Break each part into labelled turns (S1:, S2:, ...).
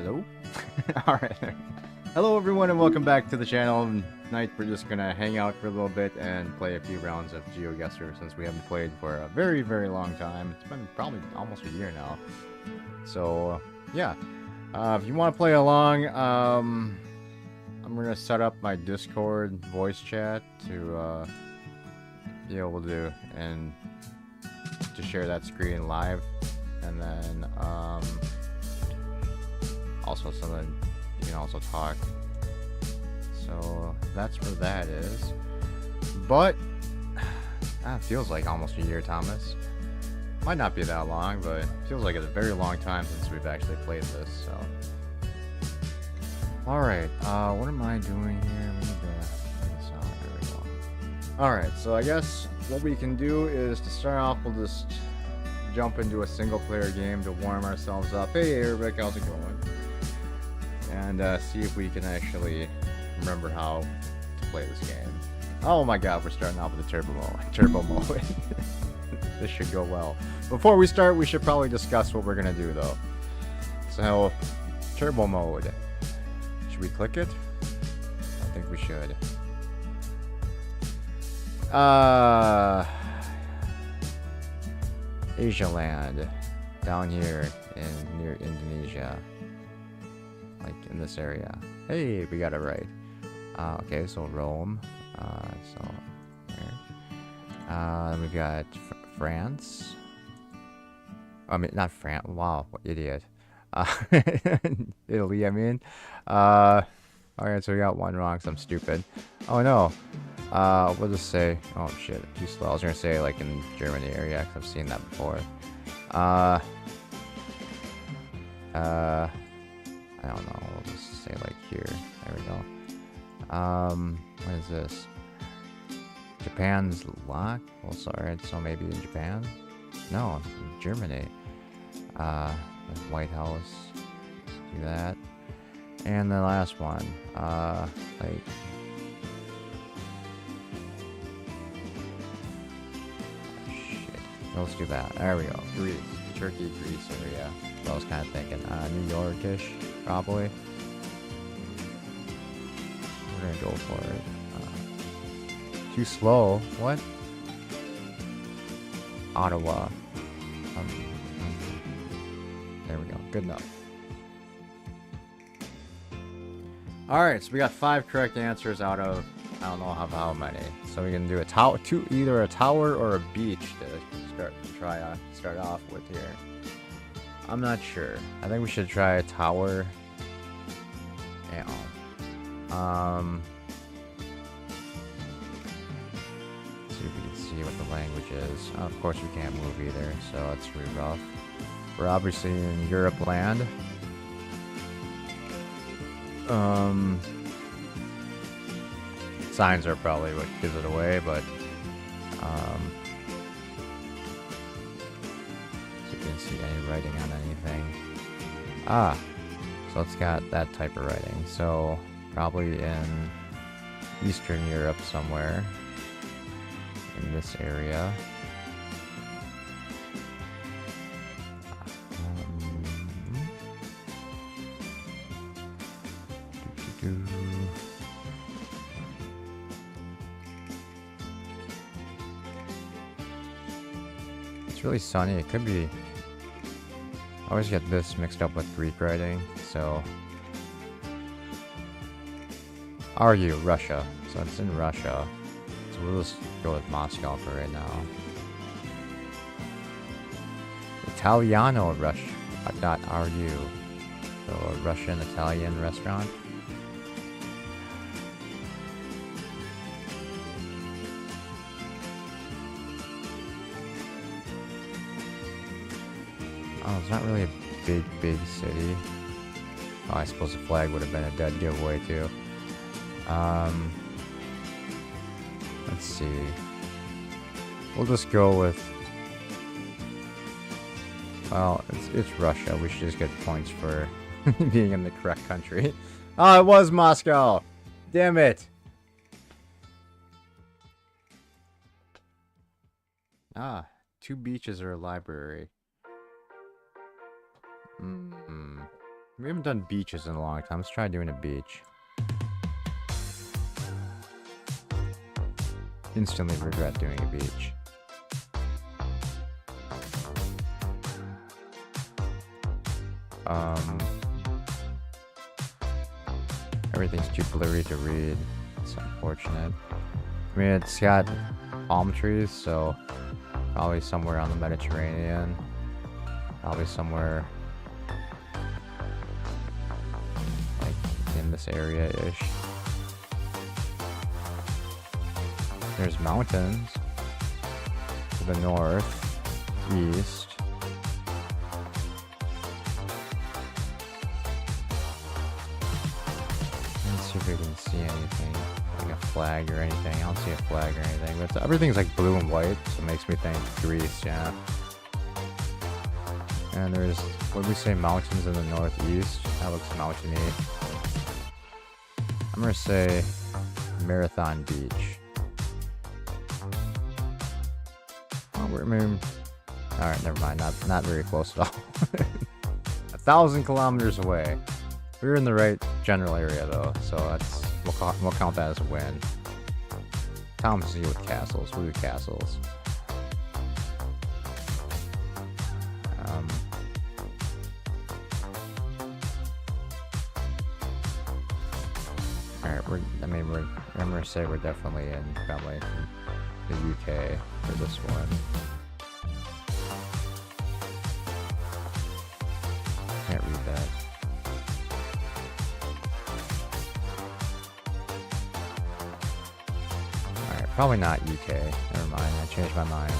S1: Hello? Alright. Hello everyone and welcome back to the channel. Tonight we're just gonna hang out for a little bit and play a few rounds of GeoGuessr since we haven't played for a very, very long time. It's been probably almost a year now. So, yeah. If you want to play along, I'm gonna set up my Discord voice chat to be able to share that screen live. And then, also something you can also talk. So that's where that is. But that feels like almost a year, Thomas. Might not be that long, but it feels like it's a very long time since we've actually played this. So, all right. What am I doing here? We need to sound. There we go. All right. So I guess what we can do is to start off, we'll just jump into a single-player game to warm ourselves up. Hey, Eric, how's it going? And see if we can actually remember how to play this game. Oh my god, we're starting off with the turbo mode. This should go well. Before we start, we should probably discuss what we're gonna do though. So, turbo mode. Should we click it? I think we should. Asia land. Down here near Indonesia. Like in this area. Hey, we got it right. Okay, so Rome. So there. We've got France. I mean, not France. Wow, what idiot. Italy, I mean. Alright, so we got one wrong, so I'm stupid. Oh no. We'll just say, oh shit, too slow. I was gonna say like in Germany area, because I've seen that before. I don't know, we'll just say like here. There we go. What is this? Japan's lock? Well, sorry, so maybe in Japan? No, in Germany. The White House. Let's do that. And the last one, like... shit. Let's do that. There we go. Greece. Turkey, Greece area. So I was kind of thinking, New York-ish, probably. We're gonna go for it. Too slow. What? Ottawa. There we go. Good enough. Alright, so we got 5 correct answers out of, I don't know how many. So we can do a tower, either a tower or a beach to start off with here. I'm not sure. I think we should try a tower. Yeah. See if we can see what the language is. Oh, of course we can't move either, so that's pretty rough. We're obviously in Europe land. Signs are probably what gives it away, but so you can see any writing on anything. So it's got that type of writing. So probably in Eastern Europe somewhere in this area. It's really sunny. It could be. I always get this mixed up with Greek writing, so. Are you Russia? So it's in Russia. So we'll just go with Moscow for right now. Italiano Rush. Are you? So a Russian Italian restaurant. Oh, it's not really a big city. Oh, I suppose the flag would have been a dead giveaway too. Let's see. We'll just go with... well, it's Russia. We should just get points for being in the correct country. Oh, it was Moscow! Damn it! Ah, 2 beaches or a library. We haven't done beaches in a long time. Let's try doing a beach. Instantly regret doing a beach. Everything's too blurry to read. It's unfortunate. I mean, it's got palm trees, so probably somewhere on the Mediterranean. Probably somewhere like in this area-ish. There's mountains to the north, east. Let's see if we can see anything, like a flag or anything. I don't see a flag or anything, but everything's like blue and white, so it makes me think Greece, yeah. And there's, what do we say, mountains in the northeast? That looks mountainy. I'm gonna say Marathon Beach. I mean, alright, never mind. Not very close at all. 1,000 kilometers away. We were in the right general area though, so that's we'll count that as a win. Tom C with castles. We'll do castles. Alright, I'm gonna say we're definitely in probably the UK for this one. Can't read that. Alright, probably not UK. Never mind, I changed my mind.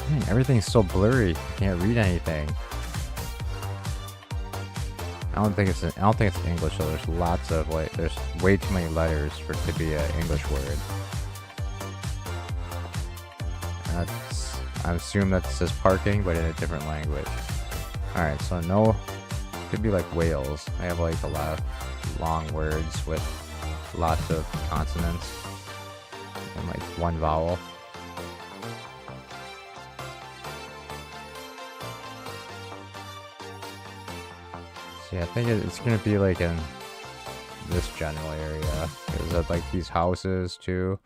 S1: Dang, everything's so blurry. Can't read anything. I don't think it's English though. There's lots of there's way too many letters for it to be an English word. I assume that says parking, but in a different language. All right, so no, could be like Wales. I have like a lot of long words with lots of consonants and like one vowel. Yeah, I think it's gonna be like in this general area. Is that like these houses too?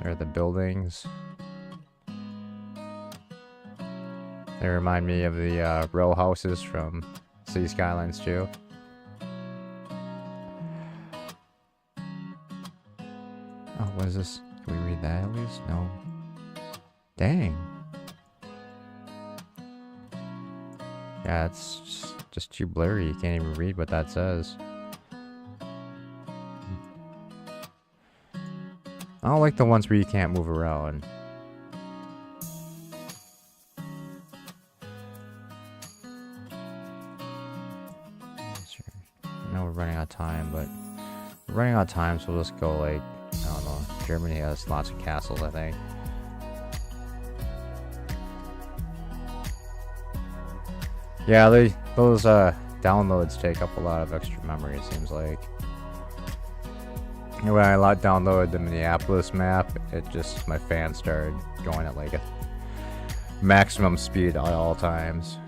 S1: Or the buildings? They remind me of the row houses from City Skylines 2. Oh, what is this? Can we read that at least? No. Dang. Yeah, it's just too blurry. You can't even read what that says. I don't like the ones where you can't move around. I know we're running out of time, but we're running out of time, so we'll just go like, I don't know. Germany has lots of castles, I think. Yeah, those downloads take up a lot of extra memory, it seems like. And when I downloaded the Minneapolis map, my fan started going at like a maximum speed at all times.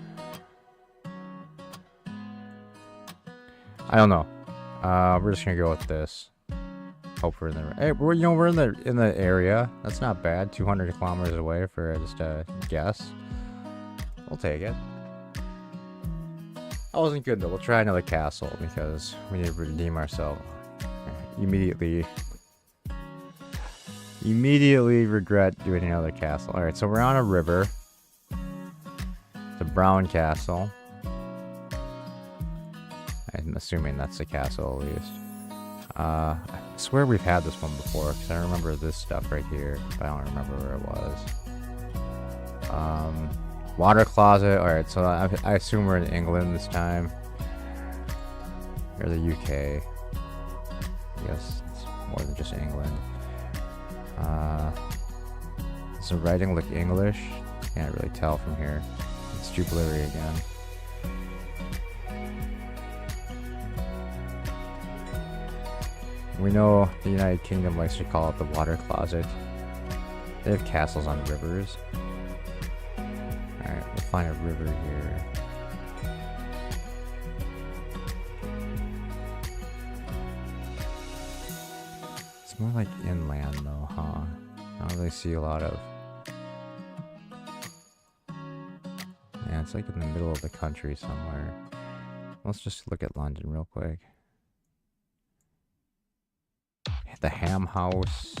S1: I don't know. We're just gonna go with this. Hope we're in the we're in the area. That's not bad. 200 kilometers away for just a guess. We'll take it. That wasn't good though. We'll try another castle because we need to redeem ourselves. Immediately regret doing another castle. Alright, so we're on a river. It's a brown castle. I'm assuming that's the castle at least. I swear we've had this one before because I remember this stuff right here, but I don't remember where it was. Water closet. Alright, so I assume we're in England this time. Or the UK. I guess it's more than just England. Does the writing look English? Can't really tell from here. It's too blurry again. We know the United Kingdom likes to call it the water closet. They have castles on rivers. find a river here. It's more like inland though, huh? I don't really see a lot of... Yeah, it's like in the middle of the country somewhere. Let's just look at London real quick. The Ham House.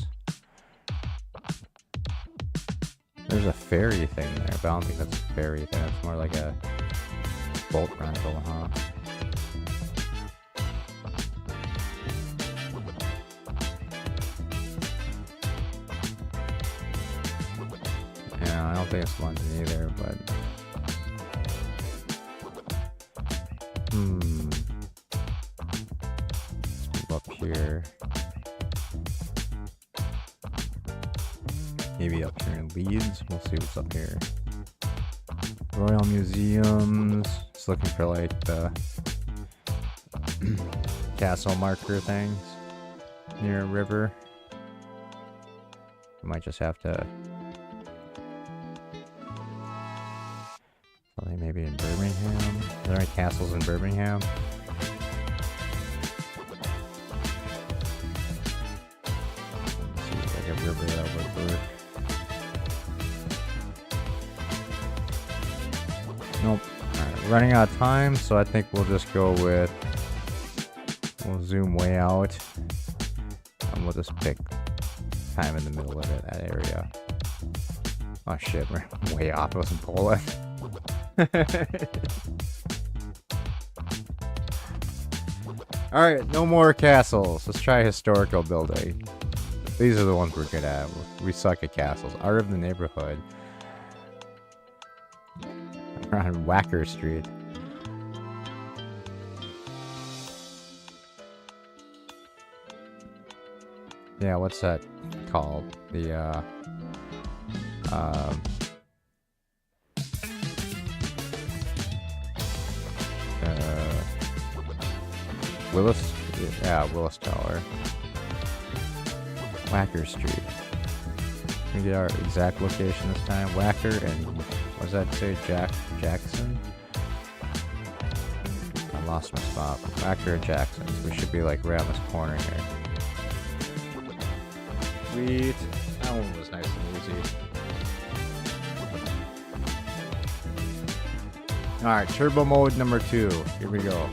S1: There's a ferry thing there, but I don't think that's a ferry thing. It's more like a boat rental, huh? Yeah, I don't think it's London either, but... Let's move up here. Maybe up here in Leeds. We'll see what's up here. Royal Museums. Just looking for like the castle marker things near a river. We might just have to... Something maybe in Birmingham. Are there any castles in Birmingham? Let's see, like a river that would work. Nope. Alright, we're running out of time, so I think we'll just go with... We'll zoom way out. And we'll just pick kind of in the middle of it, that area. Oh shit, we're way off. It was in Poland. Alright, no more castles. Let's try historical building. These are the ones we're good at. We suck at castles. Art of the neighborhood. We're on Whacker Street. Yeah, what's that called? The, Willis? Yeah, Willis Tower. Whacker Street. Can we get our exact location this time? Whacker and... What does that say? Jackson? I lost my spot. Whacker and Jackson. We should be like right on this corner here. Sweet. That one was nice and easy. Alright, turbo mode number 2. Here we go.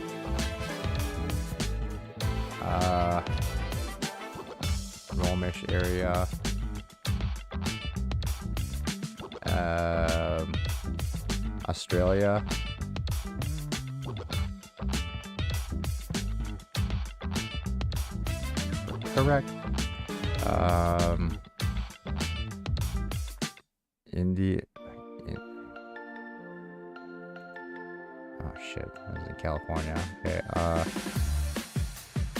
S1: Romish area. Australia. Correct. India. Oh shit, that was in California. Okay,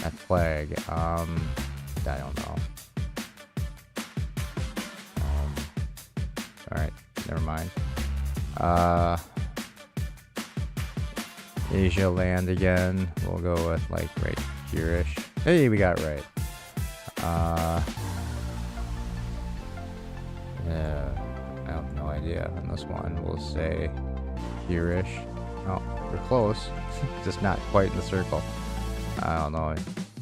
S1: that flag, I don't know. Alright, never mind. Asia land again. We'll go with like right here-ish. Hey, we got it right. Yeah, I have no idea on this one. We'll say here-ish. Oh, we're close. Just not quite in the circle. I don't know.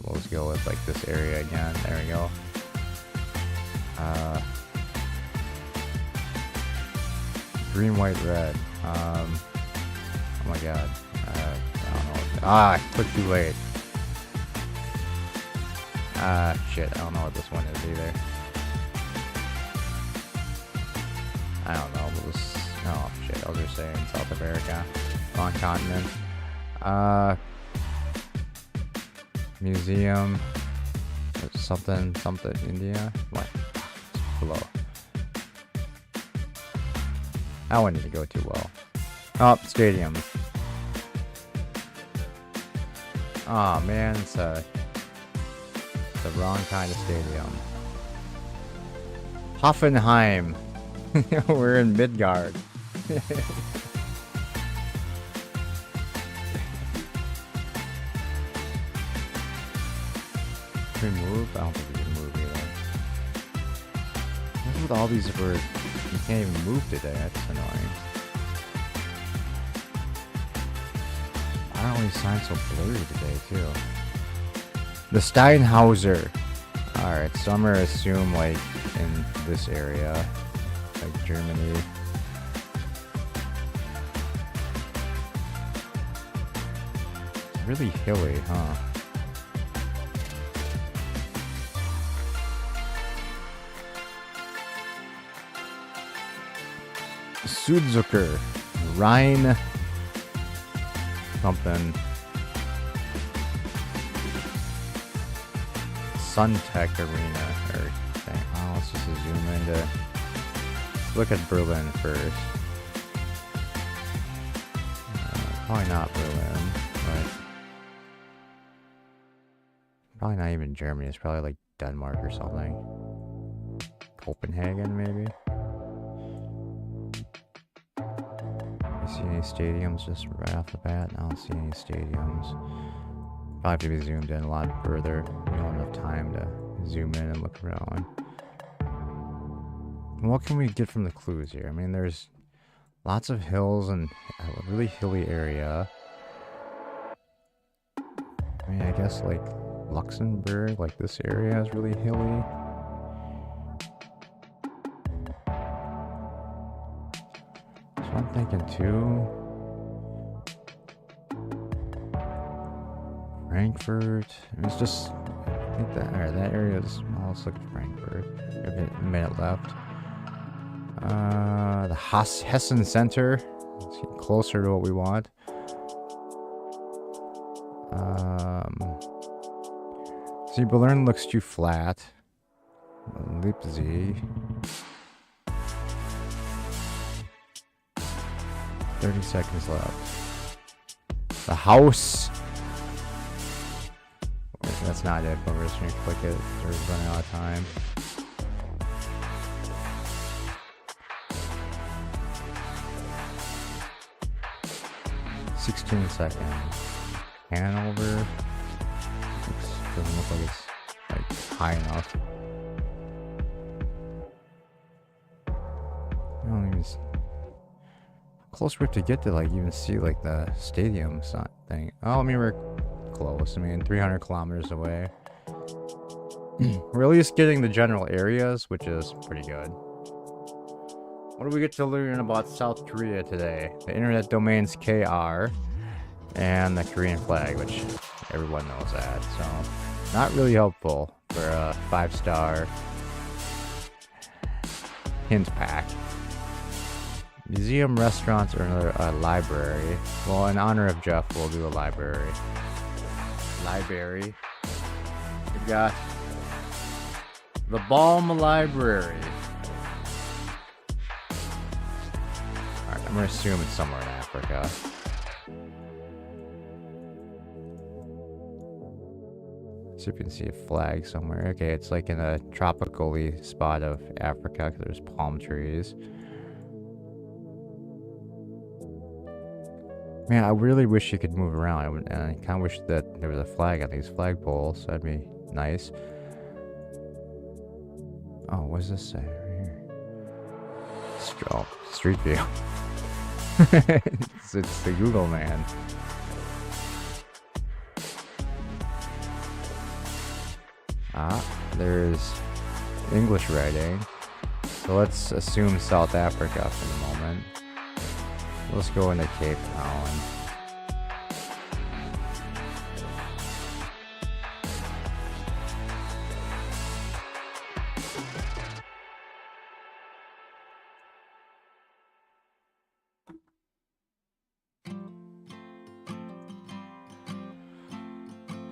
S1: We'll just go with like this area again. There we go. Green, white, red. Oh my god. I don't know. I clicked too late. Shit. I don't know what this one is either. I don't know. We'll just... Oh shit. I was just saying South America. Wrong continent. Museum. Something. India. What? Below. That one didn't go too well. Oh, stadium. Oh man, it's the wrong kind of stadium. Hoffenheim. We're in Midgard. Can we move? I don't think we can move either. What's with all these words? You can't even move today. That's annoying. Why are all these signs so blurry today, too? The Steinhauser. Alright, so I'm gonna assume, like, in this area. Like, Germany. Really hilly, huh? Südzucker. Rhine. Something. Suntech Arena. Or, dang, oh, let's just zoom into. Look at Berlin first. Probably not Berlin, but probably not even Germany. It's probably like Denmark or something. Copenhagen, maybe. You see any stadiums just right off the bat? I don't see any stadiums. Probably have to be zoomed in a lot further. We don't have enough time to zoom in and look around. What can we get from the clues here? I mean, there's lots of hills and a really hilly area. I mean, I guess like Luxembourg, like this area is really hilly. So I'm thinking too. Frankfurt. I mean, it's just, I think that area is, well, let's look at Frankfurt. We have a minute left. The Hessen Center. Let's get closer to what we want. See, Berlin looks too flat. Leipzig. 30 seconds left. The house. Wait, that's not it, but we're just gonna click it. We're running out of time. $16 seconds. Hanover. Doesn't look like it's like high enough. I don't even. How close we have to get to like even see like the stadium thing. Oh, I mean we're close. I mean 300 kilometers away. We're at least getting the general areas, which is pretty good. What do we get to learn about South Korea today? The internet domain's KR and the Korean flag, which everyone knows that. So not really helpful for a 5-star hint pack. Museum, restaurants, or a library. Well, in honor of Jeff, we'll do a library. Library. We've got the Balm Library. Alright, I'm gonna assume it's somewhere in Africa. See if you can see a flag somewhere. Okay, it's like in a tropical-y spot of Africa because there's palm trees. Man, I really wish you could move around. And I kind of wish that there was a flag on these flagpoles. That'd be nice. Oh, what does this say right here? Oh, Street View. it's the Google man. Ah, there's English writing. So let's assume South Africa for the moment. Let's go into Cape Town.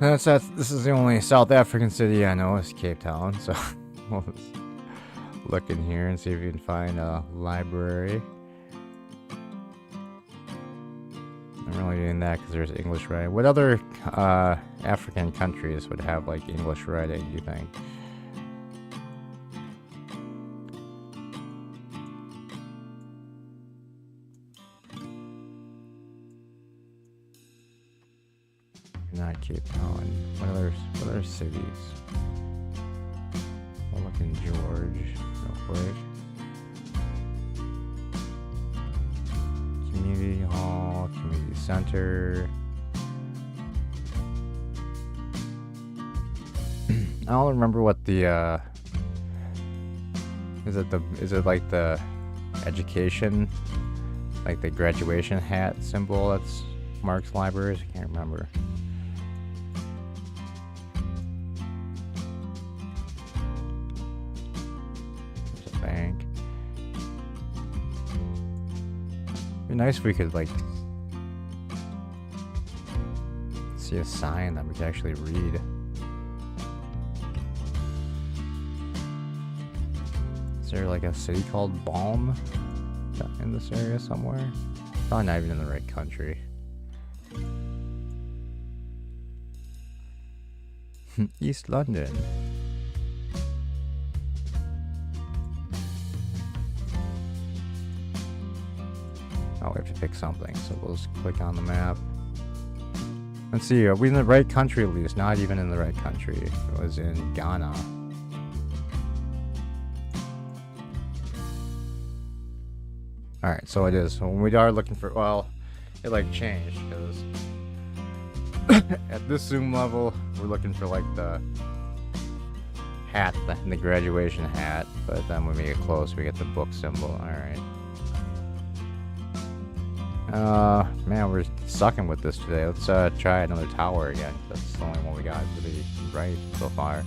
S1: This is the only South African city I know is Cape Town, so we'll look in here and see if we can find a library. I'm really doing that because there's English writing. What other African countries would have like English writing, do you think? Not Cape Town. What other cities? We'll look in George real quick. Community Hall, Community Center. don't remember what the is it like the education, like the graduation hat symbol that's Mark's libraries? I can't remember. There's a bank. It'd be nice if we could like see a sign that we could actually read. Is there like a city called Balm in this area somewhere? Probably not even in the right country. East London. Oh, we have to pick something, so we'll just click on the map. Let's see, are we in the right country at least? Not even in the right country. It was in Ghana. Alright, so it is. So when we are looking for, well, it like changed, because at this zoom level, we're looking for like the hat, the graduation hat, but then when we get close, we get the book symbol. Alright. Man, we're sucking with this today. Let's try another tower again. That's the only one we got really right so far.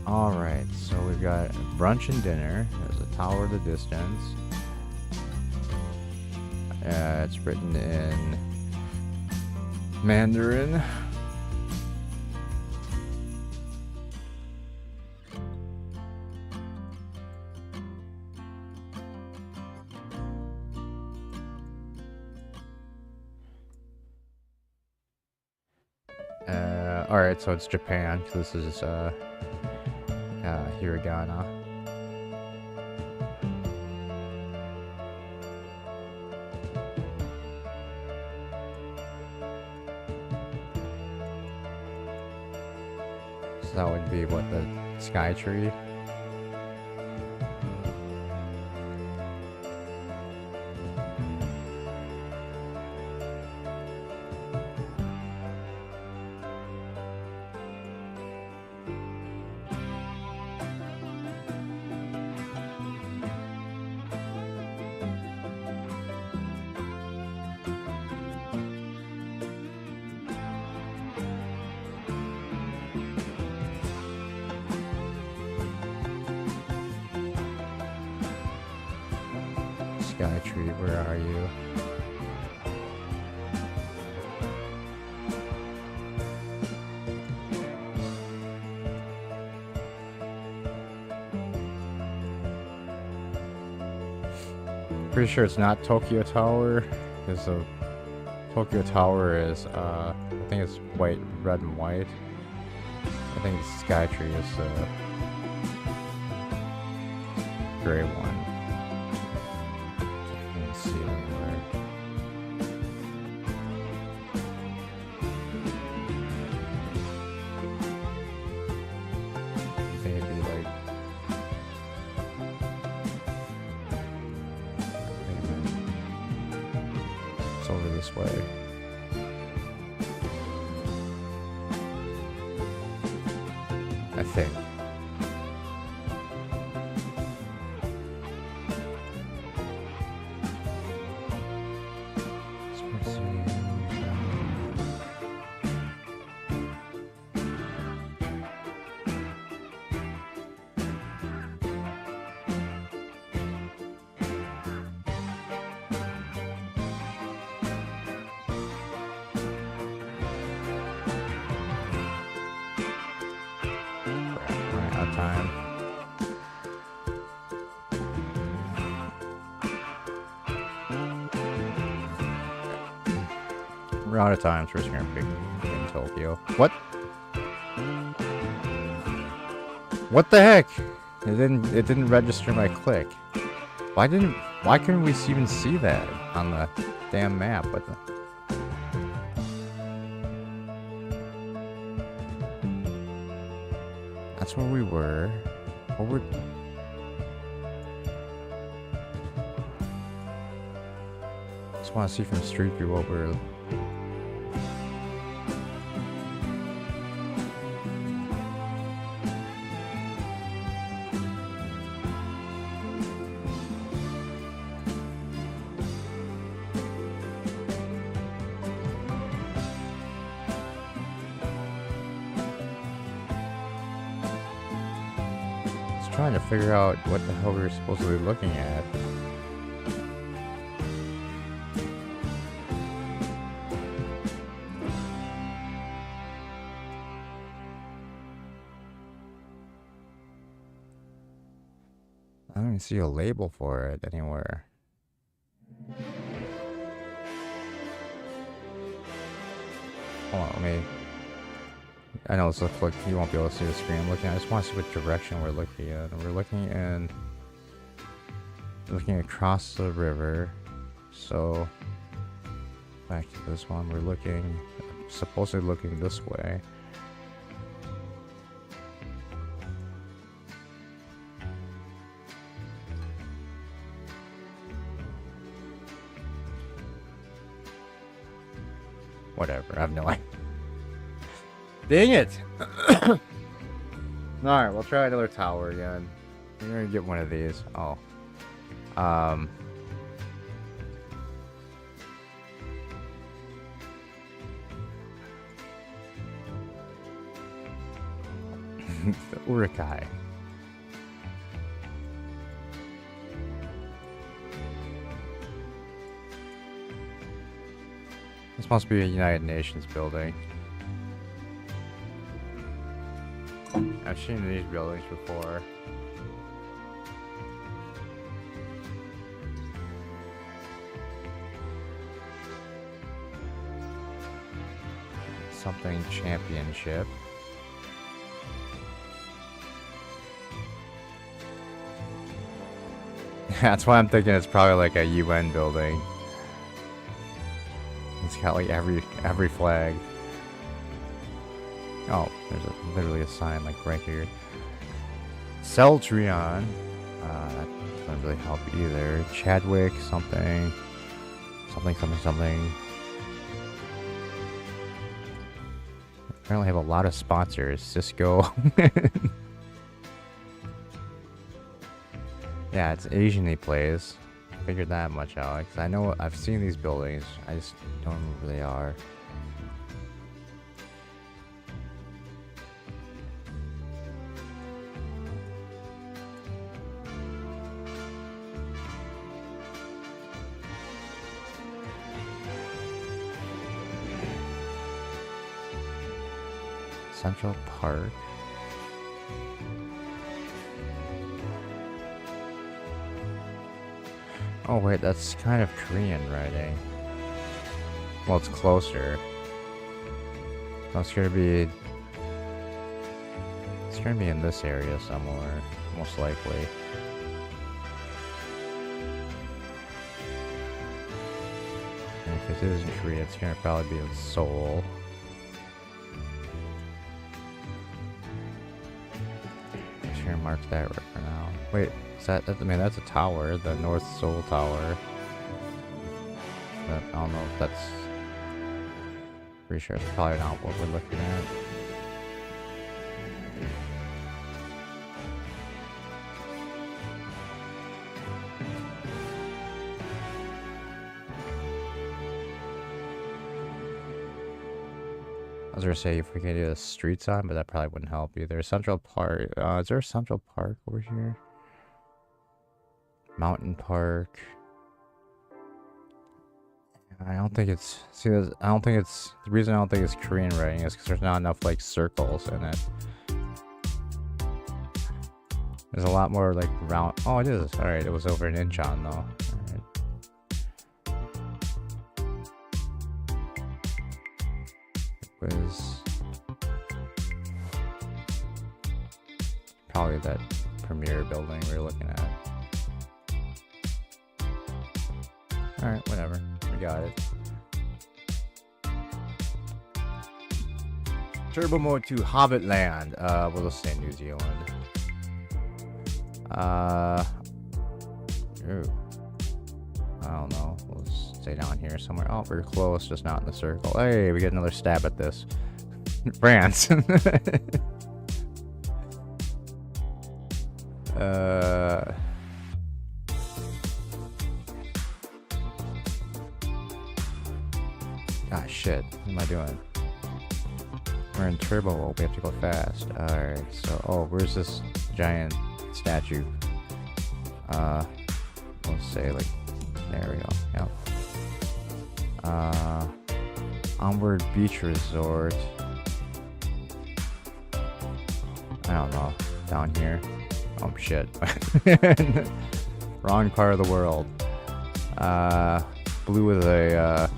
S1: Alright, so we've got brunch and dinner. There's a tower in the distance. It's written in Mandarin. Alright, so it's Japan. This is hiragana. So that would be what, the sky tree? Sky tree, where are you? Pretty sure it's not Tokyo Tower, because the Tokyo Tower is, I think it's white, red, and white. I think the Sky Tree is the gray one. Can't see it anywhere. I think it'd be like... It's over this way. I think. Time. We're out of time, so we're just gonna pick in Tokyo. What? What the heck? It didn't register my click. Why couldn't we even see that on the damn map? What the? That's where we were. What were... Just want to see from Street View what we're... trying to figure out what the hell we were supposed to be looking at. I don't even see a label for it anywhere. Hold on, let me... I know this looks like you won't be able to see the screen I'm looking at. I just want to see what direction we're looking at. And we're looking across the river. So back to this one, we're supposedly looking this way. Whatever, I have no idea. Dang it! Alright, we'll try another tower again. We're gonna get one of these. Oh. The Urukai. This must be a United Nations building. I've seen these buildings before. Something championship. That's why I'm thinking it's probably like a UN building. It's got like every flag. Oh, there's literally a sign like right here. Celtrion. That doesn't really help either. Chadwick, something. Apparently have a lot of sponsors. Cisco. Yeah, it's Asian he plays. Figured that much out. Cause I know I've seen these buildings. I just don't know where they are. Central Park. Oh wait, that's kind of Korean writing. Well, it's closer. So it's gonna be in this area somewhere, most likely. And if it is in Korea, it's gonna probably be in Seoul. Mark that right for now. Wait, is that I mean, that's a tower, the North Seoul Tower. But I don't know if that's... Pretty sure it's probably not what we're looking at. I was gonna say if we could do a street sign, but that probably wouldn't help either. Central Park. Is there a Central Park over here? Mountain Park. I don't think it's. See, I don't think it's. The reason I don't think it's Korean writing is because there's not enough like circles in it. There's a lot more like round. Oh, it is. All right, it was over an inch on though. Was probably that premier building we were looking at. Alright, whatever. We got it. Turbo mode to Hobbit Land. We'll just say New Zealand. Ooh. I don't know. We'll just stay down here somewhere. Oh, we're close, just not in the circle. Hey, we get another stab at this. France. Ah, shit. What am I doing? We're in turbo mode. We have to go fast. Alright, so... Oh, where's this giant statue. We'll say like, there we go. Yep. Onward Beach Resort. I don't know. Down here. Oh shit. Wrong part of the world. Blue with a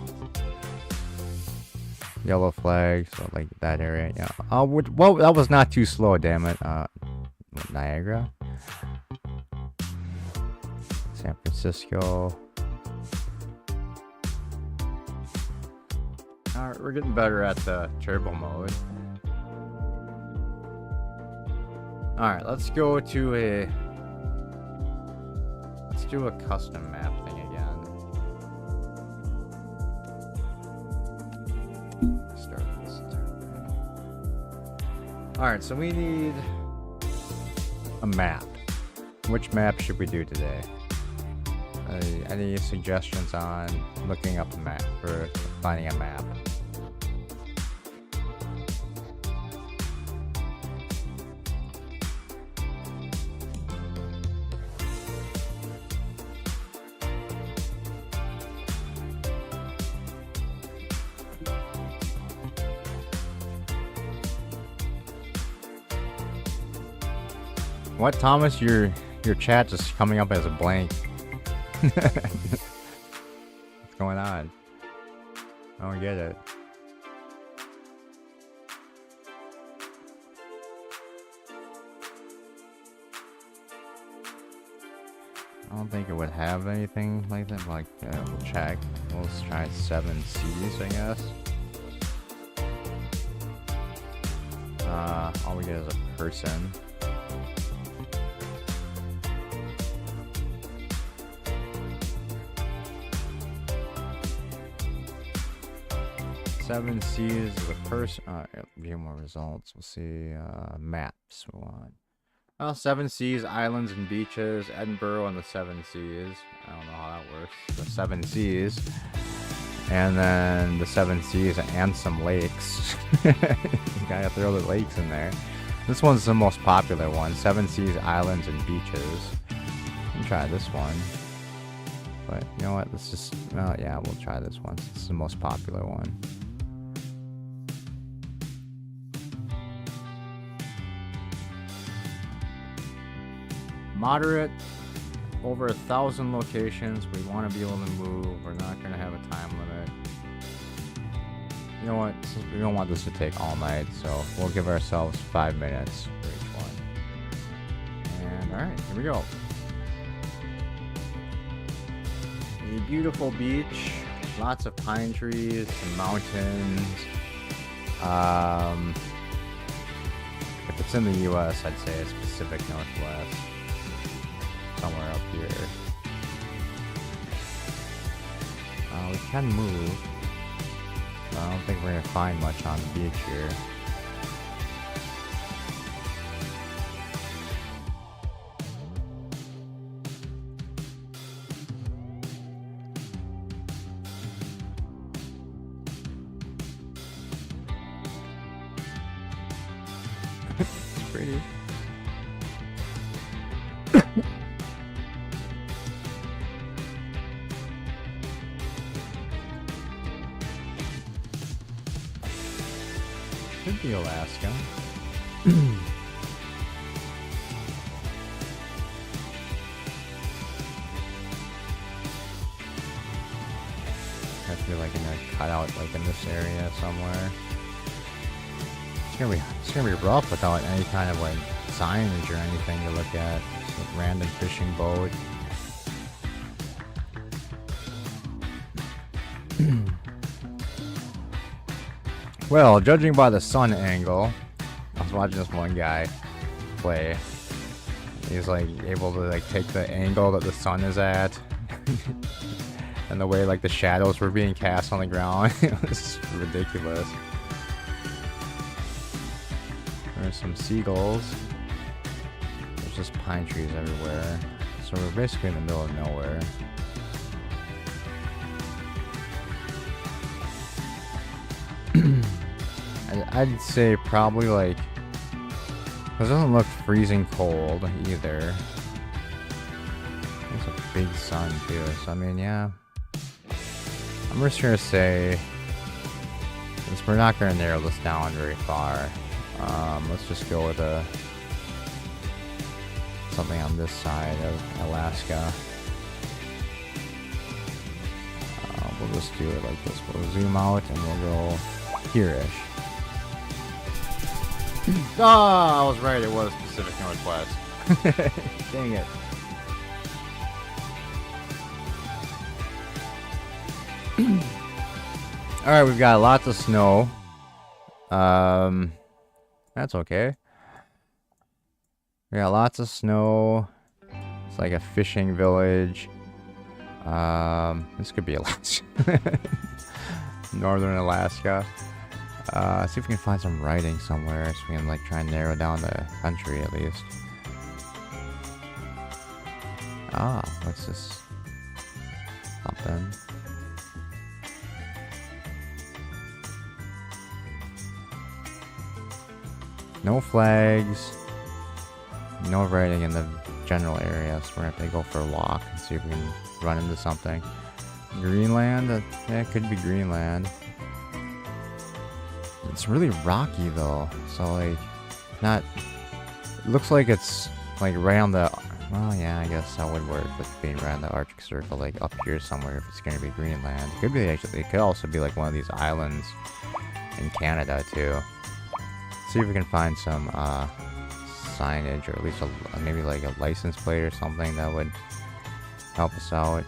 S1: yellow flag, so like that area. Yeah. Well, that was not too slow, damn it. Niagara. San Francisco. Alright, we're getting better at the turbo mode. Alright, let's go to a... Let's do a custom map thing again. Start this. Alright, so we need a map. Which map should we do today? Any suggestions on looking up a map or finding a map? What, Thomas? Your chat is coming up as a blank. What's going on? I don't get it. I don't think it would have anything like that. Like, we'll check. We'll try 7 C's, I guess. All we get is a person. Seven C's is a person. View more results. We'll see. Maps. We want. Well, 7 C's, islands and beaches. Edinburgh and the 7 C's. I don't know how that works. The 7 C's. And then the 7 C's and some lakes. You gotta throw the lakes in there. This one's the most popular one. 7 C's, islands, and beaches. We can try this one. But you know what? Let's just... Well, yeah, we'll try this one. It's the most popular one. Moderate, over 1,000 locations. We want to be able to move. We're not going to have a time limit. You know what? We don't want this to take all night, so we'll give ourselves 5 minutes for each one. And alright, here we go. A beautiful beach, lots of pine trees, some mountains. If it's in the US, I'd say it's Pacific Northwest. Somewhere up here. We can move. I don't think we're gonna find much on the beach here. It's pretty. Could be Alaska. I feel like I'm gonna cut out like in this area somewhere. It's gonna be rough without any kind of like signage or anything to look at. Just a random fishing boat. Well, judging by the sun angle, I was watching this one guy play. He's like able to like take the angle that the sun is at, and the way like the shadows were being cast on the ground. It was ridiculous. There's some seagulls. There's just pine trees everywhere. So we're basically in the middle of nowhere. I'd say probably like This doesn't look freezing cold either. It's a big sun too, so I mean, yeah. I'm just gonna say, since we're not gonna narrow this down very far, let's just go with something on this side of Alaska. We'll just do it like this. We'll zoom out and we'll go here-ish. Ah, I was right. It was Pacific Northwest. Dang it. Alright, we've got lots of snow. That's okay. We got lots of snow. It's like a fishing village. This could be Alaska. Northern Alaska. See if we can find some writing somewhere so we can like try and narrow down the country at least. Ah, what's this? Something. No flags. No writing in the general area, so we're gonna have to go for a walk and see if we can run into something. Greenland? Yeah, it could be Greenland. It's really rocky though, so like, not. It looks like it's like right on the. Well, yeah, I guess that would work with being right on the Arctic Circle, like up here somewhere. If it's gonna be Greenland, it could be actually. It could also be like one of these islands in Canada too. See if we can find some signage, or at least maybe like a license plate or something that would help us out.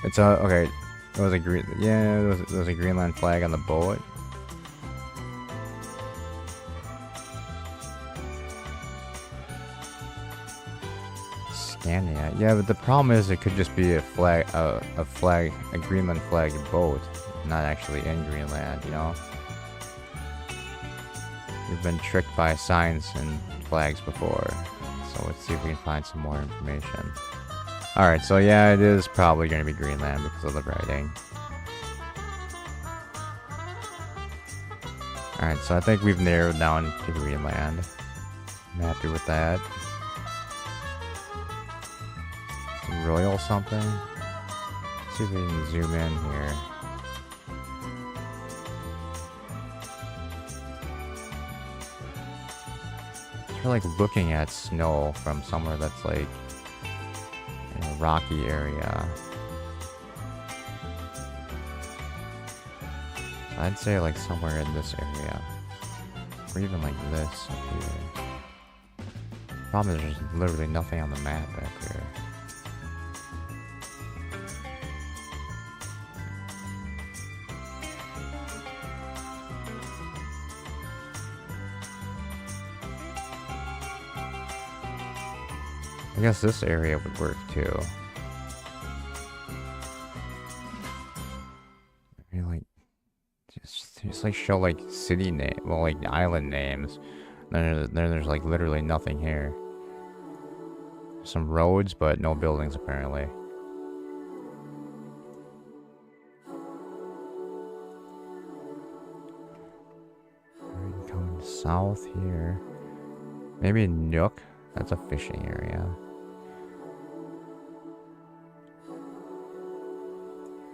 S1: It's okay. It was a green. Yeah, there was a Greenland flag on the boat. Scania. Yeah, but the problem is it could just be a flag, a Greenland flag boat, not actually in Greenland. You know. We've been tricked by signs and flags before, so let's see if we can find some more information. Alright, so yeah, it is probably going to be Greenland because of the writing. Alright, so I think we've narrowed down to Greenland. I'm happy with that. Royal something? Let's see if we can zoom in here. We're like looking at snow from somewhere that's like in a rocky area. So I'd say like somewhere in this area, or even like this up here. Problem is there's literally nothing on the map back here. I guess this area would work too. Maybe like just like show like city name, well like island names. Then there's like literally nothing here. Some roads, but no buildings apparently. Coming south here. Maybe Nook. That's a fishing area.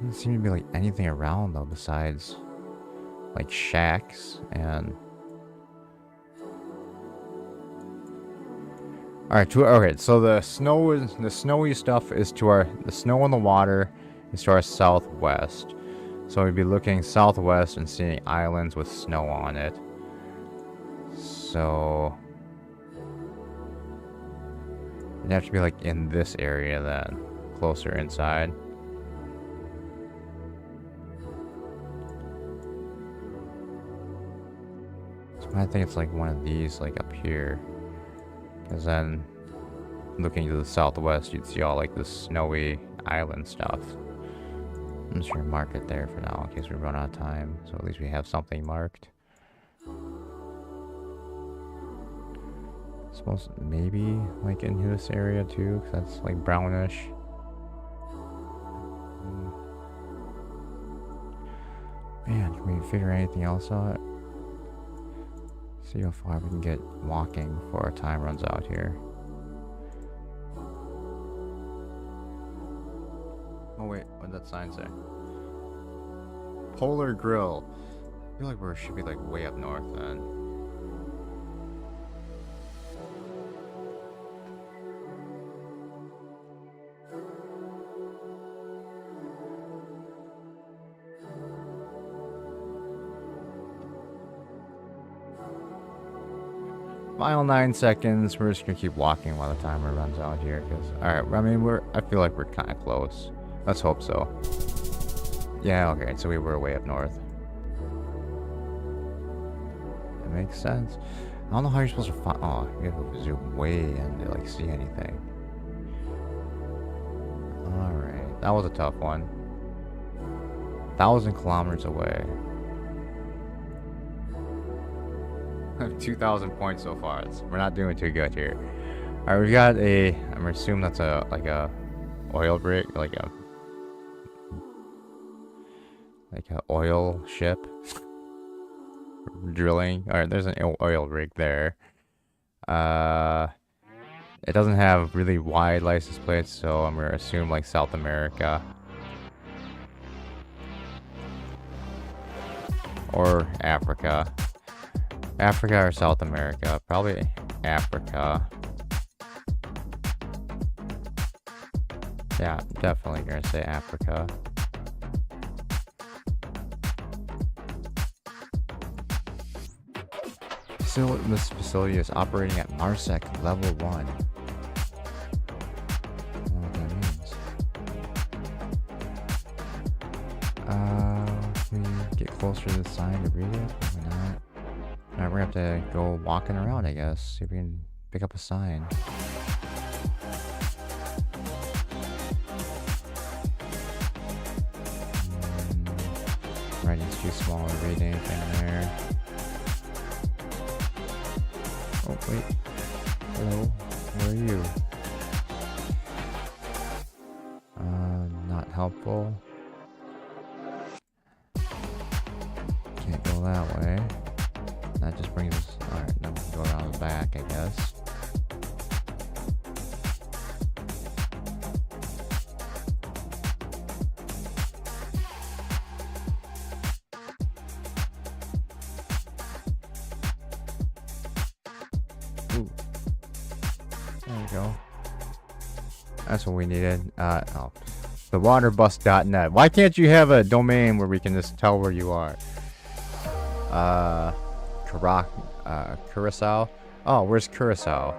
S1: Doesn't seem to be like anything around though besides like shacks and. Alright, okay, so the snowy stuff is to the snow on the water is to our southwest. So we'd be looking southwest and seeing islands with snow on it. So it'd have to be like in this area then, closer inside. I think it's like one of these, like up here. Because then, looking to the southwest, you'd see all like the snowy island stuff. I'm just gonna mark it there for now in case we run out of time. So at least we have something marked. Supposed maybe like in this area too, because that's like brownish. Man, can we figure anything else out? See how far we can get walking before our time runs out here. Oh wait, what did that sign say? Polar Grill. I feel like we should be like way up north then. Final 9 seconds. We're just gonna keep walking while the timer runs out here. Cause all right, I mean I feel like we're kind of close. Let's hope so. Yeah, okay. So we were way up north. That makes sense. I don't know how you're supposed to find. Oh, you have to zoom way in to like see anything. All right, that was a tough one. 1,000 kilometers away. 2,000 points so far. We're not doing too good here. All right, we got a. I'm assuming that's a oil rig, like a oil ship. Drilling. All right, there's an oil rig there. It doesn't have really wide license plates, so I'm gonna assume like South America or Africa. Africa or South America? Probably Africa. Yeah, definitely gonna say Africa. This facility is operating at Marsec level 1. I don't know what that means. Can we get closer to the sign to read it? Probably not. Alright, we're gonna have to go walking around, I guess. See if we can pick up a sign. Writing's too small to read anything there. Oh, wait. Hello. Where are you? Not helpful. Can't go that way. That just brings us... Alright, now we can go around the back, I guess. Ooh. There we go. That's what we needed. Oh. Thewaterbus.net. Why can't you have a domain where we can just tell where you are? Curacao? Oh, where's Curacao?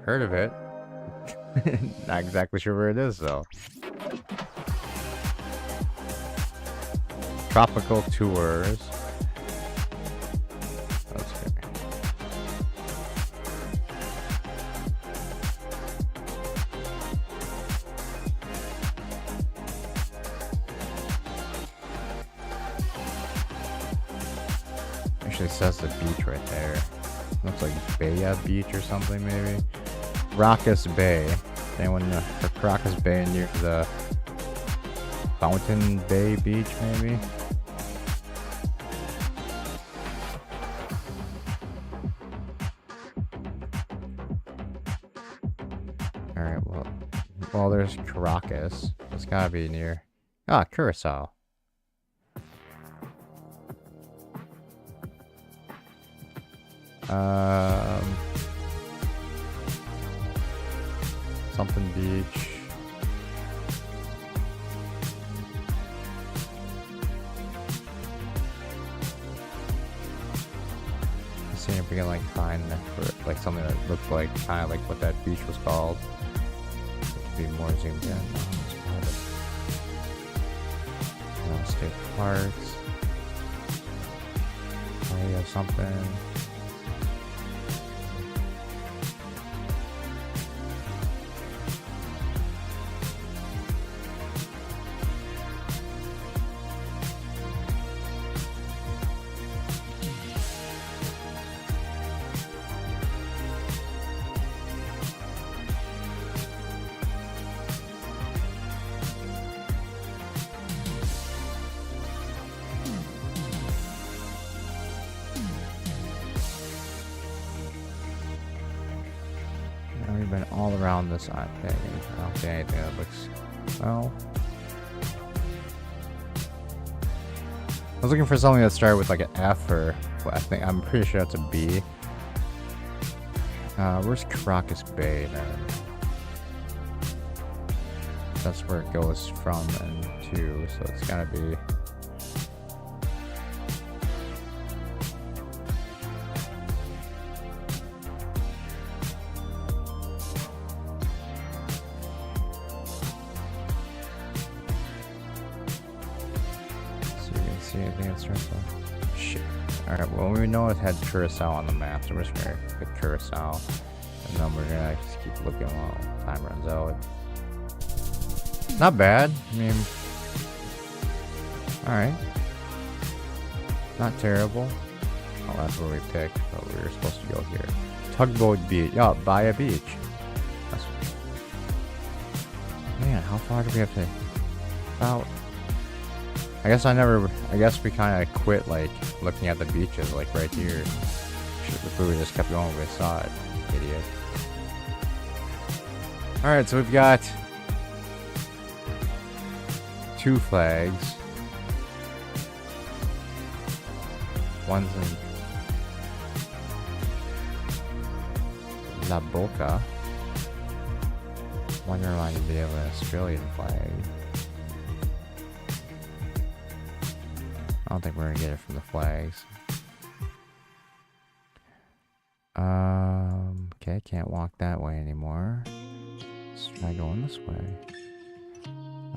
S1: Heard of it. Not exactly sure where it is, though. Tropical tours. That's fair. Actually says the beach right there. Looks like Baya Beach or something, maybe. Raucous Bay. Anyone for Raucous Bay near the Fountain Bay Beach, maybe? Alright, well, there's Caracas. It's gotta be near. Ah, Curacao. Something beach. See if we can like find like something that looks like kind of like what that beach was called. It could be more zoomed in. State parks. Oh, you have something. all around this island. I don't see anything that looks, well. I was looking for something that started with like an F or, well, I'm pretty sure that's a B. Where's Caracas Bay then? That's where it goes from and to, so it's gotta be. See anything that starts off? Shit. Alright, well, we know it had Curacao on the map, so we're just gonna pick Curacao. And then we're gonna just keep looking while time runs out. Not bad. I mean, alright. Not terrible. Oh, that's where we picked, but we were supposed to go here. Tugboat Beach. Oh, Bahia Beach. That's... Man, how far do we have to... About... I guess we kind of quit, like, looking at the beaches, like, right here. If we just kept going, we saw it. Idiot. Alright, so we've got 2 flags. One's in La Boca. One reminded me of an Australian flag. I don't think we're gonna get it from the flags. Okay, can't walk that way anymore. Let's try going this way.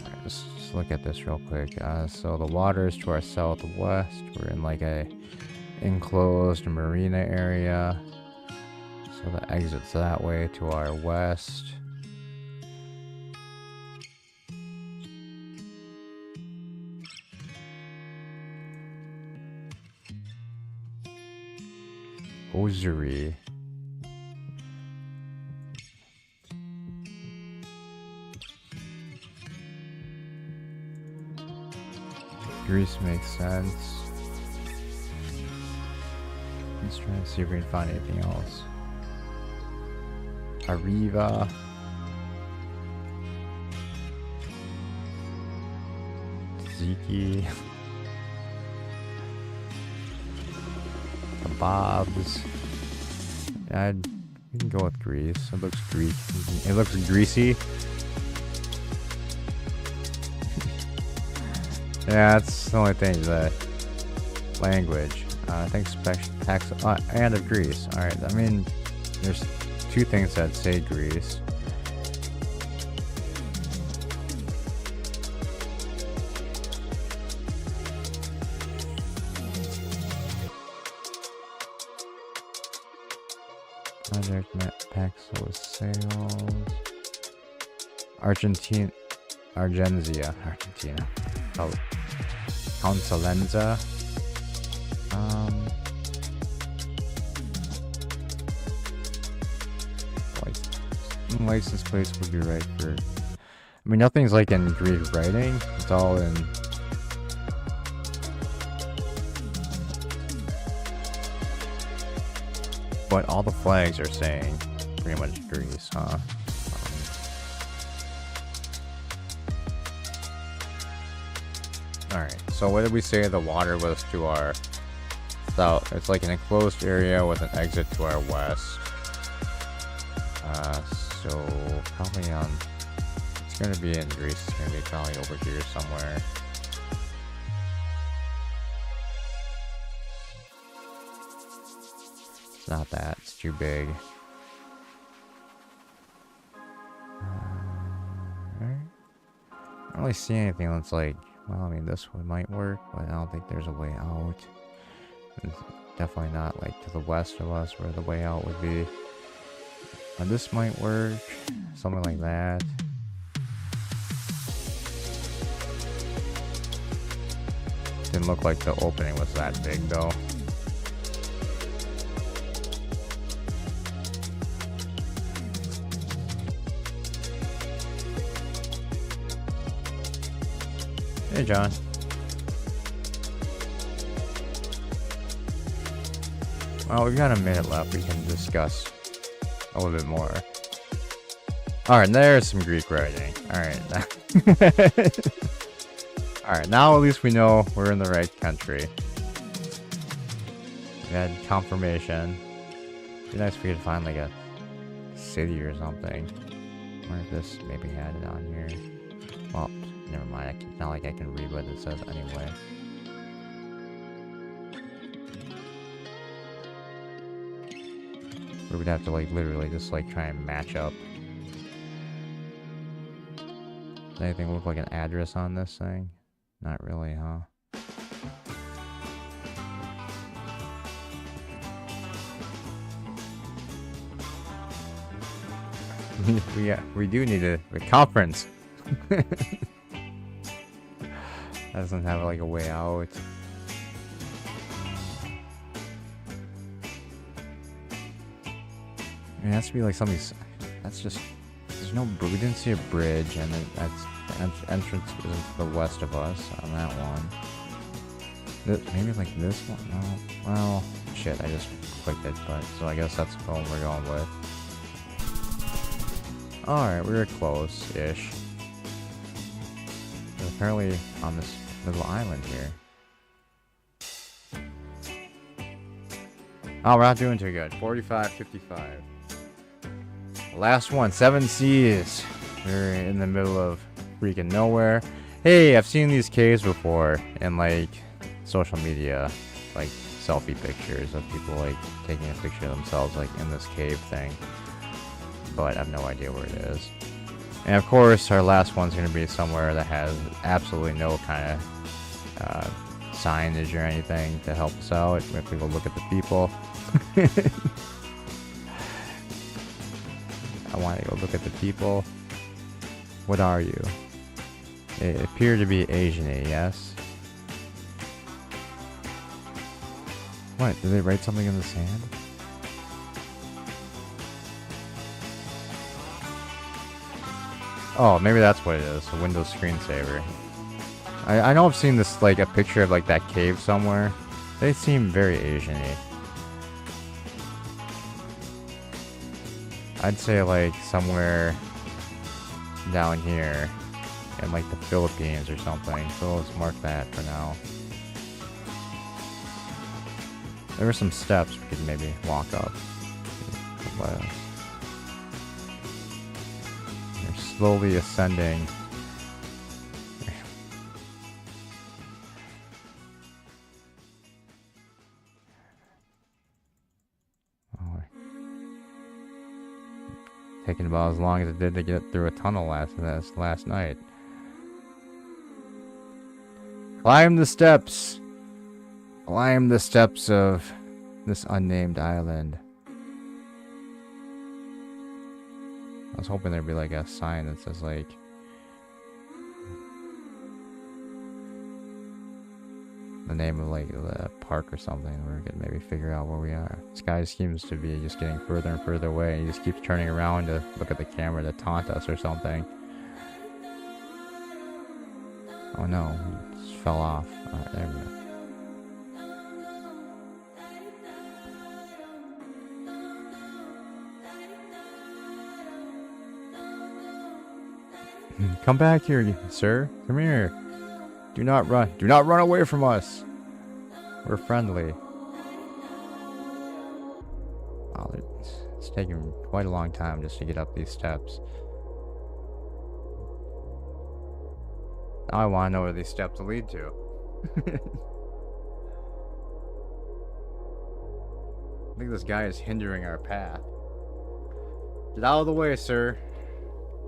S1: Alright, just look at this real quick. So the water is to our southwest. We're in like a enclosed marina area. So the exit's that way to our west. Osiri. Greece makes sense. Let's try and see if we can find anything else. Arriva. Tzatziki. Kebabs. Yeah, we can go with Greece. It looks Greek. It looks greasy. Yeah, that's the only thing, the language. I think tax and of Greece. Alright, I mean, there's 2 things that say Greece. Project net Paxo sales. Argentina. Argentina. Oh. Consulenza. License plates would be right for. I mean, nothing's like in Greek writing. It's all in. But all the flags are saying pretty much Greece, huh? Alright, so what did we say the water was to our south? It's like an enclosed area with an exit to our west. So probably on, it's gonna be in Greece, it's gonna be probably over here somewhere. It's not that, it's too big. Alright. I don't really see anything that's like, well, I mean, this one might work, but I don't think there's a way out. It's definitely not like to the west of us where the way out would be. This might work, something like that. Didn't look like the opening was that big though. Hey, John. Well, we've got a minute left. We can discuss a little bit more. Alright, there's some Greek writing. Alright. Alright, now at least we know we're in the right country. We had confirmation. It'd be nice if we could find like a city or something. I wonder if this maybe had it on here. Well, never mind. It's not like I can read what it says anyway. We would have to like literally just like try and match up. Does anything look like an address on this thing? Not really, huh? we do need a conference. Doesn't have like a way out. It has to be like something. That's just. There's no. We didn't see a bridge, and that's the entrance is to the west of us on that one. Maybe like this one. No. Well, shit. I just clicked it, but so I guess that's the one we're going with. All right, we were close-ish. We're apparently on this little island here. Oh, we're not doing too good. 45-55. Last one, 7 seas. We're in the middle of freaking nowhere. Hey, I've seen these caves before in like social media, like selfie pictures of people like taking a picture of themselves like in this cave thing. But I have no idea where it is. And of course, our last one's going to be somewhere that has absolutely no kind of signage or anything to help us out. We have to go look at the people. I want to go look at the people. What are you? They appear to be Asian-y, yes? What? Did they write something in the sand? Oh, maybe that's what it is. A Windows screensaver. I know I've seen this, like, a picture of, like, that cave somewhere. They seem very Asian-y. I'd say, like, somewhere down here in, like, the Philippines or something. So let's mark that for now. There were some steps we could maybe walk up. They're slowly ascending. Taking about as long as it did to get through a tunnel last night. Climb the steps. Climb the steps of this unnamed island. I was hoping there'd be like a sign that says like the name of like the park or something, where we could maybe figure out where we are. This guy seems to be just getting further and further away. He just keeps turning around to look at the camera to taunt us or something. Oh no, he just fell off. Alright, there we go. Come back here, sir. Come here. Do not run. Do not run away from us. We're friendly. Wow, it's taking quite a long time just to get up these steps. Now I want to know where these steps lead to. I think this guy is hindering our path. Get out of the way, sir.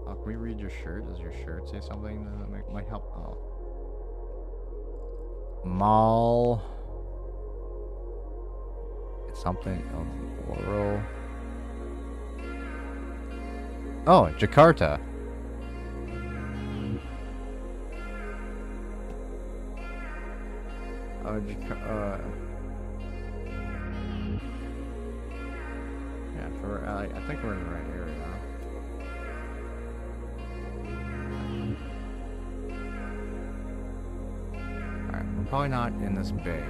S1: Oh, can we read your shirt? Does your shirt say something that might help? Oh. Mall. It's something. Oh, Laurel. Oh, Jakarta. Yeah, I think we're in the right area. We're probably not in this bay.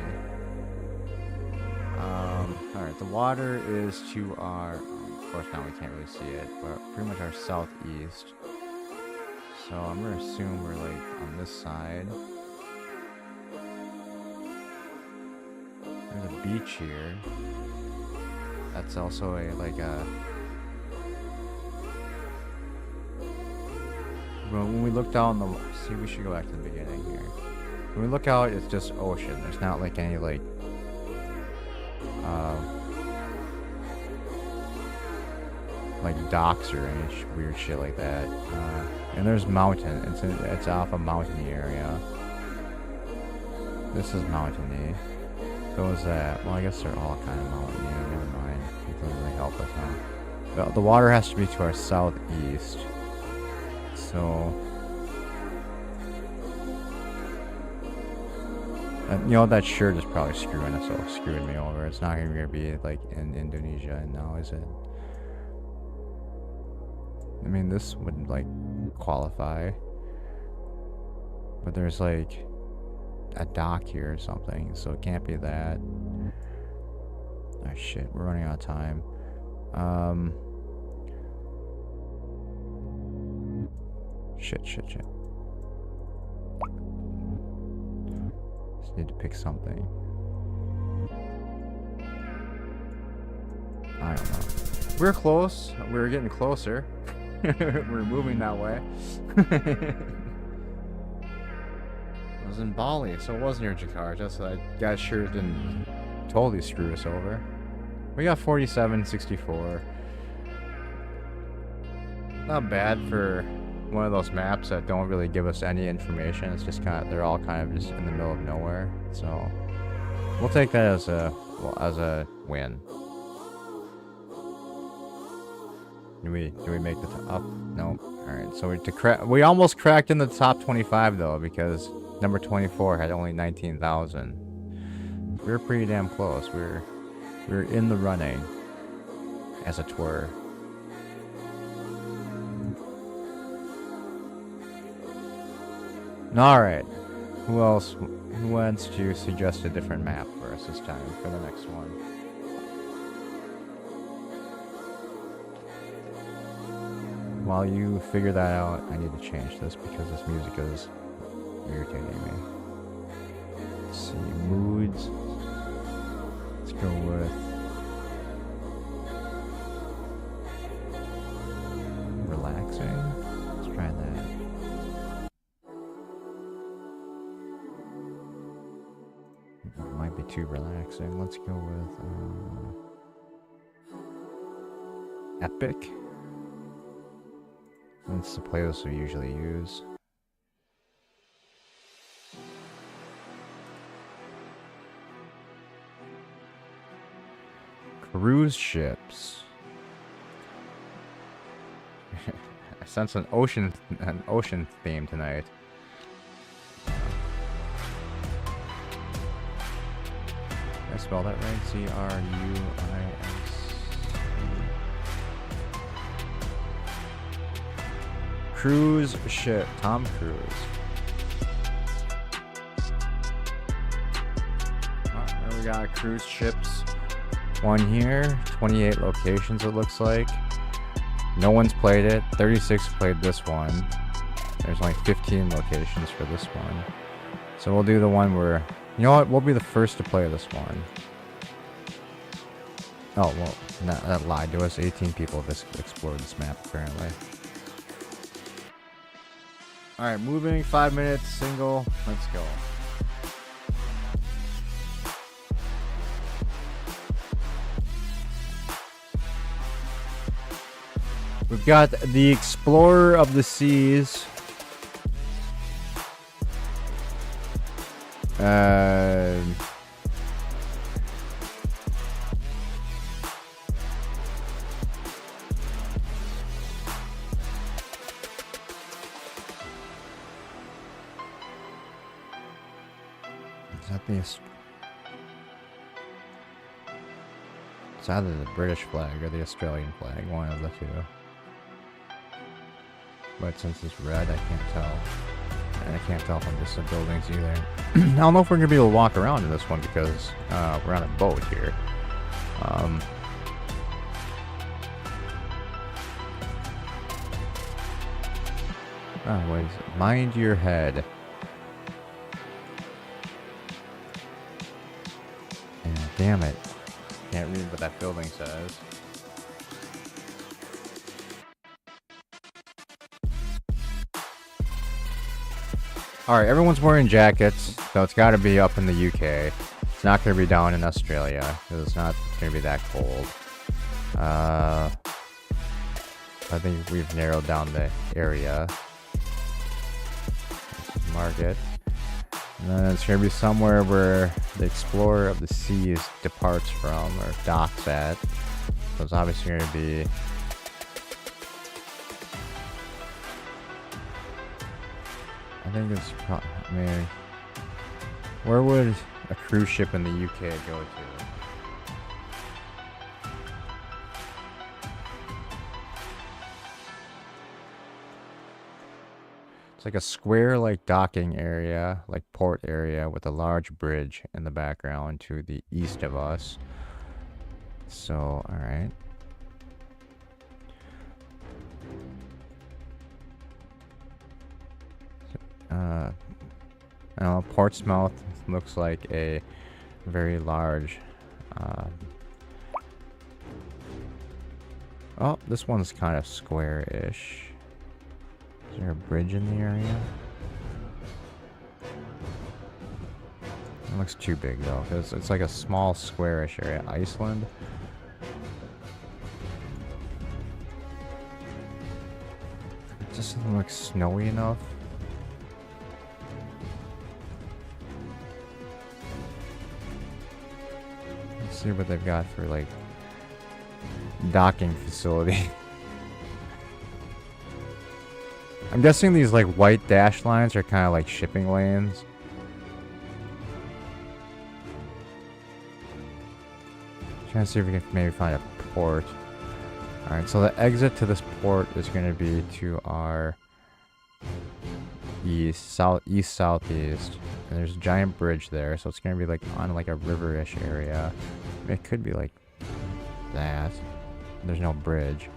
S1: Alright, the water is to our... Of course, now we can't really see it, but pretty much our southeast. So I'm gonna assume we're like on this side. There's a beach here. That's also a like a. When we looked out on the, see, we should go back to the beginning here. When we look out, it's just ocean. There's not like any like docks or any weird shit like that. And there's mountain. It's off a mountainy area. This is mountainy. So is that? Well, I guess they're all kind of mountainy. Never mind. It doesn't really help us now. The water has to be to our southeast. So, you know, that shirt is probably screwing me over. It's not even gonna be like in Indonesia now, is it? I mean, this would like qualify, but there's like a dock here or something, so it can't be that. Oh shit, we're running out of time. Shit. Just need to pick something. I don't know. We're close. We're getting closer. We're moving that way. It was in Bali, so it was near Jakarta, so that guy sure didn't totally screw us over. We got 47.64. Not bad for one of those maps that don't really give us any information. It's just kind of, they're all kind of just in the middle of nowhere. So we'll take that as a win. Do we make the top? Nope. All right. So we almost cracked in the top 25 though, because number 24 had only 19,000. We were pretty damn close. We were in the running, as it were. Alright, who wants to suggest a different map for us this time for the next one? While you figure that out, I need to change this because this music is irritating me. Let's see, moods. Let's go with relaxing. Let's try that. Might be too relaxing. Let's go with epic. That's the playlist we usually use. Cruise ships. I sense an ocean theme tonight. Did I spell that right? C-R-U-I-S. Cruise ship. Tom Cruise. Oh, there we got cruise ships. One here. 28 locations it looks like. No one's played it. 36 played this one. There's only 15 locations for this one. So we'll do the one where... You know what? We'll be the first to play this one. Oh, well, that lied to us. 18 people have explored this map, apparently. Alright, moving. 5 minutes, single. Let's go. We've got the Explorer of the Seas. Is that the... It's either the British flag or the Australian flag, one of the two. But since it's red, I can't tell. And I can't tell from just the buildings either. I don't know if we're going to be able to walk around in this one because we're on a boat here. Oh, what is it? Mind your head. Yeah, damn it. Can't read what that building says. Alright, everyone's wearing jackets, so it's gotta be up in the UK. It's not gonna be down in Australia, because it's not gonna be that cold. I think we've narrowed down the area. Market. And then it's gonna be somewhere where the explorer of the seas departs from, or docks at. So it's obviously gonna be... I think it's probably... I mean... Where would a cruise ship in the UK go to? It's like a square, like docking area, like port area, with a large bridge in the background to the east of us. So, alright. I don't know, Portsmouth looks like a very large... oh, this one's kind of square-ish. Is there a bridge in the area? It looks too big though, because it's like a small squarish area. Iceland? It just doesn't look snowy enough. Let's see what they've got for like docking facility. I'm guessing these like white dash lines are kind of like shipping lanes. Trying to see if we can maybe find a port. Alright, so the exit to this port is going to be to our southeast. And there's a giant bridge there, so it's going to be like on like a river-ish area. It could be like that. There's no bridge.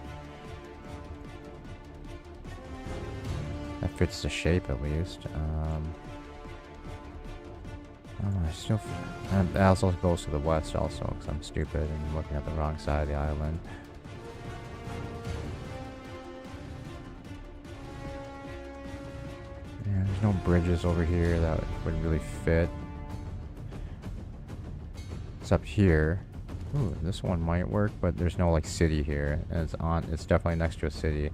S1: That fits the shape at least. I still... And it also goes to the west also, because I'm stupid and looking at the wrong side of the island. Yeah, there's no bridges over here that would really fit. It's up here. Ooh, this one might work, but there's no like city here. And it's definitely next to a city.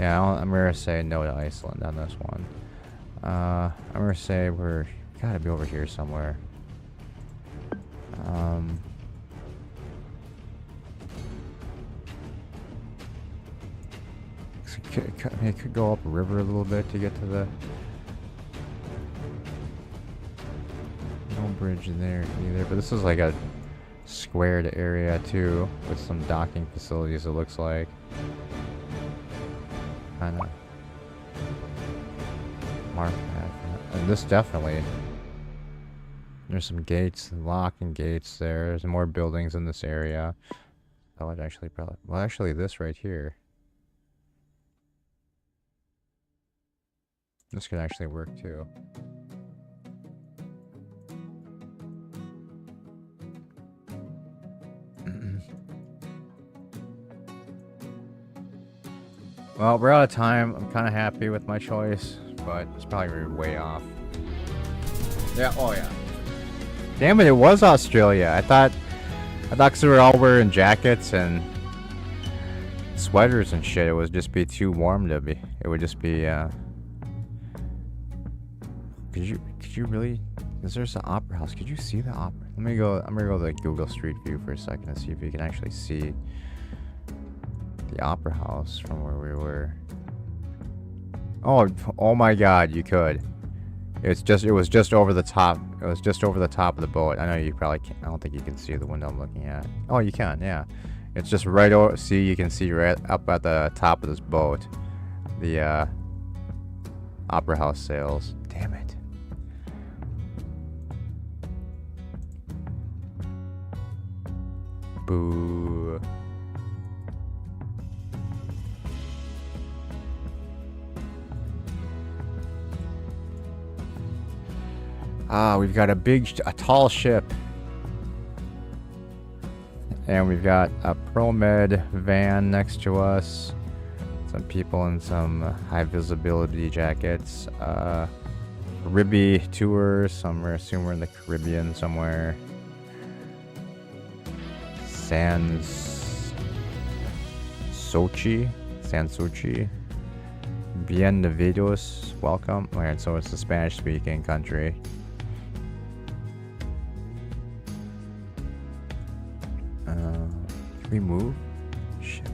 S1: Yeah, I'm gonna say no to Iceland on this one. I'm gonna say we're gotta be over here somewhere. It could go up a river a little bit to get to the... No bridge there either, but this is like a squared area too, with some docking facilities it looks like. Kind of mark that. And this definitely... There's some gates, locking gates there. There's more buildings in this area. That would actually probably... Well, actually this right here. This could actually work too. Well, we're out of time. I'm kind of happy with my choice, but it's probably way off. Yeah, oh yeah. Damn it was Australia. I thought because we were all wearing jackets and sweaters and shit, it would just be too warm to be. It would just be, Could you really? Is there an opera house? Could you see the opera? I'm gonna go to the Google Street View for a second to see if you can actually see the opera house from where we were. Oh my God, you could. It was just over the top. It was just over the top of the boat. I know you probably can't. I don't think you can see the window I'm looking at. Oh, you can, yeah. It's just right over. See, you can see right up at the top of this boat. The opera house sails. Damn it. Boo. We've got a tall ship. And we've got a ProMed van next to us. Some people in some high visibility jackets. Caribbean tours. Somewhere, assume we're in the Caribbean somewhere. Sochi. Bienvenidos. Welcome. Alright, so it's a Spanish speaking country. Can we move? Shit.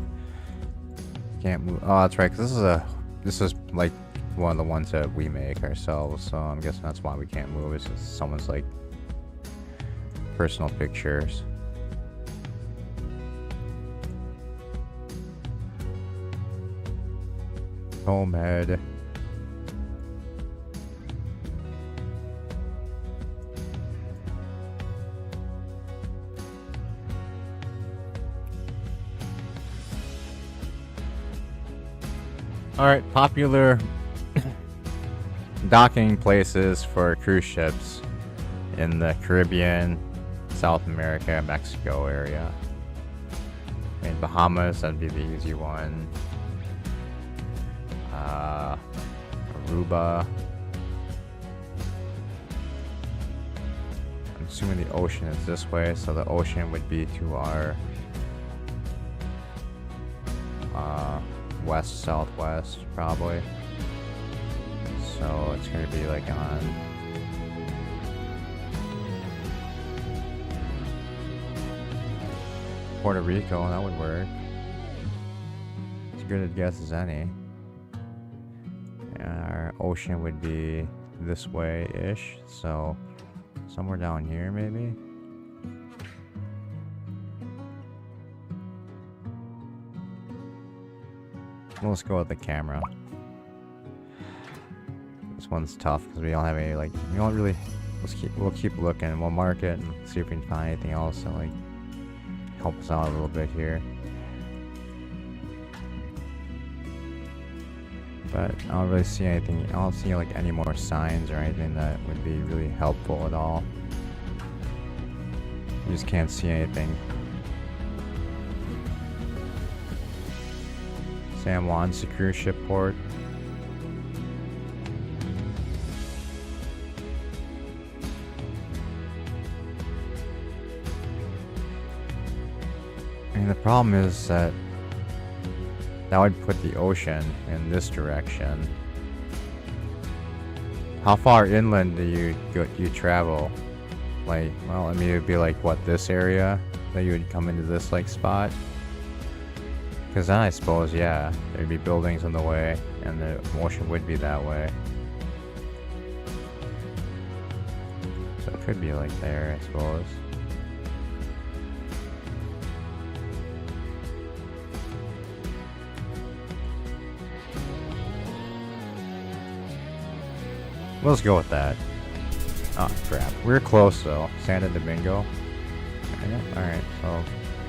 S1: Can't move. Oh, that's right. Cause this is like one of the ones that we make ourselves. So I'm guessing that's why we can't move. It's just someone's like personal pictures. ProMed. Alright, popular docking places for cruise ships in the Caribbean, South America, Mexico area. I mean, Bahamas, that'd be the easy one. Aruba. I'm assuming the ocean is this way, so the ocean would be to our west southwest probably, so it's gonna be like on Puerto Rico. That would work. As good a guess as any. And our ocean would be this way ish, so somewhere down here maybe. Let's go with the camera. This one's tough because we don't have any, like, we don't really. We'll keep looking. We'll mark it and see if we can find anything else that like help us out a little bit here. But I don't really see anything. I don't see like any more signs or anything that would be really helpful at all. We just can't see anything. San Juan's a cruise ship port. I mean, the problem is that would put the ocean in this direction. How far inland do you travel? Like, well, I mean, it would be like what, this area that you would come into this like spot. Because then I suppose, yeah, there'd be buildings in the way, and the ocean would be that way. So it could be like there, I suppose. Let's go with that. Oh, crap. We're close, though. Santo Domingo. Yeah, alright, so...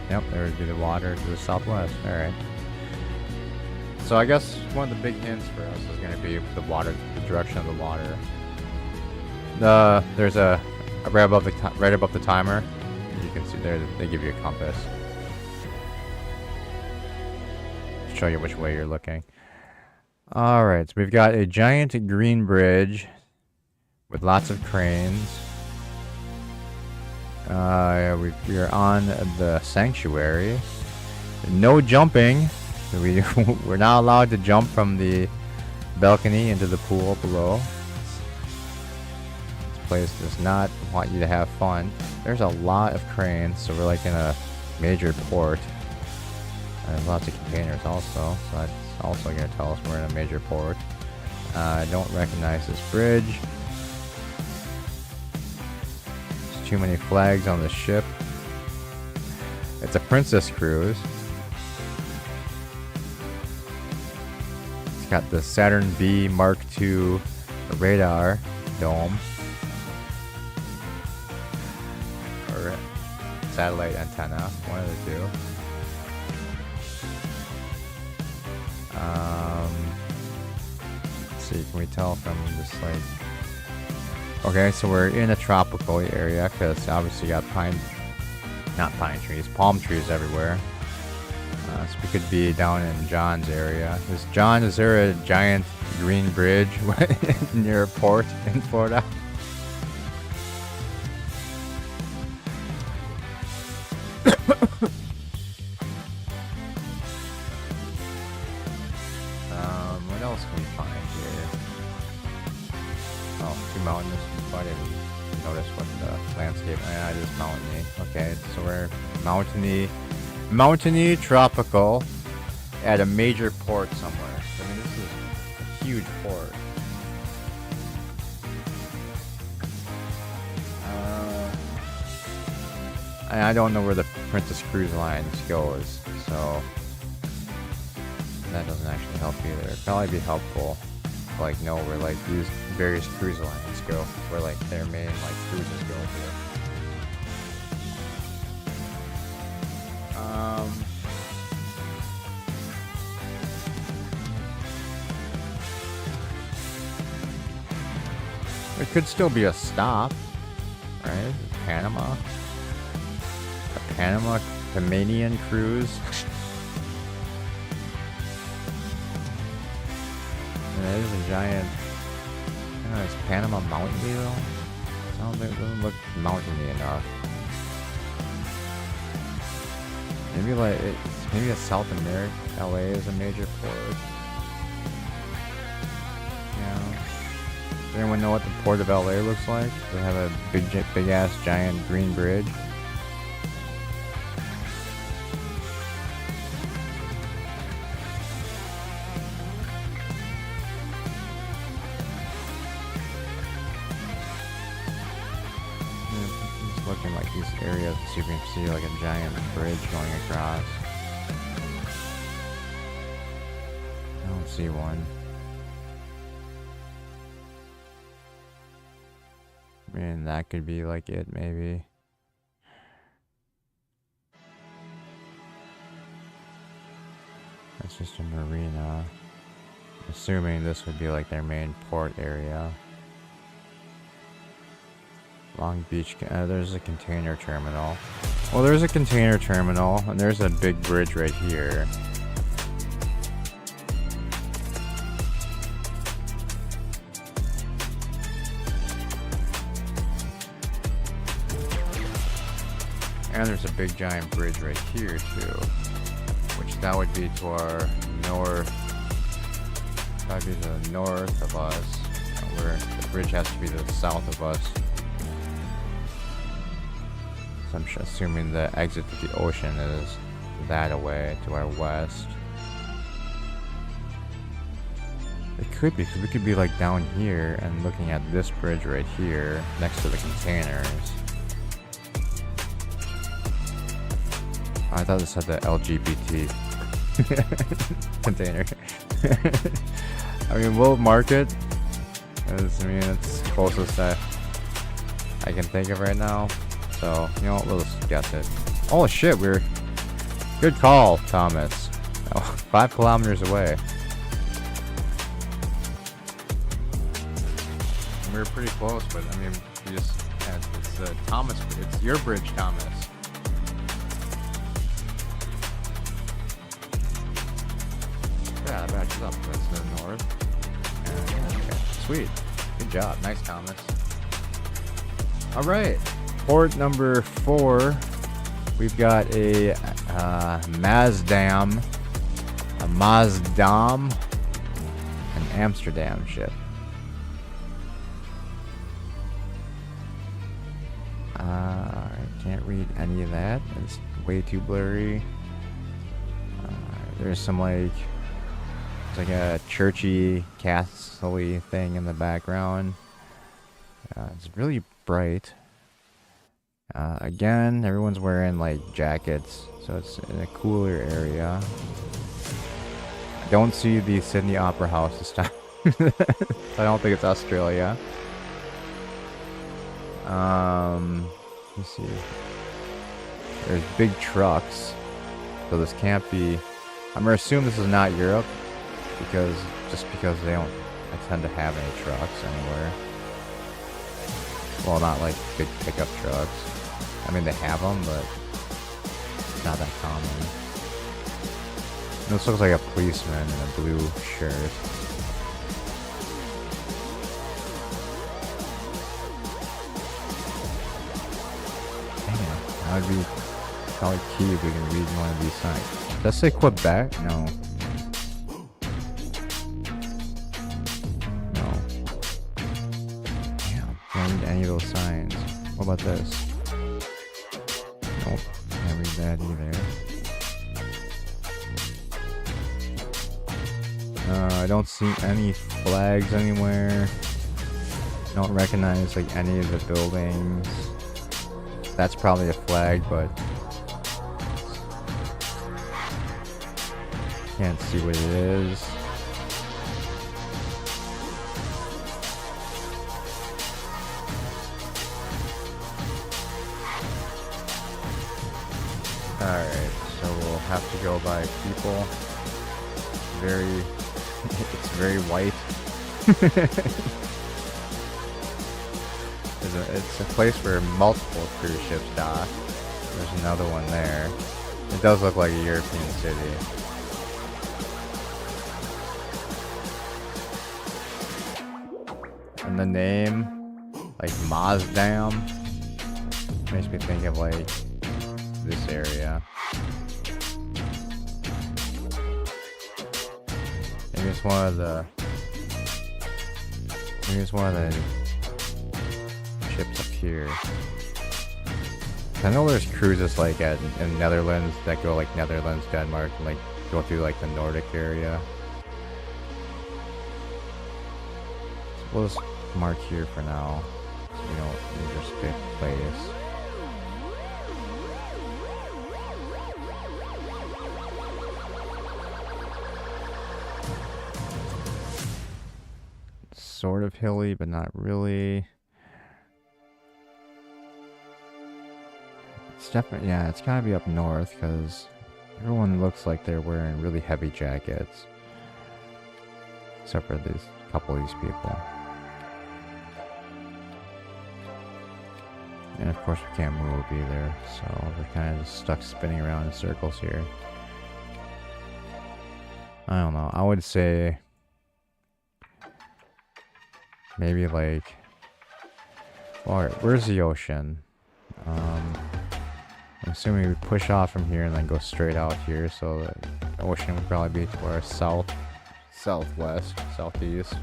S1: Yep, there would be the water to the southwest. Alright. So I guess one of the big hints for us is going to be the water, the direction of the water. There's a right above the timer. You can see there they give you a compass. Show you which way you're looking. Alright, so we've got a giant green bridge with lots of cranes. We are on the sanctuary. No jumping. We're not allowed to jump from the balcony into the pool below. This place does not want you to have fun. There's a lot of cranes, so we're like in a major port. There's lots of containers also, so that's also going to tell us we're in a major port. I don't recognize this bridge. Too many flags on the ship. It's a princess cruise. It's got the Saturn V Mark II radar dome. Or satellite antenna, one of the two. Let's see, can we tell from just like Okay, so we're in a tropical area because obviously got not pine trees, palm trees everywhere. So we could be down in John's area. Is there a giant green bridge near a port in Florida? What else can we find here? Oh, two mountains. I didn't notice what the landscape. It is mountainy. Okay, so we're mountainy, tropical, at a major port somewhere. I mean, this is a huge port. I don't know where the Princess Cruise Lines goes, so that doesn't actually help either. It'd probably be helpful to like know where like these various cruise lines go, where like their main like cruises go to. It could still be a stop, right? Panama. A Panamanian cruise. That is a giant. I don't know, is Panama mountainy though? It doesn't look mountainy enough. Maybe a South America. LA is a major port. Yeah. Does anyone know what the port of LA looks like? Does it have a big ass giant green bridge? Looking like these areas, so you can see like a giant bridge going across. I don't see one. I mean, that could be like it, maybe. That's just a marina. Assuming this would be like their main port area. Long Beach, there's a container terminal. Well, there's a container terminal, and there's a big bridge right here. And there's a big giant bridge right here, too. Which that would be to our north. That would be to the north of us. Where the bridge has to be to the south of us. So I'm assuming the exit to the ocean is that away to our west. It could be, because we could be like down here and looking at this bridge right here next to the containers. I thought this had the LGBT container. I mean, we'll mark it. As, I mean, it's closest that I can think of right now. So, you know what, we'll just guess it. Oh shit, good call, Thomas. Oh, 5 kilometers away. We were pretty close, but I mean, we just, it's Thomas, it's your bridge, Thomas. Yeah, that matches up. That's the north. And, okay, sweet. Good job. Nice, Thomas. Alright. Port number 4. We've got a Mazdam, an Amsterdam ship. I can't read any of that. It's way too blurry. There's some like, it's like a churchy, castle-y thing in the background. It's really bright. Again, everyone's wearing like jackets, so it's in a cooler area. I don't see the Sydney Opera House this time. I don't think it's Australia. Let's see. There's big trucks, so this can't be. I'm gonna assume this is not Europe, because they don't tend to have any trucks anywhere. Well, not like big pickup trucks. I mean, they have them, but it's not that common. This looks like a policeman in a blue shirt. That would be probably key if we can read one of these signs. Does that say Quebec? No. No. Damn, can't read any of those signs. What about this? Nope, can't read that either. I don't see any flags anywhere. Don't recognize like any of the buildings. That's probably a flag, but can't see what it is. Alright, so we'll have to go by people. It's very white. It's a place where multiple cruise ships dock. There's another one there. It does look like a European city. And the name, like Mazdam, makes me think of like this area. Maybe it's one of the ships up here. I know there's cruises like in Netherlands that go like Netherlands, Denmark, and like go through like the Nordic area. So we'll just mark here for now, so we don't lose our fifth place. It's sort of hilly, but not really. It's definitely, yeah, it's gotta be up north because everyone looks like they're wearing really heavy jackets. Except for these couple of these people. And of course we can't move either, so we're kind of just stuck spinning around in circles here. I don't know, I would say maybe like, alright, where's the ocean? I'm assuming we push off from here and then go straight out here, so the ocean would probably be to our southwest, southeast,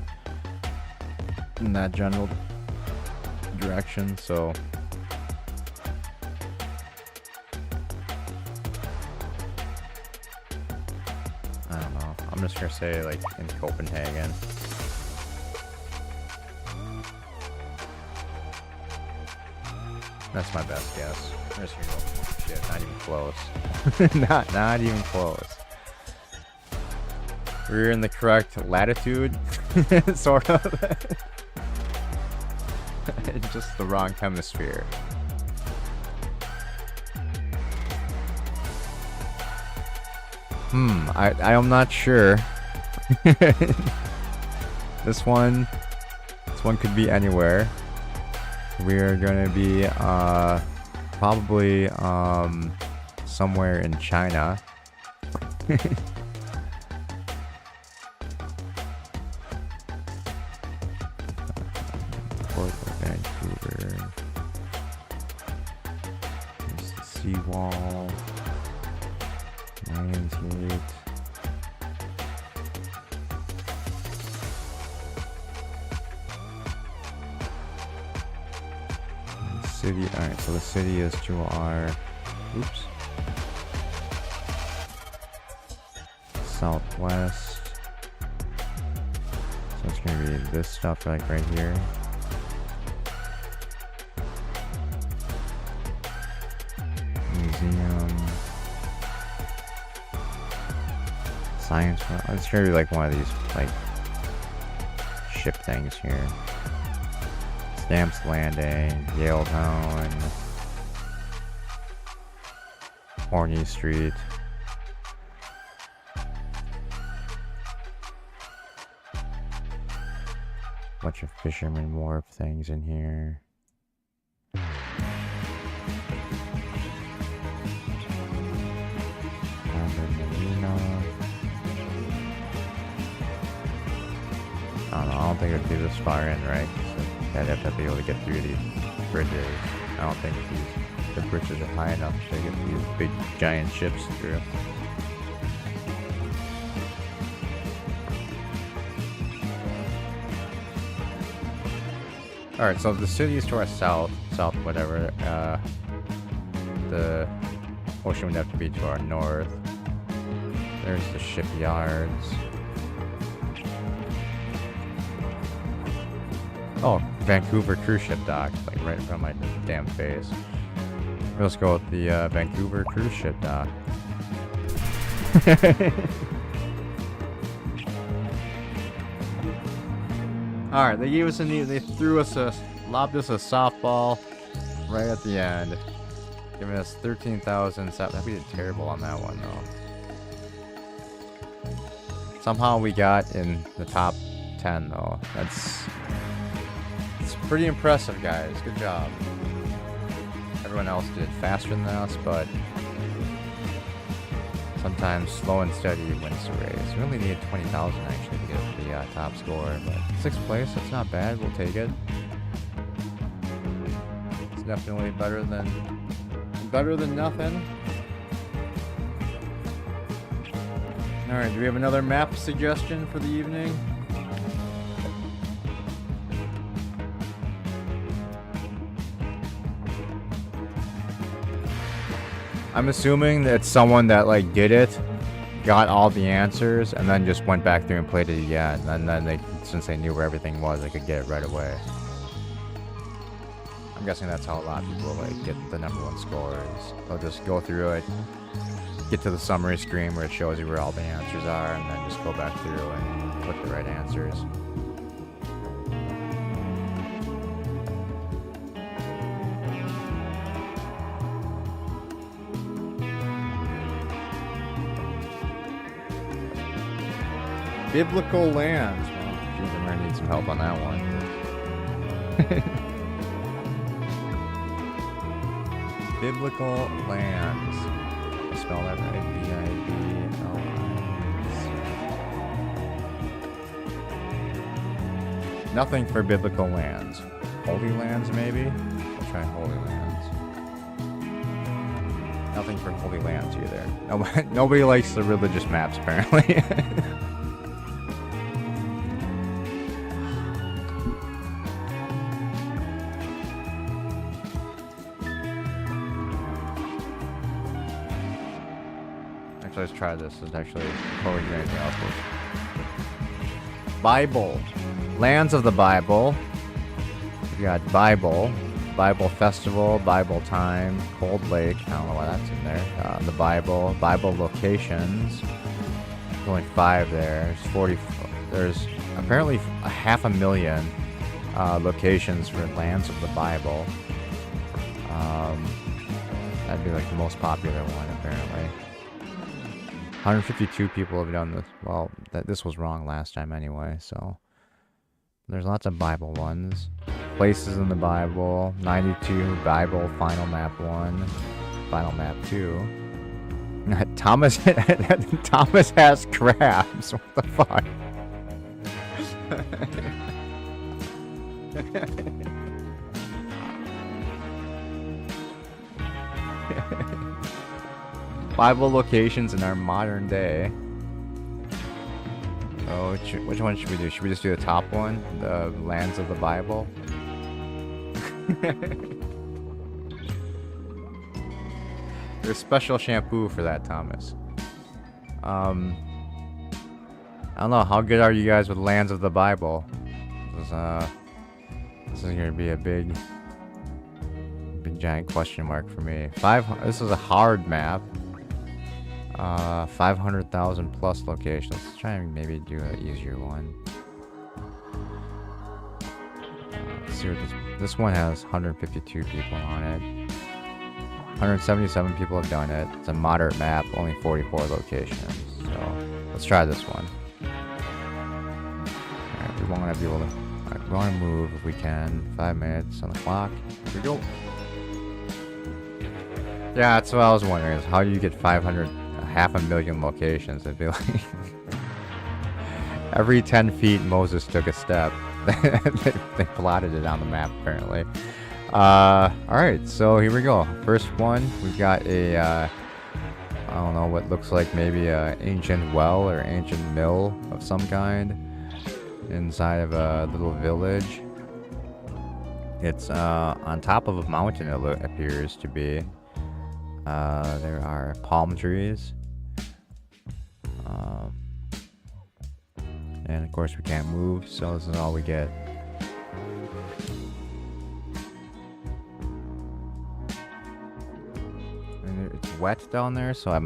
S1: in that general direction. So I don't know. I'm just gonna say like in Copenhagen. That's my best guess. I'm just gonna go. Shit, not even close. not even close. We're in the correct latitude, sort of. It's just the wrong hemisphere. I am not sure. This one could be anywhere. We are gonna be probably somewhere in China. Port of Vancouver. There's the seawall. Lionsgate. City. Alright, so the city is to our southwest. So it's gonna be this stuff like right here. Museum. Science. It's gonna be like one of these like ship things here. Stamps Landing, Yaletown, Horny Street. bunch of fisherman wharf things in here. I don't know, I don't think it'd be this far in, right? So I'd have to be able to get through these bridges. I don't think the bridges are high enough to get these big giant ships through. Alright, so the city is to our south, whatever. The ocean would have to be to our north. There's the shipyards. Oh, Vancouver cruise ship dock, like right in front of my damn face. Let's go with the Vancouver cruise ship dock. Alright, they gave us they lobbed us a softball right at the end. Giving us 13,000. We did terrible on that one though. Somehow we got in the top 10 though. It's pretty impressive, guys. Good job. Everyone else did faster than us, but sometimes slow and steady wins the race. We only needed 20,000 actually to get the top score, but 6th place, that's not bad. We'll take it. It's definitely better than nothing. Alright, do we have another map suggestion for the evening? I'm assuming that someone that like did it, got all the answers, and then just went back through and played it again. And then they, since they knew where everything was, they could get it right away. I'm guessing that's how a lot of people like get the #1 scores. They'll just go through it, get to the summary screen where it shows you where all the answers are, and then just go back through and put the right answers. Biblical lands. Well, geez, I'm gonna need some help on that one. Biblical lands. Spell that right. B-I-B-L-I. Nothing for biblical lands. Holy lands, maybe? We'll try holy lands. Nothing for holy lands either. Nobody likes the religious maps, apparently. Let's try this. It's actually before we do anything else. Bible. Lands of the Bible. We got Bible. Bible Festival. Bible Time. Cold Lake. I don't know why that's in there. The Bible. Bible Locations. There's only 5 there. There's 40. There's apparently 500,000 locations for Lands of the Bible. That'd be like the most popular one, apparently. 152 people have done this. Well, this was wrong last time anyway, so there's lots of Bible ones. Places in the Bible. 92 Bible Final Map 1, Final Map 2. Thomas has crabs. What the fuck? Bible locations in our modern day. Oh, which one should we do? Should we just do the top one? The lands of the Bible? There's special shampoo for that, Thomas. I don't know, how good are you guys with lands of the Bible? This is gonna be a big giant question mark for me. This is a hard map. 500,000 plus locations. Let's try and maybe do an easier one. Let's see what this one has. 152 people on it. 177 people have done it. It's a moderate map, only 44 locations. So let's try this one. Alright, we won't be able to. Alright, we want to move if we can. 5 minutes on the clock. Here we go. Yeah, that's what I was wondering, is how do you get 500,000 locations? It'd be like every 10 feet Moses took a step. they plotted it on the map, apparently. Alright, so here we go. First one, we've got a, I don't know, what looks like maybe a ancient well or ancient mill of some kind inside of a little village. It's on top of a mountain, it appears to be. There are palm trees. And of course we can't move, so this is all we get. And it's wet down there, so I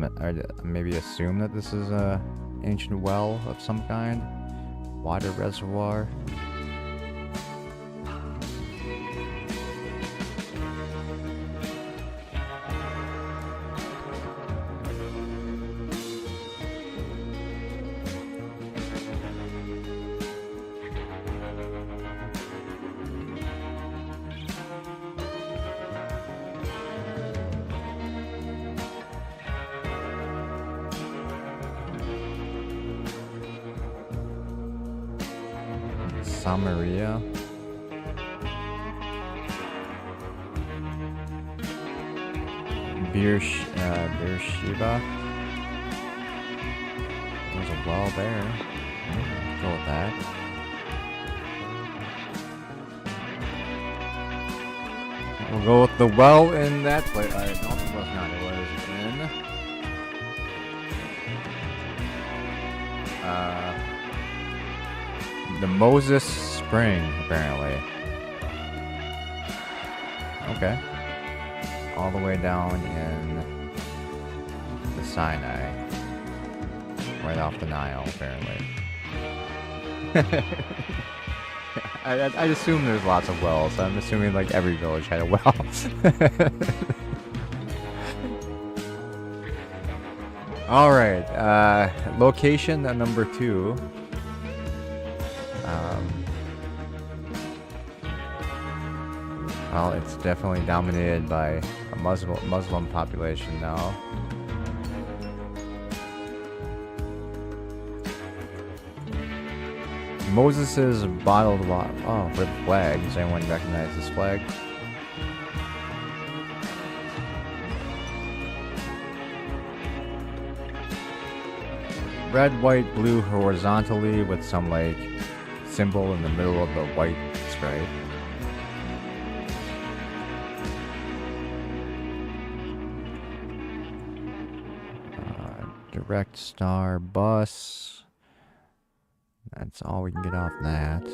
S1: maybe assume that this is a ancient well of some kind. Water reservoir. Samaria. Beersheba. There's a well there. Go with that. We'll go with the well in that place. Alright, no, it was not. It was in. The Moses Spring, apparently. Okay. All the way down in the Sinai. Right off the Nile, apparently. I assume there's lots of wells. I'm assuming like every village had a well. Alright, location number 2. Well, it's definitely dominated by a Muslim population now. Moses' bottled water. Oh, with flag. Does anyone recognize this flag? Red, white, blue horizontally with some like symbol in the middle of the white stripe. Direct star bus. That's all we can get off that.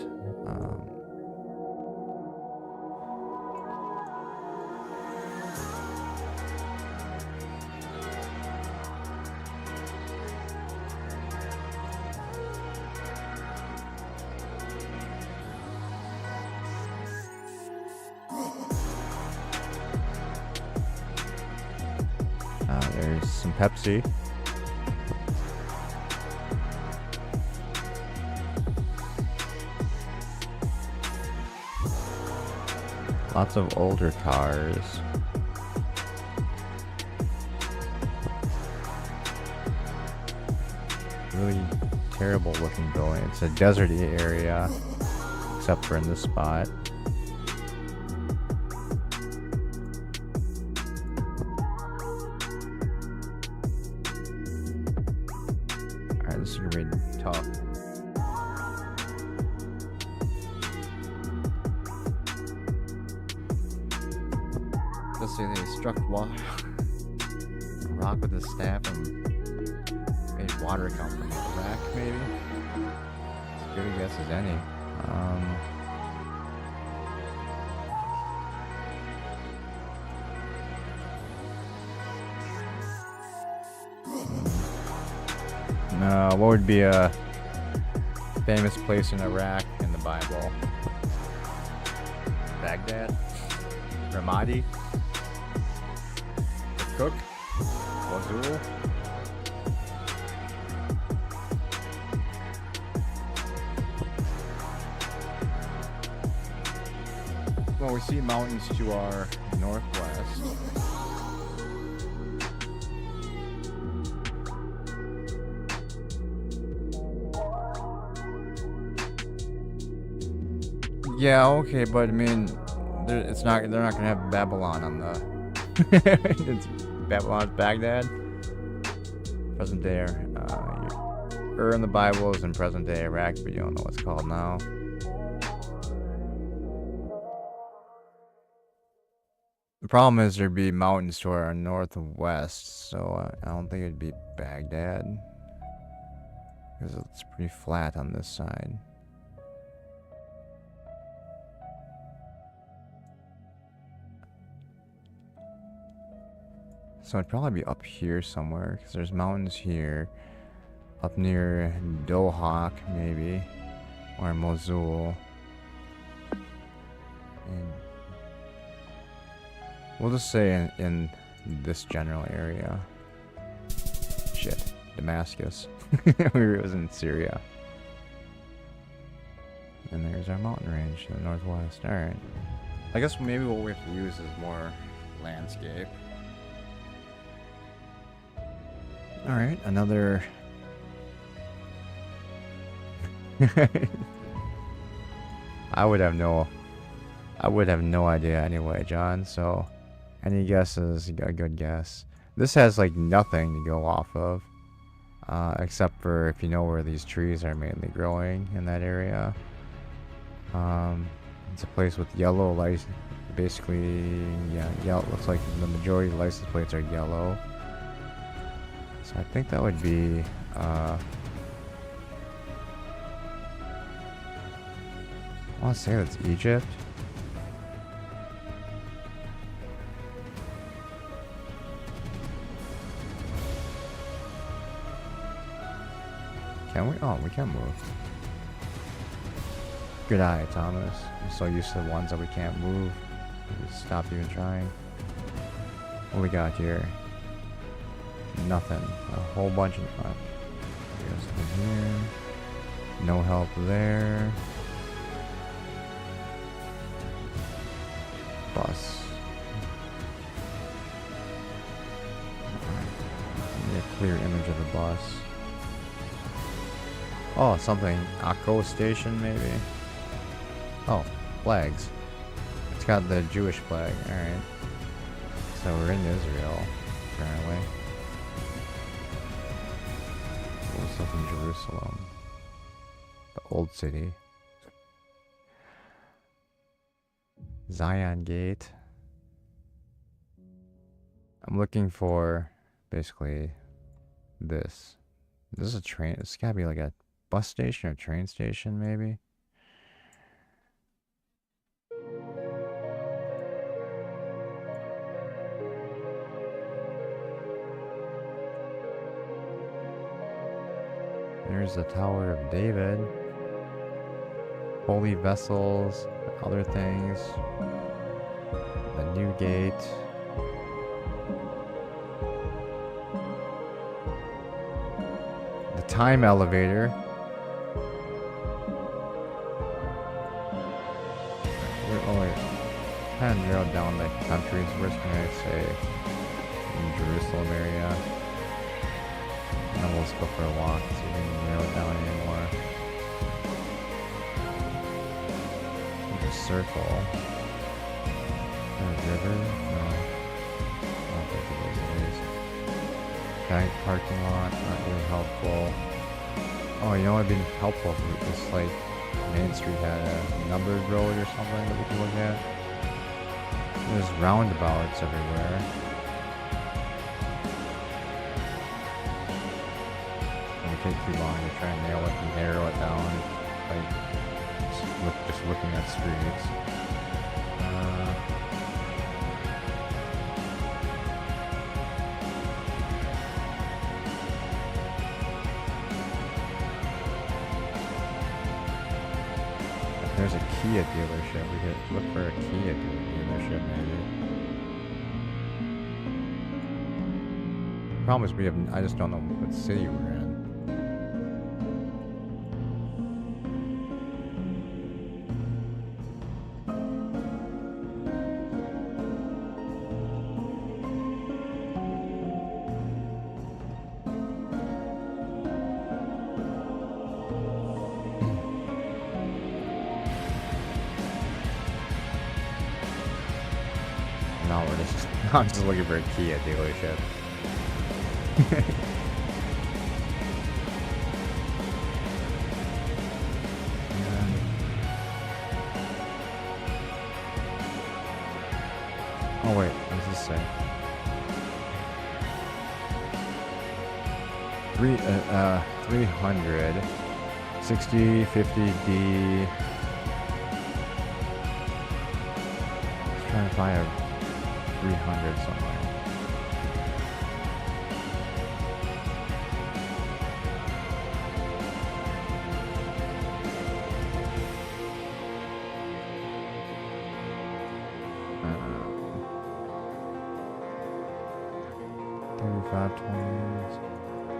S1: There's some Pepsi. Lots of older cars. Really terrible looking building. It's a deserty area, except for in this spot. Alright, this is gonna be tough. Let's say they struck rock with a staff and made water come from the rack, maybe? As good a guess as any. No, what would be a famous place in Iraq in the Bible? Baghdad? Ramadi? Cook? Wazul? Well, we see mountains to our northwest. Yeah, okay, but I mean, it's not. They're not gonna have Babylon on the. It's Babylon's Baghdad. Present day, in the Bible is in present day Iraq, but you don't know what's called now. The problem is there'd be mountains to our northwest, so I don't think it'd be Baghdad. Because it's pretty flat on this side. So it'd probably be up here somewhere, because there's mountains here. Up near Dohak, maybe. Or Mosul. And we'll just say in this general area. Shit. Damascus. It was in Syria. And there's our mountain range to the northwest. Alright. I guess maybe what we have to use is more landscape. Alright, another... I would have no idea anyway, John, so any guesses, a good guess. This has like nothing to go off of, except for if you know where these trees are mainly growing in that area. It's a place with yellow lights, basically, yeah, yellow. Looks like the majority of the license plates are yellow. So I think that would be, I want to say that's Egypt. Can we? Oh, we can move. Good eye, Thomas. I'm so used to the ones that we can't move. We stopped even trying. What we got here? Nothing. A whole bunch of... Here's here. No help there. Bus. Give me a clear image of the bus. Oh, something. Akko station, maybe? Oh, flags. It's got the Jewish flag. Alright. So we're in Israel, apparently. What's up in Jerusalem? The old city. Zion Gate. I'm looking for basically this. This is a train. It's gotta be like a bus station or train station, maybe. There's the Tower of David. Holy vessels, other things. The new gate. The time elevator. Oh wait. Kind of narrowed down the countries. Where's can I say? In Jerusalem area. And then we'll just go for a walk so we can narrow it down anymore. There's a circle. A river? No. I don't think it is at least. Giant parking lot, not really helpful. Oh, you know what would be helpful if this like Main Street had a numbered road or something that we could look at. There's roundabouts everywhere. Take too long to try and narrow it down, like just looking at streets. If there's a Kia dealership, we could look for a Kia dealership maybe. The problem is I just don't know what city we're in. No, we're just I'm just looking for a key at dealership. Oh wait, what does this say? 300 60 50D. Just trying to find a 300 somewhere.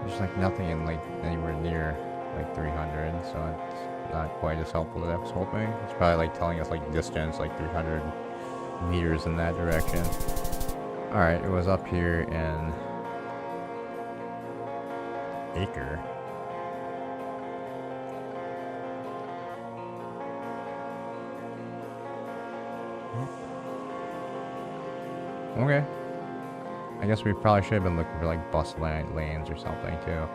S1: There's like nothing in like anywhere near like 300, so it's not quite as helpful as I was hoping. It's probably like telling us like distance, like 300 meters in that direction. Alright, it was up here in Acre. Okay. I guess we probably should have been looking for like bus lanes or something too.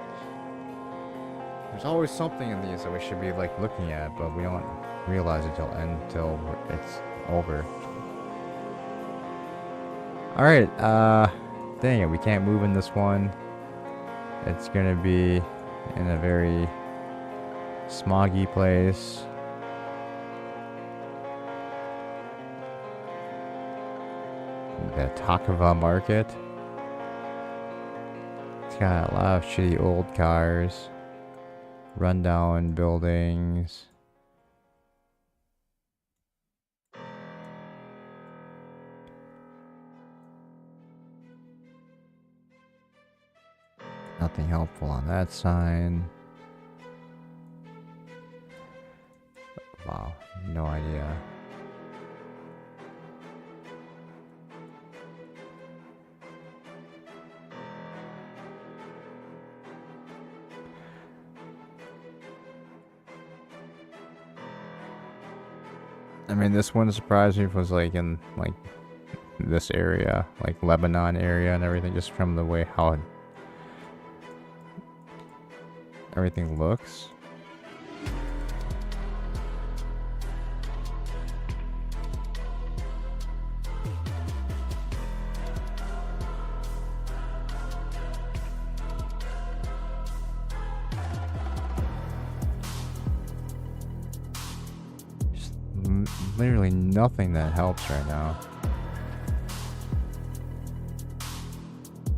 S1: There's always something in these that we should be like looking at, but we don't realize it until it's over. Alright, dang it, we can't move in this one. It's gonna be in a very smoggy place. The Takava Market. It's got a lot of shitty old cars, rundown buildings. Nothing helpful on that sign. Wow, no idea. I mean, this one surprised me was like in like this area, like Lebanon area and everything, just from the way how everything looks. Literally nothing that helps right now.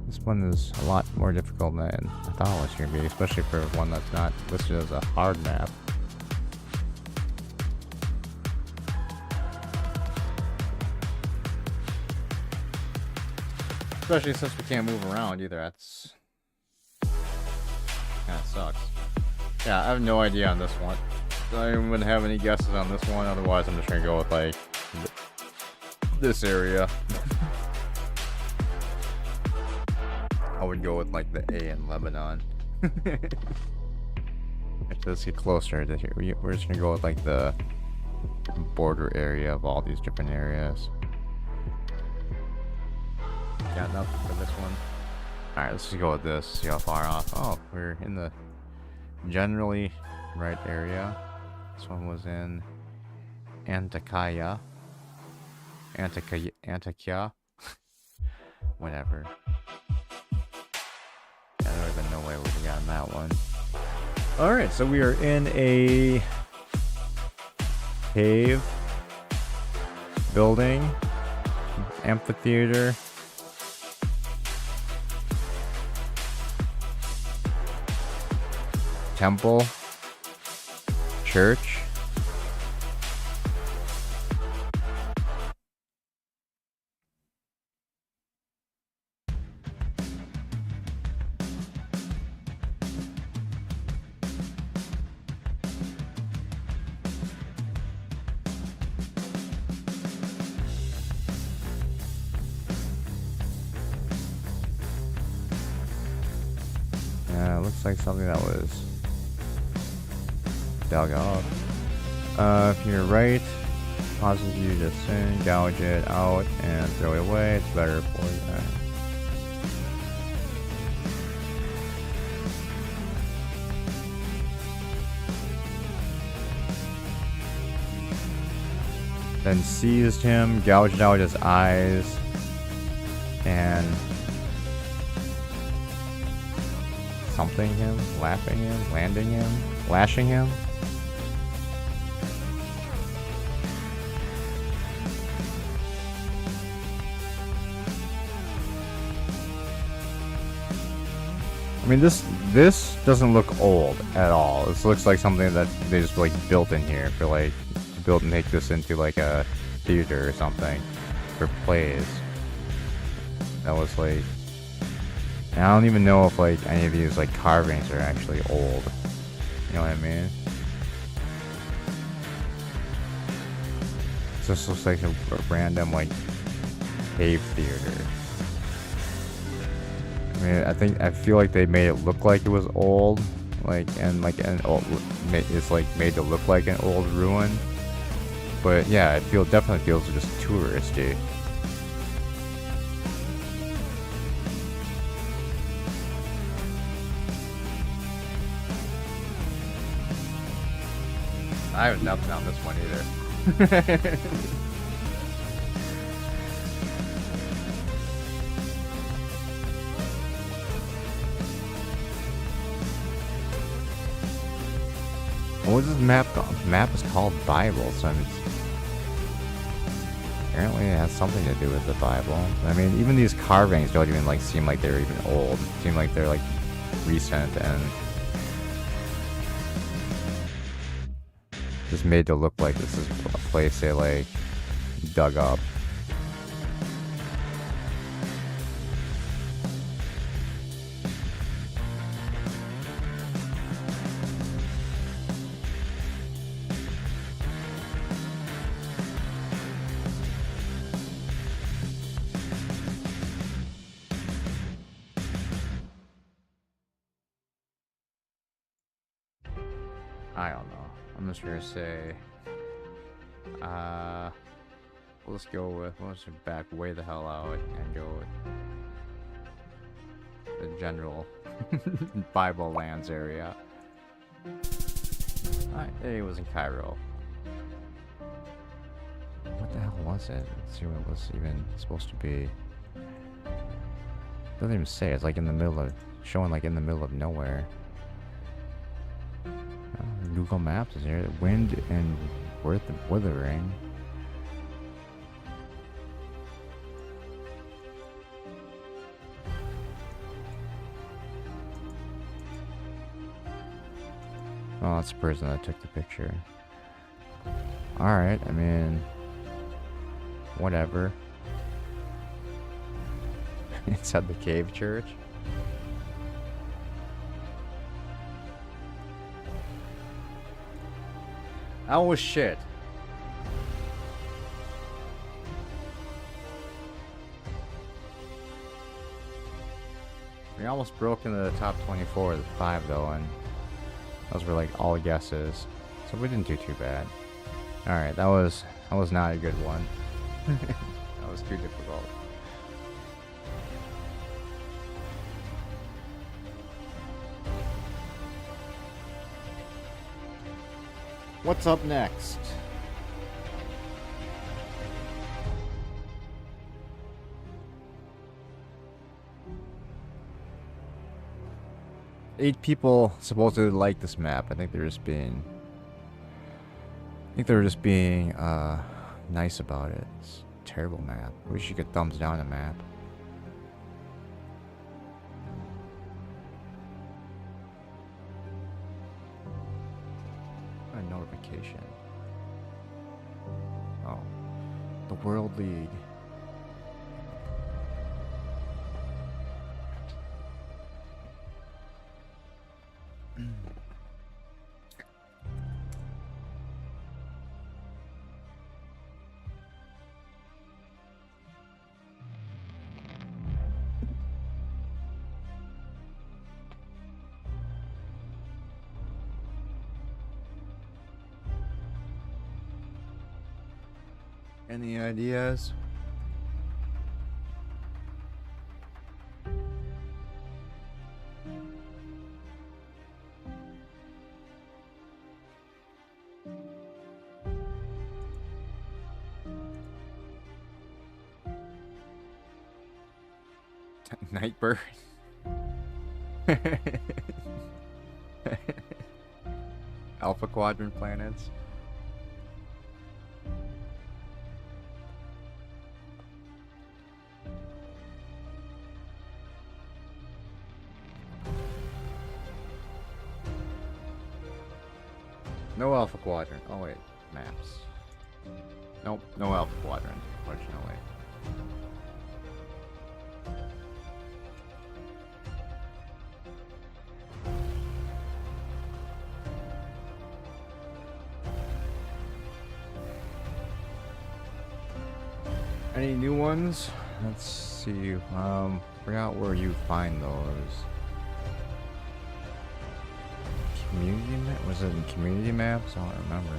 S1: This one is a lot more difficult than I thought it was going to be, especially for one that's not listed as a hard map. Especially since we can't move around either. That's kind of sucks. Yeah, I have no idea on this one. I don't even have any guesses on this one, otherwise I'm just gonna go with like this area. I would go with like the A in Lebanon. Let's get closer to here. We're just gonna go with like the border area of all these different areas. Got nothing for this one. Alright, let's just go with this, see how far off. Oh, we're in the generally right area. This one was in Antakya. Antakya. Whatever. Yeah, there would have been no way we would have gotten that one. Alright, so we are in a cave building, amphitheater. Temple. Church. Yeah, it looks like something that was dug up. If you're right, Causes you to sin, gouge it out, and throw it away. It's better for you. Then seized him, gouged out his eyes, and something him, laughing him, landing him, lashing him. I mean, this doesn't look old at all. This looks like something that they just like built in here for like built and make this into like a theater or something for plays. That was like, and I don't even know if like any of these like carvings are actually old. You know what I mean? So this looks like a random like cave theater. I mean, I feel like they made it look like it was old, like it's like made to look like an old ruin. But yeah, it definitely feels just touristy. I have nothing on this one either. What is this map called? The map is called Bible, so I mean, apparently it has something to do with the Bible. I mean, even these carvings don't even like seem like they're even old. Seem like they're like recent and just made to look like this is a place they like dug up. I don't know. I'm just gonna say, let's go with, let's back way the hell out and go with the general Bible lands area. Alright, it was in Cairo. What the hell was it? Let's see what it was even supposed to be. Doesn't even say. It's like in the middle of, showing like in the middle of nowhere. Google Maps is here. Wind and withering. Oh, that's the person that took the picture. Alright, I mean, whatever. Inside the cave church. Oh shit. We almost broke into the top 24 with 5 though, and those were like all guesses. So we didn't do too bad. Alright, that was not a good one. That was too difficult. What's up next? Eight people supposedly like this map. I think they're just being nice about it. It's a terrible map. I wish you could thumbs down a map. A notification. Oh. The World League. Any ideas? Nightbird. Alpha Quadrant planets. No Alpha Quadrant. Oh wait, maps. Nope, no Alpha Quadrant, unfortunately. Any new ones? Let's see. Forgot where you find those. Community map? Was it in community maps? I don't remember.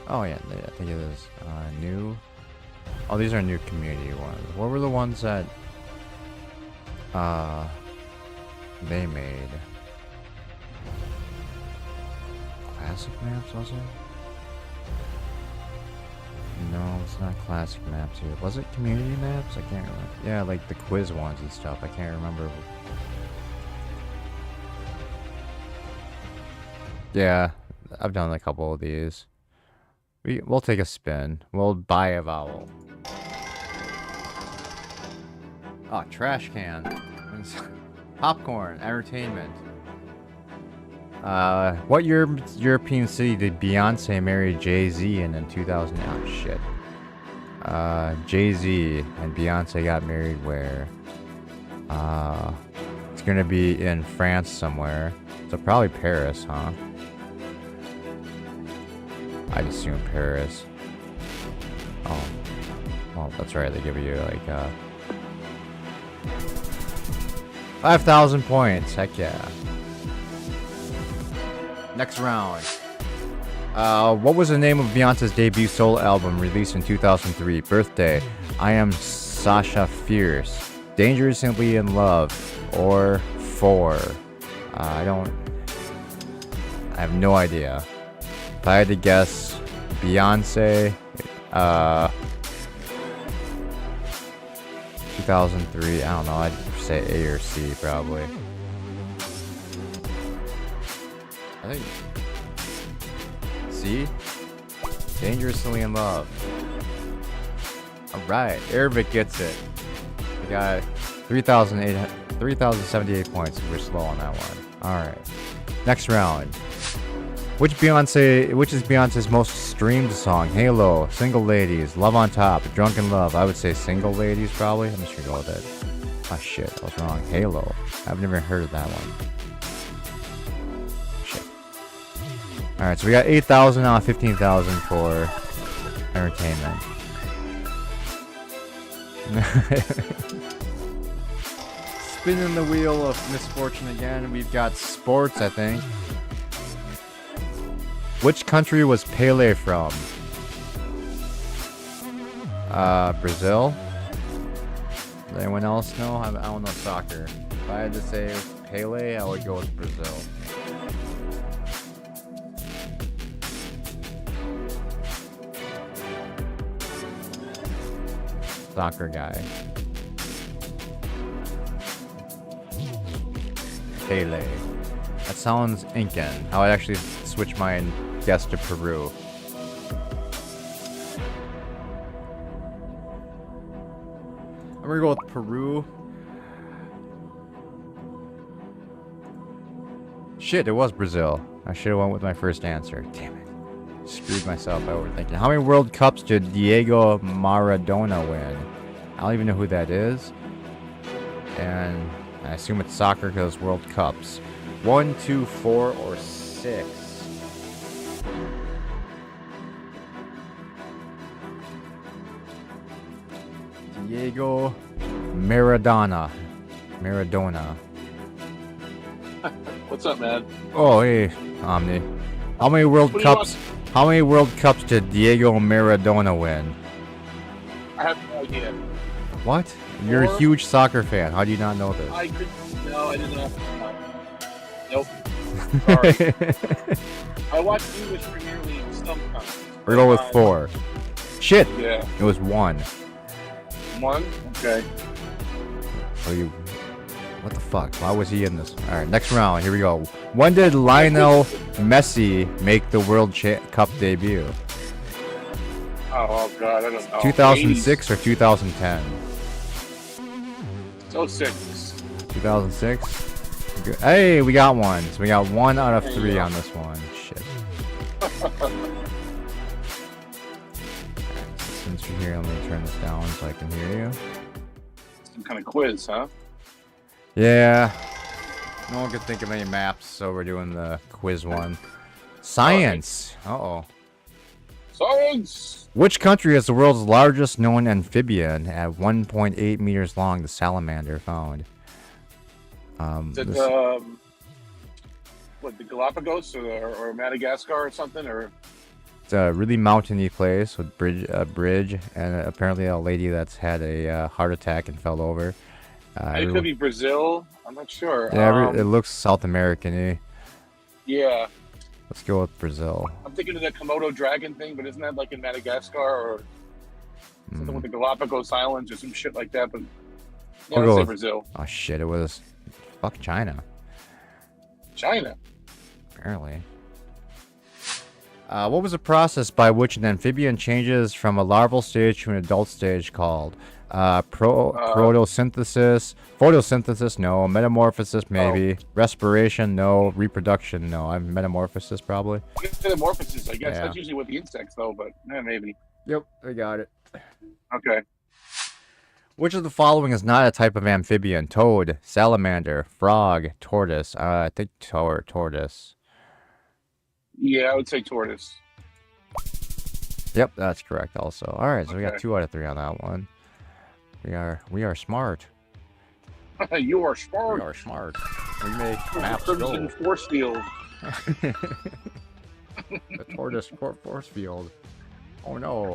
S1: Oh yeah, I think it is new. Oh, these are new community ones. What were the ones that they made? Classic maps, was it? No, it's not classic maps here. Was it community maps? I can't remember. Yeah, like the quiz ones and stuff. I can't remember. Yeah, I've done a couple of these. We'll take a spin. We'll buy a vowel. Oh, trash can. Popcorn. Entertainment. What European city did Beyonce marry Jay-Z in 2000? Oh, shit. Jay-Z and Beyonce got married where? It's gonna be in France somewhere. So probably Paris, huh? I'd assume Paris. Oh. Well, that's right. They give you, like, 5,000 points. Heck yeah. Next round. What was the name of Beyonce's debut solo album released in 2003? Birthday. I Am Sasha Fierce. Dangerously in Love. Or 4. I have no idea. If I had to guess, Beyonce, 2003, I don't know, I'd say A or C probably. I think C? Dangerously in Love. Alright, Arabic gets it. We got 3,078 points. We're slow on that one. Alright. Next round. Which is Beyonce's most streamed song? Halo, Single Ladies, Love on Top, Drunken Love. I would say Single Ladies probably. I'm just gonna go with it. Oh shit, I was wrong. Halo. I've never heard of that one. Shit. Alright, so we got 8,000 out of 15,000 for entertainment. Spinning the wheel of misfortune again. We've got sports, I think. Which country was Pele from? Brazil? Does anyone else know? I don't know soccer. If I had to say Pele, I would go with Brazil. Soccer guy. Pele. That sounds Incan. I would actually switch my guess to Peru. I'm gonna go with Peru. Shit, it was Brazil. I should have went with my first answer. Damn it. Screwed myself by overthinking. How many World Cups did Diego Maradona win? I don't even know who that is. And I assume it's soccer because World Cups. 1, 2, 4, or 6. Diego Maradona.
S2: What's up, man?
S1: Oh, hey, Omni. How many World Cups How many World Cups did Diego Maradona win?
S2: I have no idea.
S1: What? You're a huge soccer fan. How do you not know this?
S2: No, I did not. Nope. Sorry. I watch English Premier League sometimes.
S1: We're going with 4. Shit.
S2: Yeah.
S1: It was 1.
S2: 1? Okay.
S1: So you... What the fuck? Why was he in this? Alright, next round. Here we go. When did Lionel Messi make the World Cup debut?
S2: Oh, God, I don't know.
S1: 2006 or 2010?
S2: 06.
S1: 2006? Hey, we got one. So we got 1 out of 3 on this one. Shit. Since you're here, let me turn this down so I can hear you.
S2: Some kind of quiz, huh?
S1: Yeah. No one could think of any maps, so we're doing the quiz one. Science. Uh-oh.
S2: Science!
S1: Which country has the world's largest known amphibian at 1.8 meters long, the salamander found?
S2: Is it, what, the Galapagos or Madagascar or something? Or
S1: it's a really mountainy place with a bridge, and apparently a lady that's had a heart attack and fell over.
S2: It could be Brazil. I'm not sure.
S1: Yeah, it looks South American-y.
S2: Yeah.
S1: Let's go with Brazil.
S2: I'm thinking of the Komodo dragon thing, but isn't that like in Madagascar or something with the Galapagos Islands or some shit like that? But yeah, let's say Brazil.
S1: Oh shit! It was fuck China.
S2: China.
S1: Apparently. What was the process by which an amphibian changes from a larval stage to an adult stage called? Photosynthesis, no. Metamorphosis, maybe. Respiration, no. Reproduction, no. I'm metamorphosis, probably.
S2: Metamorphosis, I guess. Yeah. That's usually with the insects, though, but maybe.
S1: Yep, I got it.
S2: Okay.
S1: Which of the following is not a type of amphibian? Toad, salamander, frog, tortoise. I think tortoise.
S2: Yeah, I would say tortoise.
S1: Yep, that's correct also. Alright, so we got 2 out of 3 on that one. We are smart.
S2: You are smart.
S1: We are smart. We make maps go.
S2: Force field.
S1: The tortoise force field. Oh no.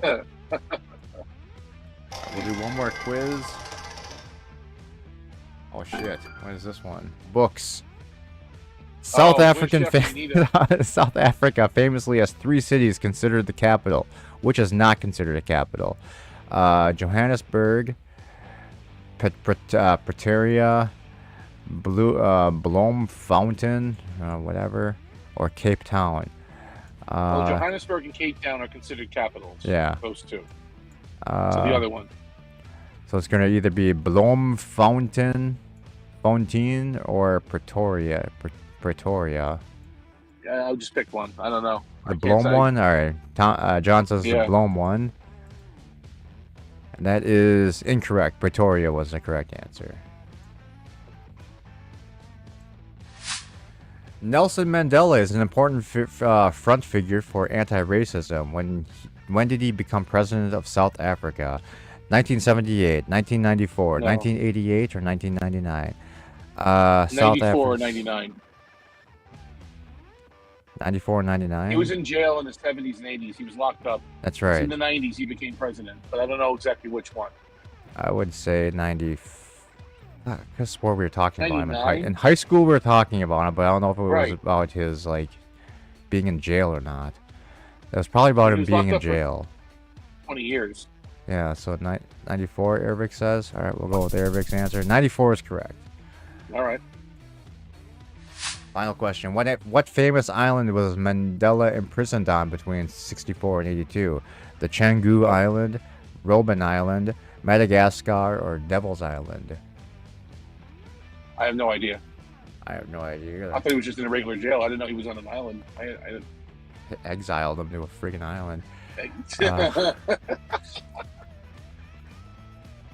S1: We'll do one more quiz. Oh shit. What is this one? Books. South Africa famously has 3 cities considered the capital, which is not considered a capital. Johannesburg, Pretoria, Bloemfontein, whatever, or Cape Town.
S2: Well, Johannesburg and Cape Town are considered capitals.
S1: Yeah.
S2: Those 2. So the other one.
S1: So it's going to either be Bloemfontein or Pretoria.
S2: Yeah, I'll just pick one. I don't know.
S1: The Bloem one? Alright. John says the Bloem one. And that is incorrect. Pretoria was the correct answer. Nelson Mandela is an important front figure for anti-racism. When did he become president of South Africa? 1978, 1994, 1988, or 1999?
S2: 94 or 99.
S1: 94 or 99?
S2: He was in jail in the 70s and 80s. He was locked up.
S1: That's right.
S2: In the 90s, he became president, but I don't know exactly which one.
S1: I would say 90. I guess what we were talking about him in high school. We were talking about him, but I don't know if it was about his being in jail or not. It was probably about him being in jail.
S2: 20 years.
S1: Yeah, so 94, Arabic says. All right, we'll go with Arabic's answer. 94 is correct.
S2: All right.
S1: Final question. What famous island was Mandela imprisoned on between 64 and 82? The Canggu Island, Robben Island, Madagascar, or Devil's Island?
S2: I have no idea.
S1: I have no idea either.
S2: I thought he was just in a regular jail. I didn't know he was on an island. I
S1: exiled him to a freaking island.
S2: I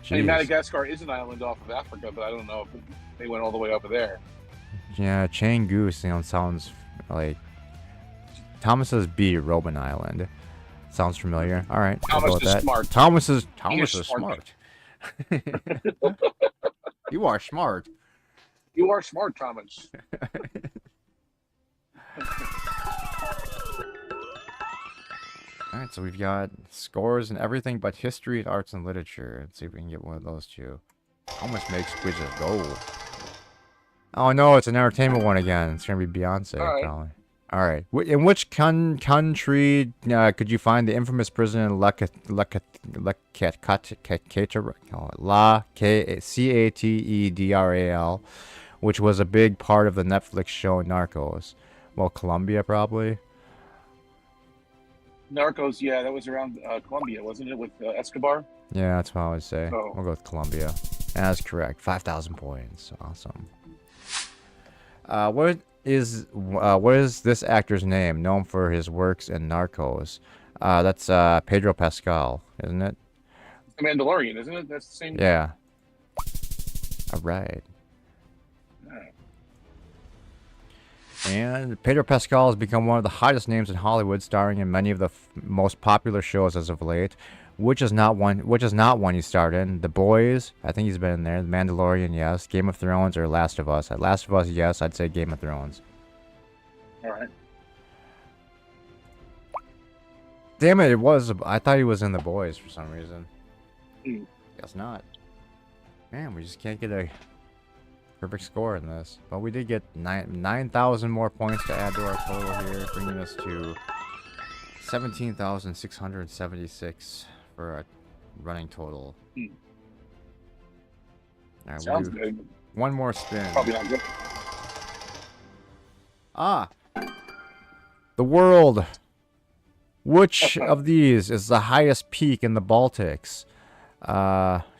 S2: mean, Madagascar is an island off of Africa, but I don't know if they went all the way over there.
S1: Yeah, Canggu sounds like... Thomas says B, Robben Island. Sounds familiar. All right,
S2: Thomas is smart.
S1: Thomas is smart. You are smart.
S2: You are smart, Thomas.
S1: All right, so we've got scores and everything but history, arts, and literature. Let's see if we can get one of those two. How much makes quizzes go? Oh no, it's an entertainment one again. It's gonna be Beyonce,
S2: All right.
S1: probably. All right. In which country could you find the infamous prison in La Catedral, which was a big part of the Netflix show Narcos? Well, Colombia, probably.
S2: Narcos, yeah, that was around Colombia, wasn't it, with Escobar?
S1: Yeah, that's what I would say.
S2: Oh.
S1: We'll go with Colombia. That's correct. 5,000 points. Awesome. What is this actor's name, known for his works in Narcos? That's Pedro Pascal, isn't it?
S2: The Mandalorian, isn't it? That's the same.
S1: Yeah. All right. And Pedro Pascal has become one of the hottest names in Hollywood, starring in many of the most popular shows as of late. Which is not one he starred in. The Boys, I think he's been in there. The Mandalorian, yes. Game of Thrones or Last of Us. Last of Us, yes. I'd say Game of Thrones.
S2: All right.
S1: Damn it! It was. I thought he was in The Boys for some reason. Guess not. Man, we just can't get a perfect score in this. But we did get 9,000 more points to add to our total here, bringing us to 17,676 for a running total. All right,
S2: Sounds good.
S1: One more spin.
S2: Probably not good.
S1: Ah, the world. Which of these is the highest peak in the Baltics?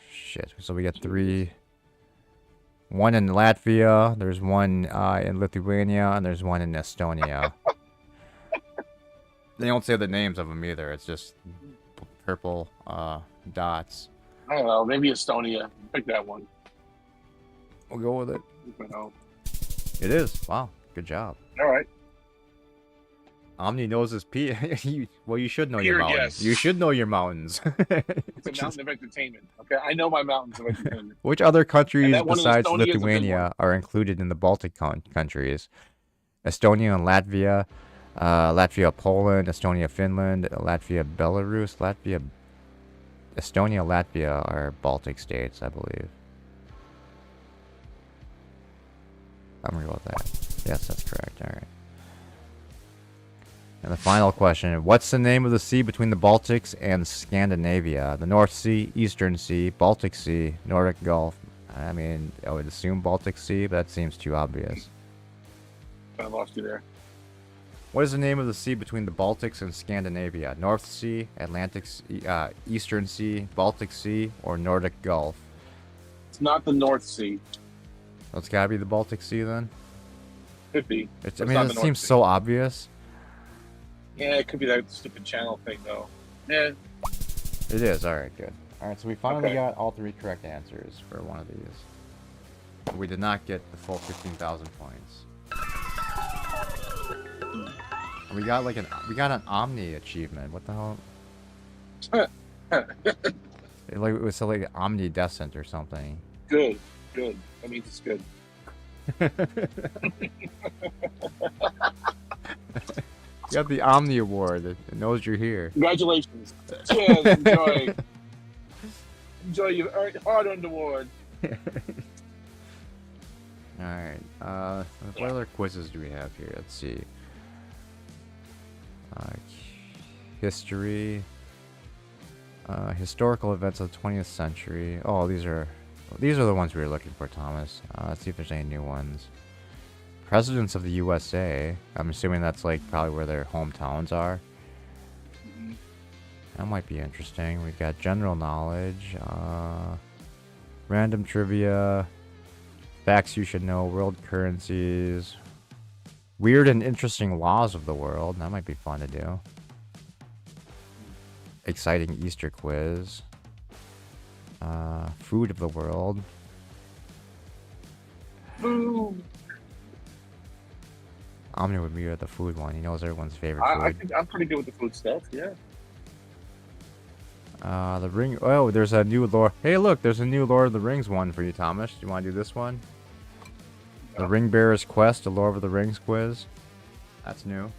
S1: Shit. So we got 3. One in Latvia. There's one in Lithuania, and there's one in Estonia. They don't say the names of them either. It's just purple dots.
S2: I don't know. Maybe Estonia. Pick that one.
S1: We'll go with it.
S2: I know.
S1: It is. Wow. Good job.
S2: All right.
S1: Omni knows his well, you should know your
S2: Pure
S1: mountains.
S2: guess.
S1: You should know your mountains.
S2: It's a mountain of entertainment. Okay, I know my mountains of entertainment.
S1: Which other countries
S2: that one in
S1: besides
S2: Estonia is a big
S1: Lithuania are included in the Baltic countries? Estonia and Latvia. Latvia, Poland. Estonia, Finland. Latvia, Belarus. Estonia, Latvia are Baltic states, I believe. I'm gonna go with that. Yes, that's correct. All right. And the final question, what's the name of the sea between the Baltics and Scandinavia? The North Sea, Eastern Sea, Baltic Sea, Nordic Gulf. I mean, I would assume Baltic Sea, but that seems too obvious.
S2: I lost you there.
S1: What is the name of the sea between the Baltics and Scandinavia? North Sea, Atlantic Sea, Eastern Sea, Baltic Sea, or Nordic Gulf?
S2: It's not the North Sea.
S1: So it's gotta be the Baltic Sea then?
S2: Could be.
S1: I mean, it seems so obvious.
S2: Yeah, it could be that stupid channel thing, though. Yeah.
S1: It is. All right, good. All right, so we finally
S2: Okay.
S1: got all 3 correct answers for one of these. We did not get the full 15,000 points. And we got an Omni achievement. What the hell? It was like omnidescent or something.
S2: Good. Good. That means it's good.
S1: You got the Omni Award. It knows you're here.
S2: Congratulations. Cheers. Enjoy. Enjoy your hard-earned award.
S1: Alright. What other quizzes do we have here? Let's see. History. Historical events of the 20th century. Oh, these are the ones we were looking for, Thomas. Let's see if there's any new ones. Presidents of the USA. I'm assuming that's like probably where their hometowns are. That might be interesting. We've got general knowledge, random trivia, facts you should know, world currencies, weird and interesting laws of the world. That might be fun to do. Exciting Easter quiz. Food of the world.
S2: Boom.
S1: Omni would be the food one. He knows everyone's favorite
S2: I
S1: food.
S2: think I'm pretty good with the food stuff. Yeah.
S1: The ring. Oh, there's a new Lord. Hey, look, there's a new Lord of the Rings one for you, Thomas. Do you want to do this one? The Ring Bearer's Quest, the Lord of the Rings quiz. That's new.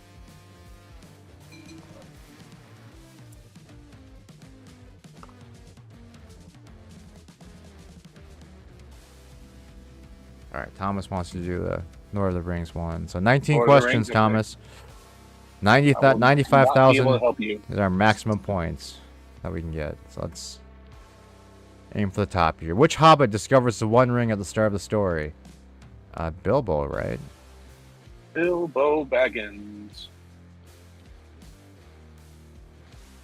S1: All right, Thomas wants to do the Lord of the Rings one. So 19
S2: Lord of the
S1: questions,
S2: Rings, okay.
S1: Thomas.
S2: I will not be able
S1: 95,000
S2: to help you.
S1: is our maximum points that we can get. So let's aim for the top here. Which hobbit discovers the One Ring at the start of the story? Bilbo, right?
S2: Bilbo Baggins.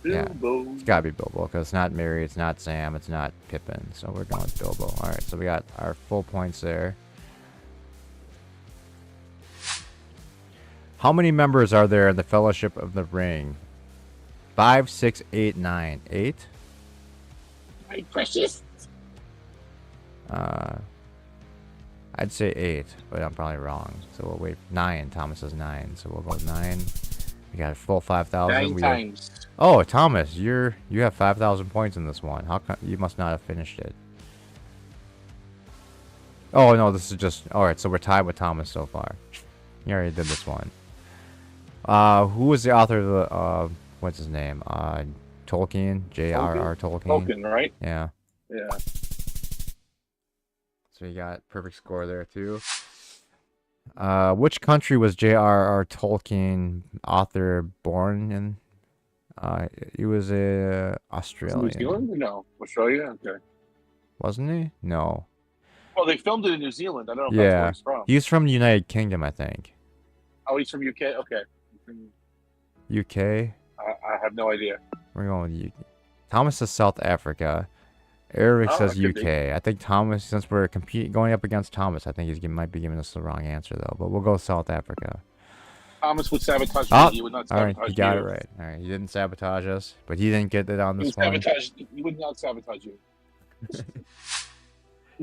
S1: Yeah.
S2: Bilbo.
S1: It's gotta be Bilbo, because it's not Merry, it's not Sam, it's not Pippin. So we're going with Bilbo. Alright, so we got our full points there. How many members are there in the Fellowship of the Ring? 5, 6, 8, 9. 8?
S2: My precious.
S1: I'd say 8, but I'm probably wrong. So we'll wait. 9. Thomas says 9. So we'll go with 9. We got a full 5,000.
S2: 9 times.
S1: Oh, Thomas, you have 5,000 points in this one. How come you must not have finished it? Oh no, this is just alright. So we're tied with Thomas so far. You already did this one. Who was the author of the what's his name? Tolkien, J.R.R. Tolkien.
S2: Tolkien, right?
S1: Yeah.
S2: Yeah.
S1: So you got perfect score there too. Which country was J.R.R. Tolkien author born in? He was a Australian.
S2: New Zealand? No, Australia. Okay.
S1: Wasn't he? No.
S2: Well, they filmed it in New Zealand. I don't know if that's where he's from.
S1: He's from the United Kingdom, I think.
S2: Oh, he's from UK. Okay.
S1: UK.
S2: I have no idea.
S1: We're going with UK. Thomas says South Africa. Eric says UK. I think Thomas, since we're going up against Thomas, I think he might be giving us the wrong answer though. But we'll go South Africa.
S2: Thomas would sabotage me. He would not sabotage
S1: Alright, he got it right. Alright, he didn't sabotage us, but he didn't get it on this one.
S2: He would not sabotage you.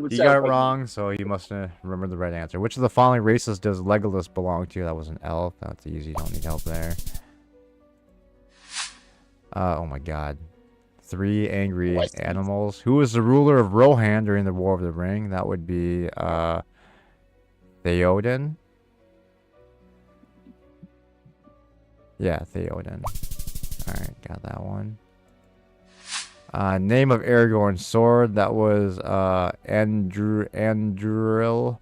S1: He got it wrong, so he must remember the right answer. Which of the following races does Legolas belong to? That was an elf. That's easy. Don't need help there. Oh my god. 3 angry animals. Who was the ruler of Rohan during the War of the Ring? That would be Theoden. Yeah, Theoden. Alright, got that one. Name of Aragorn's sword. That was Anduril,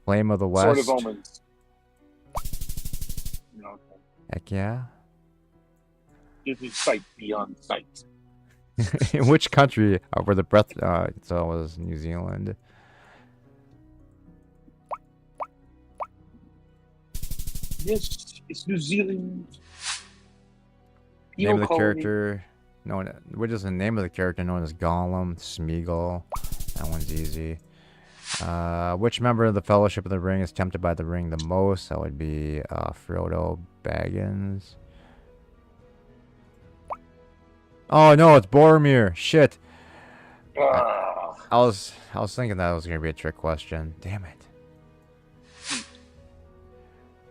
S1: Flame of the West.
S2: Sword of Omens. No, okay.
S1: Heck yeah.
S2: Gives me sight beyond sight.
S1: In which country were the breath? So it was New Zealand.
S2: Yes, it's New Zealand.
S1: Name of the character. What is the name of the character known as Gollum? Smeagol. That one's easy. Which member of the Fellowship of the Ring is tempted by the ring the most? That would be Frodo Baggins. Oh no, it's Boromir. Shit. I was thinking that was gonna be a trick question. Damn it.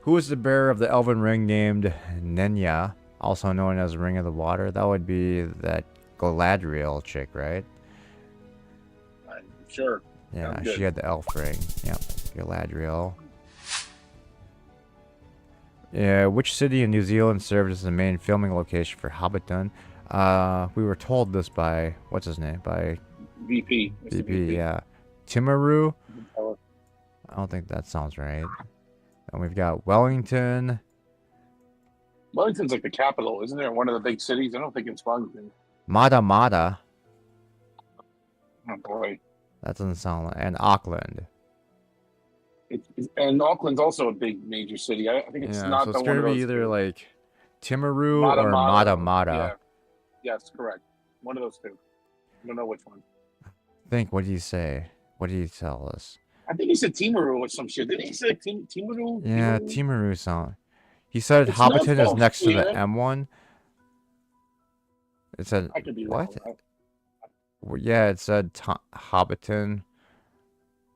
S1: Who is the bearer of the Elven Ring named Nenya, also known as Ring of the Water? That would be that Galadriel chick, right?
S2: I'm sure.
S1: Yeah, she had the elf ring. Yep, Galadriel. Yeah, which city in New Zealand served as the main filming location for Hobbiton? We were told this by what's his name? By
S2: VP.
S1: VP, yeah. Timaru. I don't think that sounds right. And we've got Wellington.
S2: Wellington's like the capital, isn't it? One of the big cities. I don't think it's Wellington.
S1: Mata Mata.
S2: Oh boy.
S1: That doesn't sound like. And Auckland.
S2: And Auckland's also a big major city. I think it's not
S1: so
S2: the
S1: it's
S2: one
S1: gonna
S2: of
S1: be
S2: those
S1: either
S2: two.
S1: like Timaru or Mata Mata.
S2: Yeah. Yes, correct. One of those two. I don't know which one.
S1: Think, what did he say? What did he tell us?
S2: I think he said Timaru or some shit. Didn't he say Timaru?
S1: Yeah, Timaru sound. He said
S2: It's
S1: Hobbiton is next to the
S2: yeah.
S1: M1. It said
S2: I could be
S1: what?
S2: wrong.
S1: Well, yeah, it said Hobbiton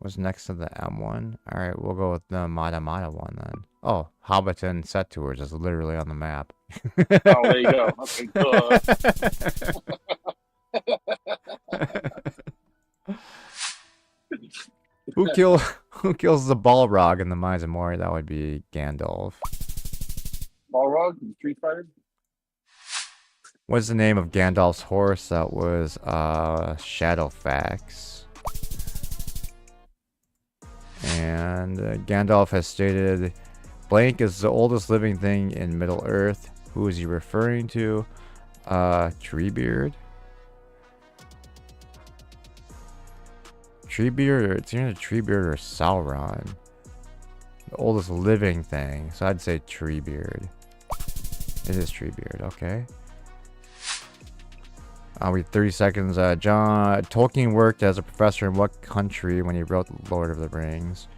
S1: was next to the M1. All right, we'll go with the Mata Mata one then. Oh, Hobbiton Set Tours is literally on the map.
S2: Oh, there you go. Okay, good.
S1: Who kills the Balrog in the Mines of Moria? That would be Gandalf.
S2: Balrog, Street Fighter.
S1: What's the name of Gandalf's horse? That was Shadowfax. And Gandalf has stated, blank is the oldest living thing in Middle Earth. Who is he referring to? Treebeard? Treebeard, or it's either Treebeard or Sauron. The oldest living thing. So I'd say Treebeard. It is Treebeard, okay. We 30 seconds. John Tolkien worked as a professor in what country when he wrote Lord of the Rings?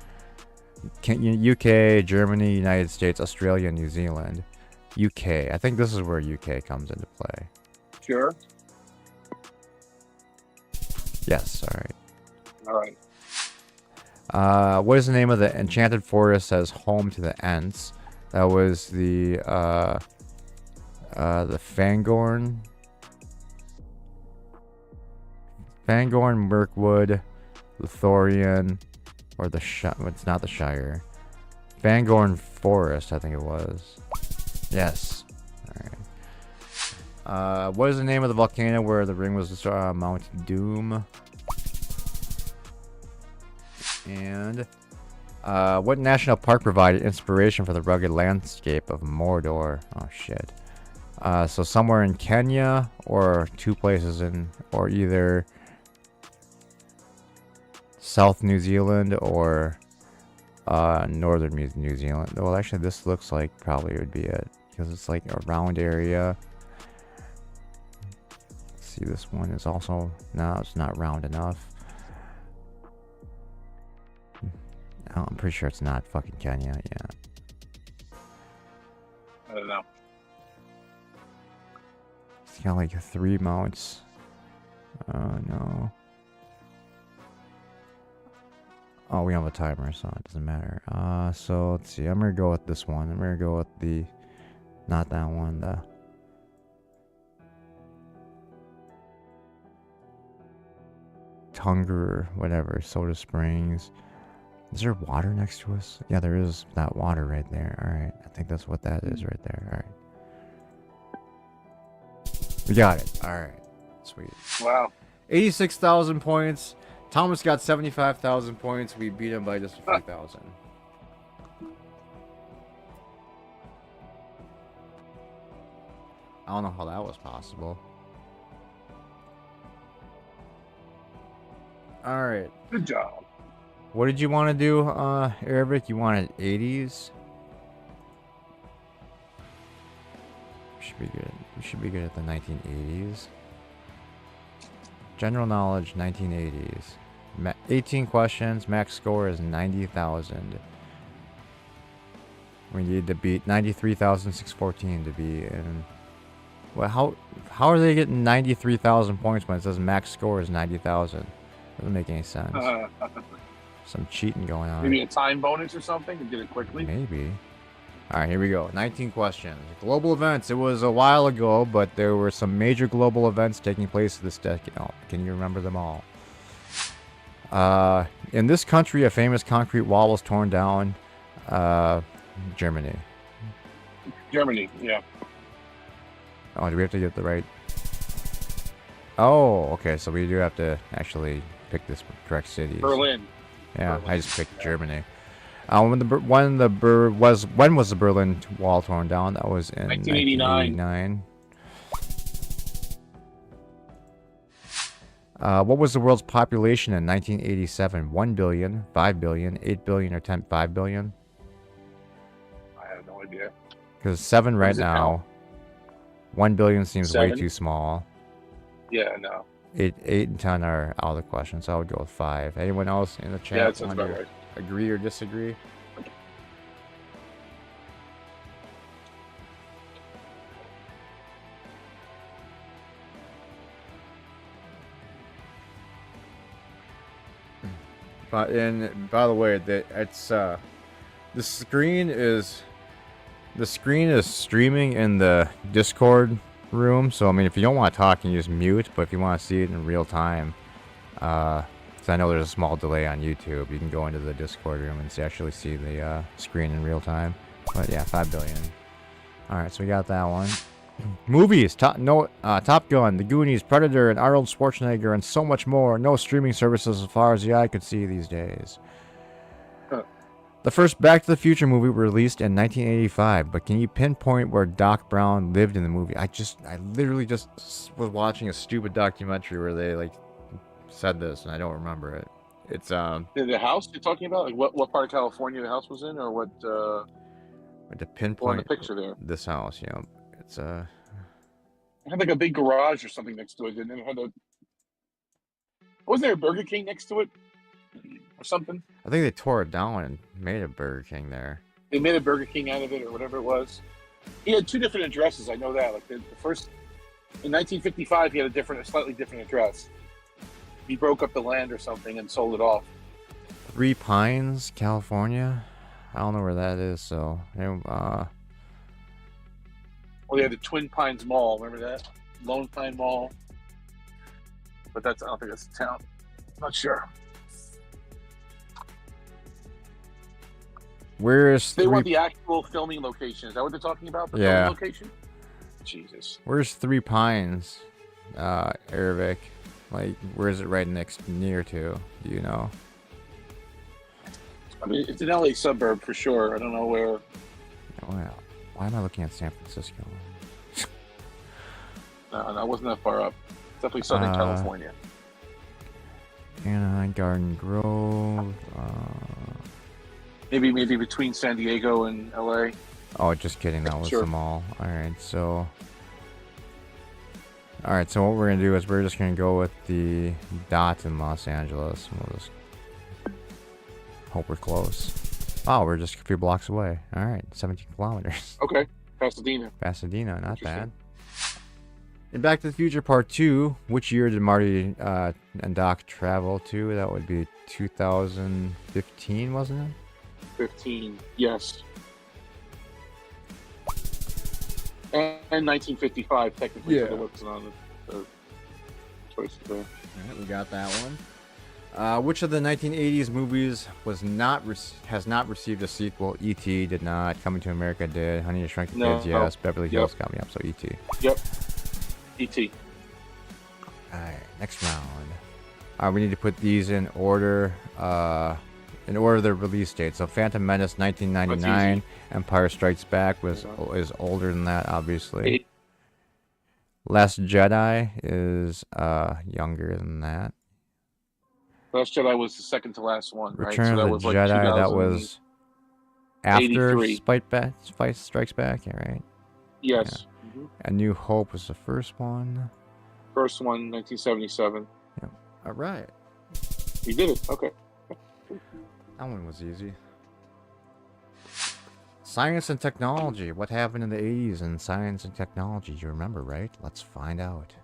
S1: UK, Germany, United States, Australia, New Zealand. UK. I think this is where UK comes into play.
S2: Sure.
S1: Yes. All right.
S2: All right.
S1: What is the name of the enchanted forest as home to the Ents? That was the Fangorn. Fangorn, Mirkwood, Lothlorien, or the it's not the Shire. Fangorn Forest, I think it was. Yes. Alright. What is the name of the volcano where the ring was destroyed? Mount Doom. And what national park provided inspiration for the rugged landscape of Mordor? Oh shit. So somewhere in Kenya, or two places in, or either South New Zealand or northern New Zealand. Well, actually, this looks like probably would be it because it's like a round area. Let's see, this one is also no, it's not round enough. Oh, I'm pretty sure it's not fucking Kenya. Yeah.
S2: I don't know.
S1: It's got like 3 mounts. Oh no. Oh, we have a timer, so it doesn't matter. So let's see. I'm gonna go with this one. I'm gonna go with the, not that one. The Tunger, whatever. Soda Springs. Is there water next to us? Yeah, there is that water right there. All right, I think that's what that is right there. All right, we got it. All right, sweet.
S2: Wow.
S1: 86,000 points. Thomas got 75,000 points. We beat him by just a few thousand. I don't know how that was possible. All right.
S2: Good job.
S1: What did you want to do, Arabic? You wanted 80s? Should be good. We should be good at the 1980s. General knowledge, 1980s. 18 questions. Max score is 90,000. We need to beat 93,614 to be in. Well, how are they getting 93,000 points when it says max score is 90,000? Doesn't make any sense. Some cheating going on.
S2: Maybe a time bonus or something to get it quickly.
S1: Maybe. All right, here we go. 19 questions. Global events. It was a while ago, but there were some major global events taking place this decade. Oh, can you remember them all? In this country, a famous concrete wall was torn down. Germany.
S2: Germany, yeah.
S1: Oh, do we have to get the right? Oh, okay. So we do have to actually pick this correct city.
S2: Berlin.
S1: Yeah,
S2: Berlin.
S1: I just picked Germany. When was the Berlin Wall torn down? That was in 1989. What was the world's population in 1987? 1 billion, 5 billion, 8 billion, or 5 billion?
S2: I have no idea.
S1: Because 7 right now. 1 billion seems
S2: 7?
S1: way too small.
S2: Yeah, no.
S1: 8 and 10 are out of the question, so I would go with 5. Anyone else in the chat?
S2: Yeah, that sounds about right.
S1: Agree or disagree? By the way, it's the screen is streaming in the Discord room. So I mean, if you don't want to talk, you can just mute. But if you want to see it in real time, because I know there's a small delay on YouTube, you can go into the Discord room and actually see the screen in real time. But yeah, 5 billion. All right, so we got that one. Movies, Top Gun, The Goonies, Predator, and Arnold Schwarzenegger, and so much more. No streaming services as far as the eye could see these days. The first Back to the Future movie released in 1985, but can you pinpoint where Doc Brown lived in the movie? I literally just was watching a stupid documentary where they like said this, and I don't remember it. It's
S2: The house you're talking about, like what part of California the house was in, or what?
S1: to
S2: On the
S1: pinpoint
S2: picture there,
S1: this house. It's
S2: it had like a big garage or something next to it, and then it had a. Wasn't there a Burger King next to it, or something?
S1: I think they tore it down and made a Burger King there.
S2: They made a Burger King out of it, or whatever it was. He had two different addresses. I know that. Like the first in 1955, he had a slightly different address. He broke up the land or something and sold it off.
S1: Three Pines, California. I don't know where that is. So,
S2: Well, they had the Twin Pines Mall. Remember that? Lone Pine Mall. But I don't think that's a town. Not sure.
S1: where is
S2: They want the actual filming location. Is that what they're talking about? The filming location? Jesus.
S1: Where's Three Pines, Arabic? Like, where is it right near to? Do you know?
S2: I mean, it's an LA suburb for sure. I don't know where.
S1: Well, why am I looking at San Francisco?
S2: No, I wasn't that far up. Definitely Southern California.
S1: Anaheim, Garden Grove.
S2: Maybe between San Diego and LA.
S1: Oh, just kidding. That was
S2: Sure.
S1: the mall. All right, so what we're gonna do is we're just gonna go with the dot in Los Angeles. We'll just hope we're close. Oh, we're just a few blocks away. All right, 17 kilometers.
S2: Okay, Pasadena.
S1: Pasadena, not bad. In Back to the Future Part 2, which year did Marty and Doc travel to? That would be 2015, wasn't it?
S2: 15, yes. And 1955, technically,
S1: Yeah.
S2: for the looks on the choices there.
S1: All right, we got that one. Which of the 1980s movies has not received a sequel? E.T. did not. Coming to America did. Honey, I Shrunk the
S2: No.
S1: Kids, yes. Beverly Hills
S2: Yep.
S1: got me up, so E.T.
S2: Yep. E.T.
S1: Alright, next round. We need to put these in order of their release date. So Phantom Menace 1999, Empire Strikes Back is older than that, obviously. Last Jedi is younger than that.
S2: Last Jedi was the second to last one, right?
S1: Return
S2: So that
S1: of
S2: was
S1: the
S2: like
S1: Jedi, that was after
S2: 83.
S1: Fight Strikes Back, yeah, right?
S2: Yes.
S1: Yeah. A New Hope was the first one.
S2: First one, 1977.
S1: Yeah. All right.
S2: You did it. Okay.
S1: That one was easy. Science and technology. What happened in the 80s in science and technology? You remember, right? Let's find out.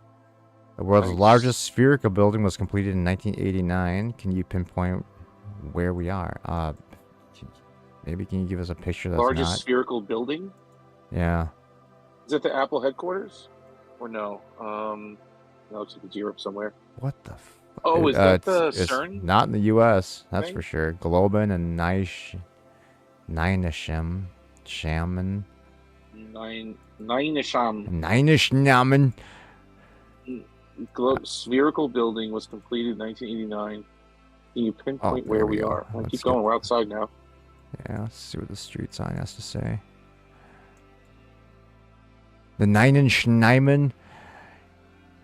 S1: The world's largest spherical building was completed in 1989. Can you pinpoint where we are? Maybe can you give us a picture that's
S2: Largest spherical building?
S1: Yeah.
S2: Is it the Apple headquarters? Or no? No, it's like Europe somewhere.
S1: What the
S2: Oh, is that the
S1: it's
S2: CERN?
S1: not in the U.S., that's
S2: thing?
S1: for sure. Globen and Nynisham. Shaman.
S2: Nynisham.
S1: Nynishnamen.
S2: Spherical building was completed in 1989. Can you pinpoint
S1: there
S2: where
S1: we
S2: we
S1: go.
S2: are?
S1: Let's
S2: Keep
S1: go.
S2: going. We're outside now.
S1: Yeah, let's see what the street sign has to say. The Nynishnamen.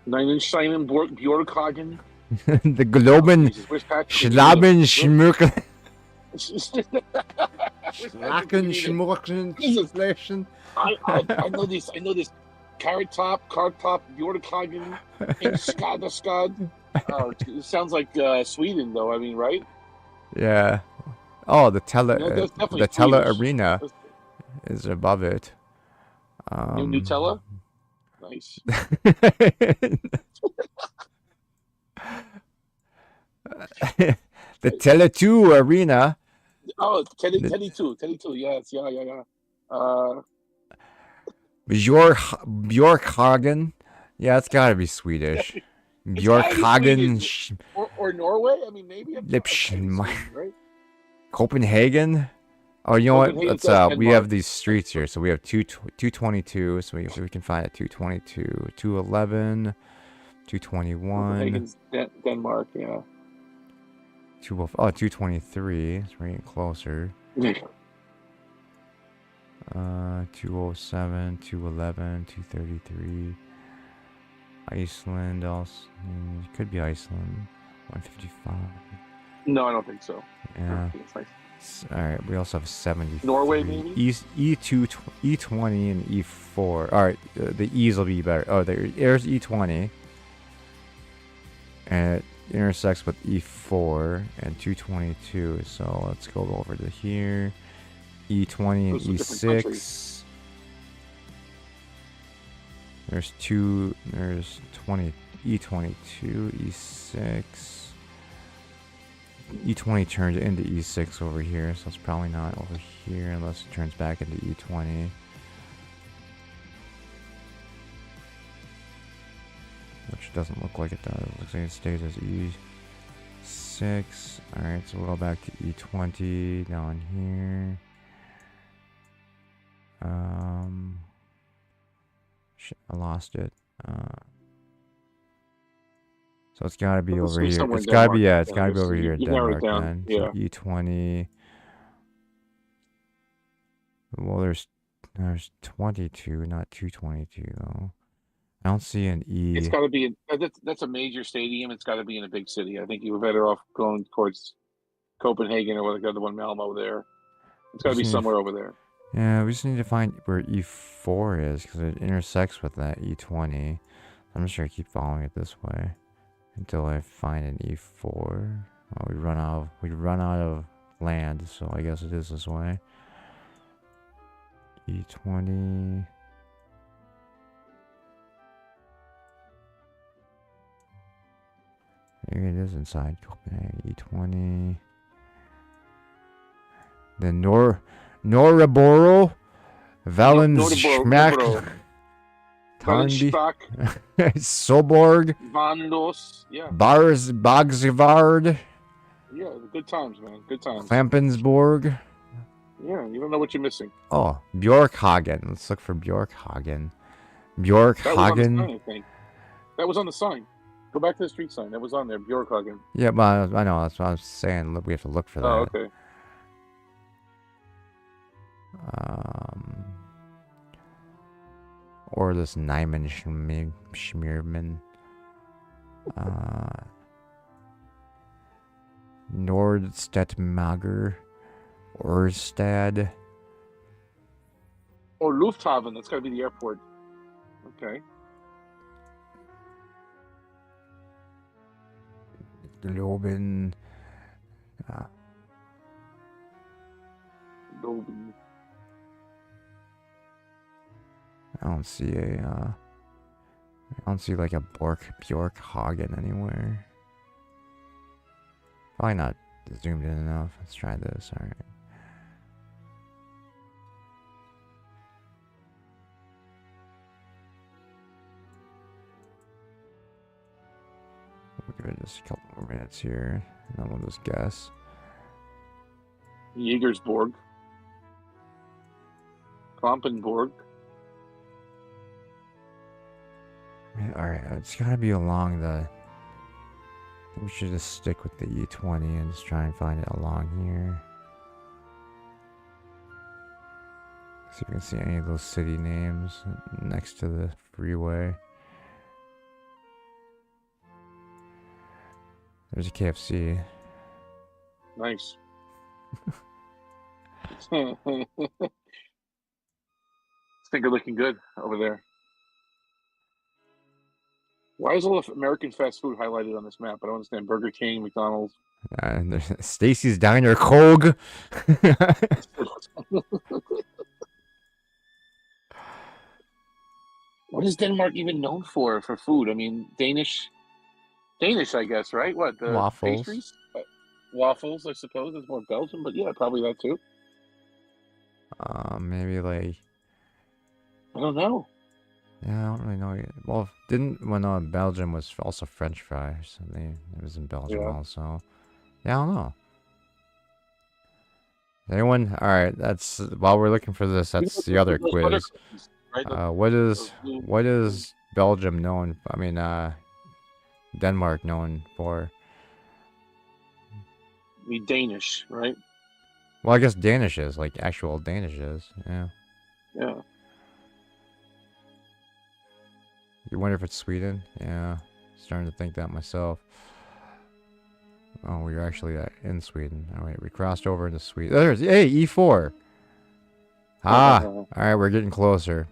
S2: Nynisham Bjorkhagen.
S1: The Globen.
S2: Jesus, where's Patrick?
S1: Schlaben Schmürken.
S2: Schlacken,
S1: Schmürken.
S2: Jesus. I know this. I know this. Carrot top, Bjorkhagen, and Skad. Oh, it sounds like Sweden, though. I mean, right?
S1: Yeah. Oh, the
S2: That's definitely
S1: the Tele
S2: Swedish.
S1: Arena is above it.
S2: Nutella? Nice.
S1: The Tele2 Arena.
S2: Oh, Teddy 2. Yes, yeah.
S1: Bjorkhagen. Yeah, it's got to be Swedish. Bjorkhagen.
S2: Or Norway? I mean, maybe. Right?
S1: Copenhagen. Oh, you know what?
S2: Copenhagen's
S1: Let's we
S2: Denmark.
S1: have these streets here. So we have 222. So we can find it 222, 211, 221.
S2: Copenhagen's Denmark, yeah.
S1: 223. It's getting closer. 207, 211, 233. Iceland also. It could be Iceland. 155.
S2: No, I don't think so.
S1: Yeah.
S2: It's nice.
S1: All right. We also have 73.
S2: Norway, maybe?
S1: E2, E20, and E4. All right. The E's will be better. Oh, there's E20. And it intersects with E4 and 222. So let's go over to here. E20 and E6. There's 20, E22, E6. E20 turns into E6 over here, so it's probably not over here unless it turns back into E20. Which doesn't look like it does. It looks like it stays as E6. Alright, so we'll go back to E20 down here. Shit, I lost it. So it's gotta be over here. It's gotta be, yeah, it's gotta be over here in Denmark then.
S2: Yeah.
S1: So E20. Well, there's 22, not 222 though. I don't see an E.
S2: It's got to be that's a major stadium. It's got to be in a big city. I think you were better off going towards Copenhagen or what the other one, Malmo. There, it's got to be somewhere over there.
S1: Yeah, we just need to find where E4 is because it intersects with that E20. I'm just gonna keep following it this way until I find an E4. Oh, we run out of land, so I guess it is this way. E20. Maybe it is inside Copenhagen. E20. The Norreboro, Valensschmack, Tarnby, Soborg,
S2: Vandos, yeah.
S1: Bogsvard.
S2: Yeah, good times, man. Good times.
S1: Klampensborg.
S2: Yeah, you don't know what you're missing.
S1: Oh, Bjorkhagen. Let's look for Bjorkhagen. Bjorkhagen.
S2: That was on the sign. Go back to the street sign. That was on there. Bjorkhagen.
S1: Yeah, but I know. That's what I was saying. We have to look for that.
S2: Oh, okay.
S1: Or this Nyman Schmierman. Nordstedtmager. Orsted.
S2: Oh, Lufthaven. That's got to be the airport. Okay.
S1: Globen.
S2: Globen.
S1: I don't see like a Bjorkhagen anywhere. Probably not zoomed in enough. Let's try this. All right. We'll give it just a couple more minutes here, and then we'll just guess.
S2: Jägersborg. Klampenborg.
S1: Alright, it's gotta be along the... We should just stick with the E20 and just try and find it along here. See if we can see any of those city names next to the freeway. There's a KFC.
S2: Nice. Things are looking good over there. Why is all of American fast food highlighted on this map? I don't understand. Burger King, McDonald's.
S1: And there's Stacy's Diner, Kog.
S2: What is Denmark even known for food? I mean, Danish, I guess, right? What, the
S1: waffles?
S2: Pastries? Waffles, I suppose. It's more Belgium, but yeah, probably that too.
S1: Maybe like...
S2: I don't know.
S1: Yeah, I don't really know. Well, Belgium was also French fries. So it was in Belgium also. Yeah, I don't know. Anyone? All right, that's while we're looking for this. That's the other quiz. Right? What is Belgium known? I mean, Denmark known for?
S2: Be Danish, right?
S1: Well, I guess Danish is, like actual Danish is. Yeah.
S2: Yeah.
S1: You wonder if it's Sweden? Yeah. Starting to think that myself. Oh, we were actually in Sweden. Oh, wait, we crossed over into Sweden. There's, hey, E4. Ah, all right, we're getting closer.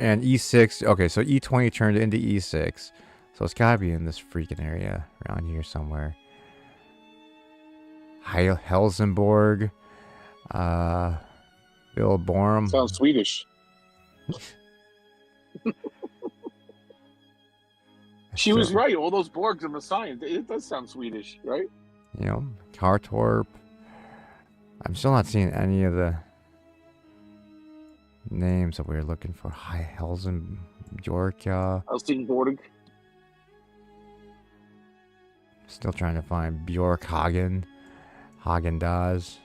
S1: And E6, okay, so E20 turned into E6. So it's gotta be in this freaking area, around here somewhere. Helsingborg. Bill Borum.
S2: Sounds Swedish. She was right. All those Borgs in the sign. It does sound Swedish, right?
S1: You know, Kartorp. I'm still not seeing any of the names that we were looking for. Hi, Helsingborg.
S2: Helsingborg.
S1: Still trying to find Bjorkhagen. Hagen-Dazs.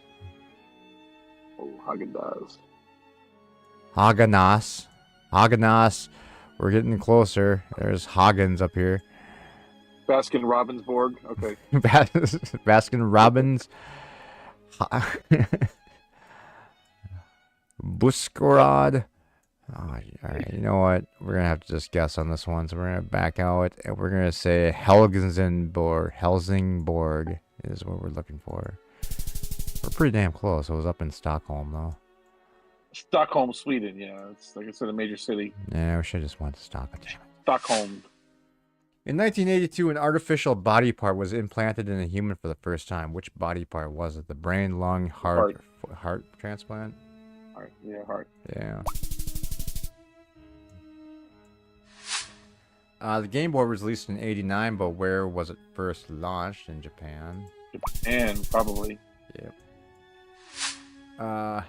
S2: Oh, Hagen-Dazs.
S1: Hagenas. Hagenas. We're getting closer. There's Hagens up here.
S2: Baskin Robinsborg. Okay.
S1: Baskin Robbins. Buskorod. Oh, all right, you know what? We're going to have to just guess on this one. So we're going to back out and we're going to say Helsingborg is what we're looking for. We're pretty damn close. It was up in Stockholm, though.
S2: Stockholm, Sweden. Yeah, it's like I said, a major city.
S1: Yeah, we should have just went to Stockholm.
S2: Stockholm.
S1: In 1982, an artificial body part was implanted in a human for the first time. Which body part was it? The brain, lung, heart transplant?
S2: Heart. Yeah, heart.
S1: Yeah. The Game Boy was released in '89, but where was it first launched? In Japan.
S2: Japan, probably.
S1: Yep.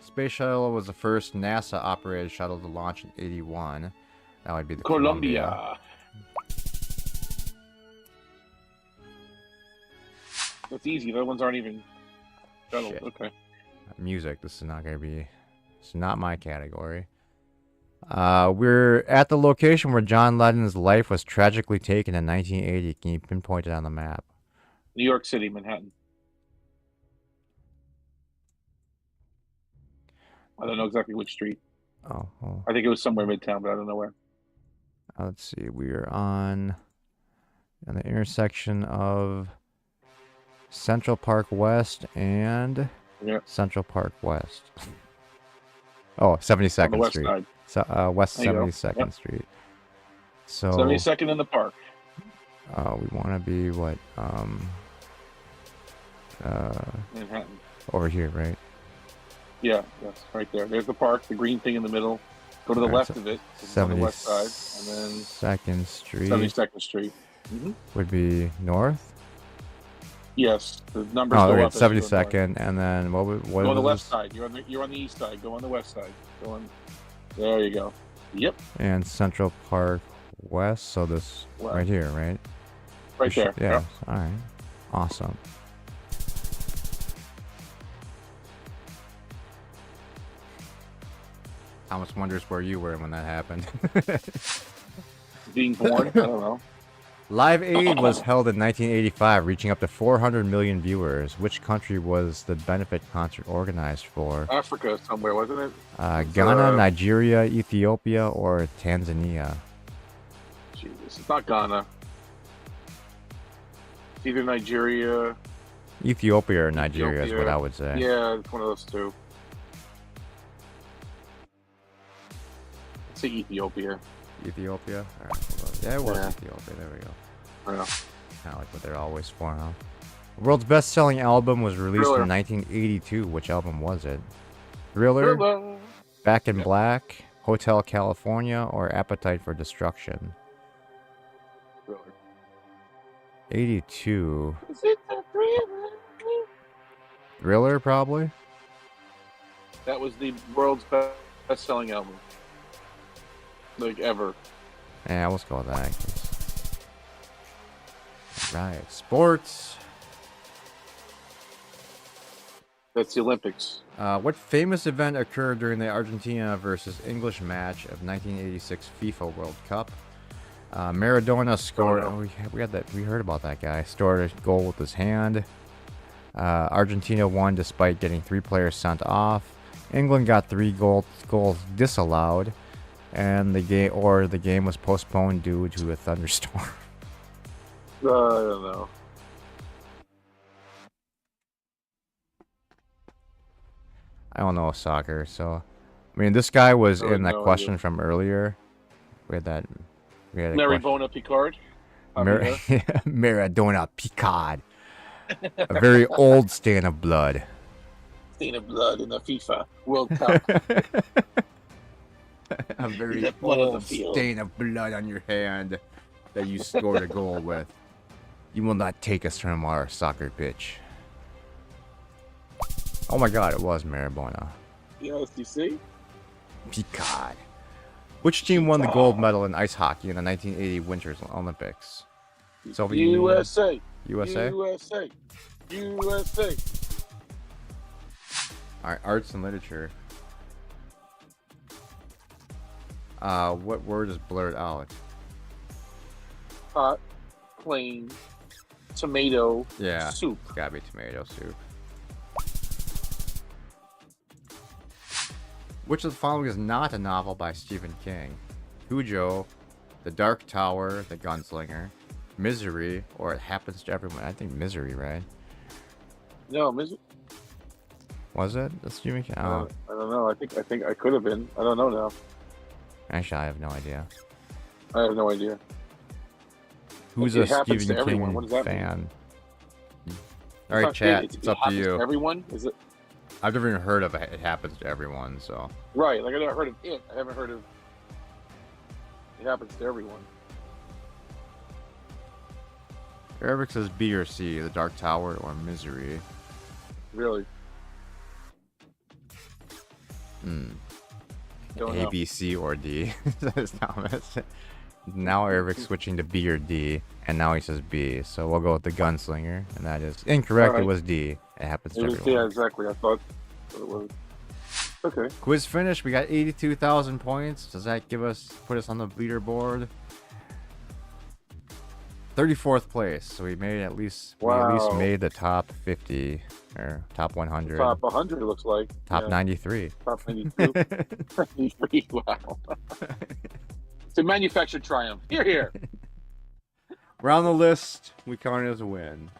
S1: Space Shuttle was the first NASA-operated shuttle to launch in '81. That would be the Columbia.
S2: That's easy. The other ones aren't even shuttles.
S1: Shit.
S2: Okay.
S1: Music. This is not gonna be. It's not my category. We're at the location where John Lennon's life was tragically taken in 1980. Can you pinpoint it on the map?
S2: New York City, Manhattan. I don't know exactly which street.
S1: Oh, well,
S2: I think it was somewhere midtown, but I don't know where.
S1: let's see. We are on the intersection of Central Park West and Central Park West. Oh, 72nd
S2: On the west
S1: Street.
S2: side.
S1: So, West
S2: There you go.
S1: 72nd
S2: Yep.
S1: Street. So
S2: 72nd in the park.
S1: we want to be what?
S2: Manhattan.
S1: Over here, right?
S2: Yeah, yes, right there. There's the park, the green thing in the middle. Go to the
S1: Alright,
S2: left of it, on the west side, and then
S1: 72nd Street
S2: 72nd Street.
S1: would be north.
S2: Yes, the numbers
S1: Oh,
S2: go
S1: okay,
S2: up. as you go north.
S1: 72nd, and then what? What
S2: Go on the
S1: was
S2: left
S1: this?
S2: side. You're on the east side. Go on the west side. Go on. There you go. Yep,
S1: And Central Park West. So this
S2: West.
S1: right here, right?
S2: right there.
S1: Yeah.
S2: Yep.
S1: All right. Awesome. Thomas wonders where you were when that happened.
S2: Being born. I don't know.
S1: Live Aid was held in 1985, reaching up to 400 million viewers. Which country was the benefit concert organized for?
S2: Africa somewhere, wasn't it?
S1: Ghana, Nigeria, Ethiopia, or Tanzania?
S2: Jesus, it's not Ghana. It's either Nigeria.
S1: Ethiopia or Nigeria is what
S2: Ethiopia.
S1: I would say.
S2: Yeah, it's one of those two. Let's say Ethiopia.
S1: Ethiopia? All right, hold on. Yeah, it was
S2: Yeah.
S1: Ethiopia. There we go.
S2: I don't know.
S1: Kind of like what they're always for, huh? The world's best-selling album was released
S2: Thriller.
S1: in 1982. Which album was it? Thriller,
S2: Thriller.
S1: Back in
S2: Yep.
S1: Black, Hotel California, or Appetite for Destruction?
S2: Thriller.
S1: 82.
S2: Is it a thriller?
S1: Thriller, probably?
S2: That was the world's best-selling album, like ever.
S1: Yeah, let's go with that. Right. Sports.
S2: That's the Olympics.
S1: What famous event occurred during the Argentina versus English match of 1986 FIFA World Cup? Maradona scored.
S2: Don't know.
S1: We heard about that guy. Scored a goal with his hand. Argentina won despite getting 3 players sent off. England got 3 goals disallowed, and the game was postponed due to a thunderstorm.
S2: I don't know.
S1: I don't know soccer, so I mean this guy was
S2: I have
S1: in that
S2: no
S1: question
S2: idea.
S1: from earlier. We had a question.
S2: Maribona Picard.
S1: Maradona Picard. A very old stain of blood.
S2: Stain of blood in the FIFA World Cup.
S1: A very
S2: The blood on the
S1: old
S2: field.
S1: stain of blood on your hand that you scored a goal with. You will not take us from our soccer pitch. Oh my god, it was Maribona.
S2: Yes, you see?
S1: Picard. Which team won the gold medal in ice hockey in the 1980 Winter Olympics? Soviet Union?
S2: USA.
S1: USA?
S2: USA. USA.
S1: Alright, arts and literature. What word is blurred out?
S2: Hot, plain, tomato,
S1: Yeah,
S2: soup.
S1: it's gotta be tomato soup. Which of the following is not a novel by Stephen King? Cujo, The Dark Tower, The Gunslinger, Misery, or It Happens to Everyone. I think Misery, right?
S2: No,
S1: Was it? That's Stephen King? Oh,
S2: I don't know. I think I could have been. I don't know now.
S1: actually, I have no idea.
S2: I have no idea.
S1: Who's
S2: It
S1: a
S2: happens to
S1: Stephen
S2: everyone.
S1: King
S2: What does that
S1: fan?
S2: It's
S1: Alright,
S2: not
S1: chat,
S2: it
S1: it's up to
S2: happens
S1: you.
S2: Everyone? Is it
S1: I've never even heard of It Happens to Everyone, so.
S2: right? Like I never heard of it. I haven't heard of It Happens to Everyone.
S1: Arabic says B or C, The Dark Tower or Misery.
S2: Really?
S1: Hmm.
S2: Don't
S1: A,
S2: know.
S1: B, C, or D, says Thomas. Now Eric's switching to B or D, and now he says B. So we'll go with the Gunslinger, and that is incorrect.
S2: Alright.
S1: It was D. It happens to
S2: It was,
S1: everyone.
S2: yeah, exactly. I thought it was. Okay.
S1: Quiz finished. We got 82,000 points. Does that put us on the leaderboard? 34th place. So we made at least
S2: Wow.
S1: made the top 50 or top 100.
S2: Top 100 looks like.
S1: Top
S2: Yeah.
S1: 93.
S2: Top 92. 93. Wow. It's a manufactured triumph. Here.
S1: We're on the list. We count it as a win.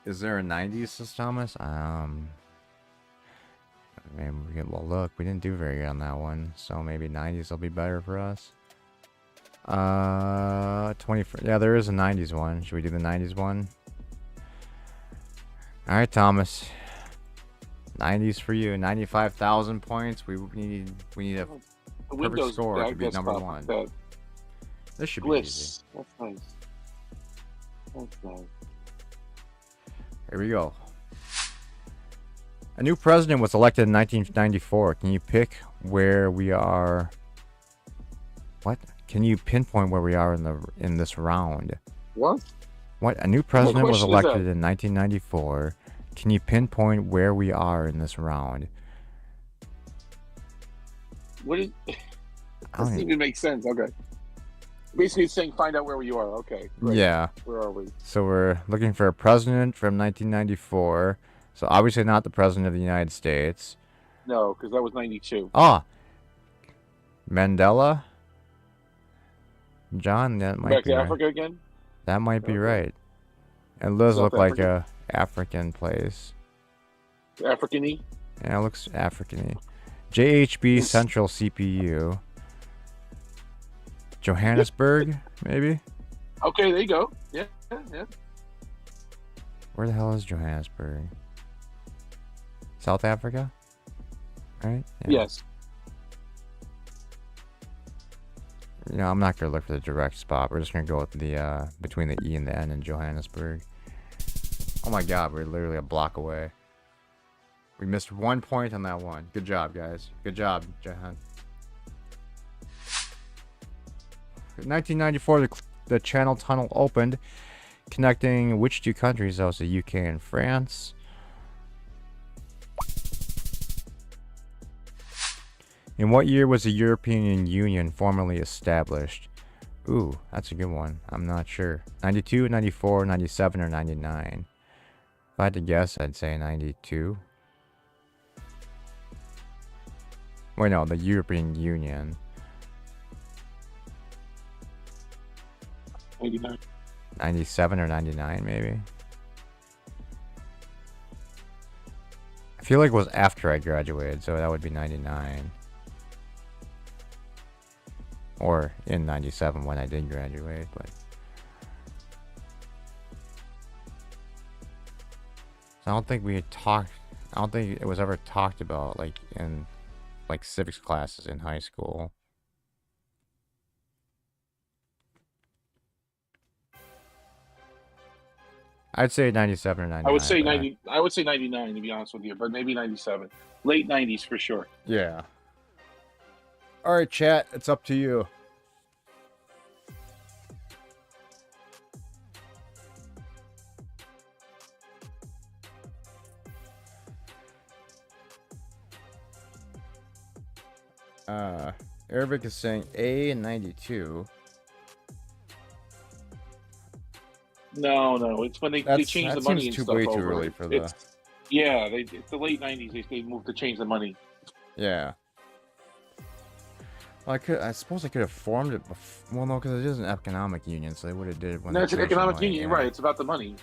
S1: Is there a 90s, says Thomas? Maybe well, look, we didn't do very good on that one, so maybe 90s will be better for us. 20. Yeah, there is a 90s one. Should we do the 90s one? All right, Thomas. 90s for you. 95,000 points. We need a
S2: The
S1: perfect score to be
S2: guess
S1: number
S2: pop
S1: one.
S2: that.
S1: This should be easy.
S2: Bliss. That's nice. That's nice.
S1: Here we go. A new president was elected in 1994. Can you pick where we are? What? Can you pinpoint where we are in this round?
S2: What?
S1: What? A new president was
S2: question is
S1: elected
S2: that?
S1: in 1994. Can you pinpoint where we are in this round?
S2: What is?
S1: I
S2: Doesn't
S1: don't
S2: even make sense. Okay. Basically, it's saying find out where you are. Okay. Great.
S1: Yeah.
S2: Where are we?
S1: So we're looking for a president from 1994. So obviously not the president of the United States.
S2: No, because that was 92.
S1: Ah, Mandela. John, that might
S2: Back
S1: be
S2: to
S1: right.
S2: Africa again?
S1: That might be
S2: Okay.
S1: right. It does
S2: South
S1: look like
S2: Africa?
S1: a African place.
S2: African-y?
S1: Yeah, it looks African-y. JHB Central CPU. Johannesburg, maybe?
S2: Okay, there you go. Yeah.
S1: Where the hell is Johannesburg? South Africa? Right? Yeah.
S2: Yes.
S1: You know, I'm not going to look for the direct spot. We're just going to go with the, between the E and the N in Johannesburg. Oh my god, we're literally a block away. We missed 1 point on that one. Good job, guys. Good job, Jahan. In 1994, the Channel Tunnel opened, connecting which two countries? That was the UK and France. In what year was the European Union formally established? Ooh, that's a good one. I'm not sure. 92, 94, 97, or 99. If I had to guess, I'd say 92. Wait, no, the European Union.
S2: 89.
S1: 97 or 99, maybe. I feel like it was after I graduated, so that would be 99. Or in 97 when I did graduate, but... So I don't think we had talked... I don't think it was ever talked about, like, in, like, civics classes in high school. I'd say 97 or 99.
S2: I would say
S1: but
S2: 90. I would say 99 to be honest with you, but maybe 97. Late 90s for sure.
S1: Yeah. Alright, chat, it's up to you. Arabic is saying A in 92.
S2: No, it's when they change the money and stuff
S1: way
S2: over.
S1: Too early for the...
S2: Yeah, it's the late 90s. They moved to change the money.
S1: Yeah. Well, I suppose I could have formed it before. Well, no, because it is an economic union, so they would have did it when
S2: No,
S1: they
S2: it's an
S1: changed the
S2: economic
S1: money,
S2: union,
S1: yeah.
S2: right? It's about the money.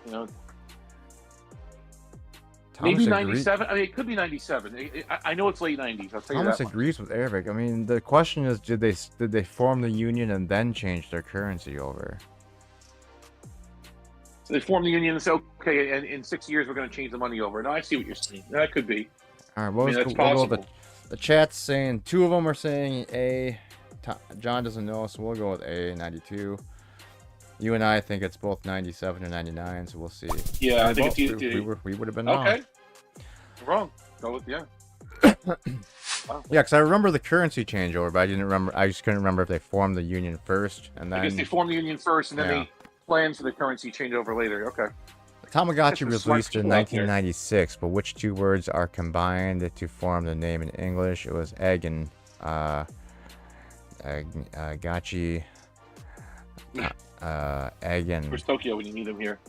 S2: You know,
S1: Thomas
S2: maybe 97. I mean, it could be 97. I know it's late 90s. I'll tell you
S1: Thomas
S2: that much.
S1: agrees with Arabic. I mean, the question is, did they form the union and then change their currency over?
S2: So they form the union and say, okay, and in 6 years we're going to change the money over. No, I see what you're saying. That could be.
S1: All right, well,
S2: that's possible.
S1: The chat's saying two of them are saying A. John doesn't know, so we'll go with A, 92. You and I think it's both 97 or 99, so we'll see.
S2: Yeah, I think it's
S1: we would have been wrong.
S2: Okay. Wrong. Go with, yeah.
S1: Wow. Yeah, because I remember the currency changeover, but I didn't remember. I just couldn't remember if they formed the union first and then.
S2: I guess they formed the union first, and then they planned for the currency changeover later. Okay.
S1: Tamagotchi was released in 1996, but which two words are combined to form the name in English? It was egg and gachi. Egg and.
S2: Where's Tokyo when you need him here?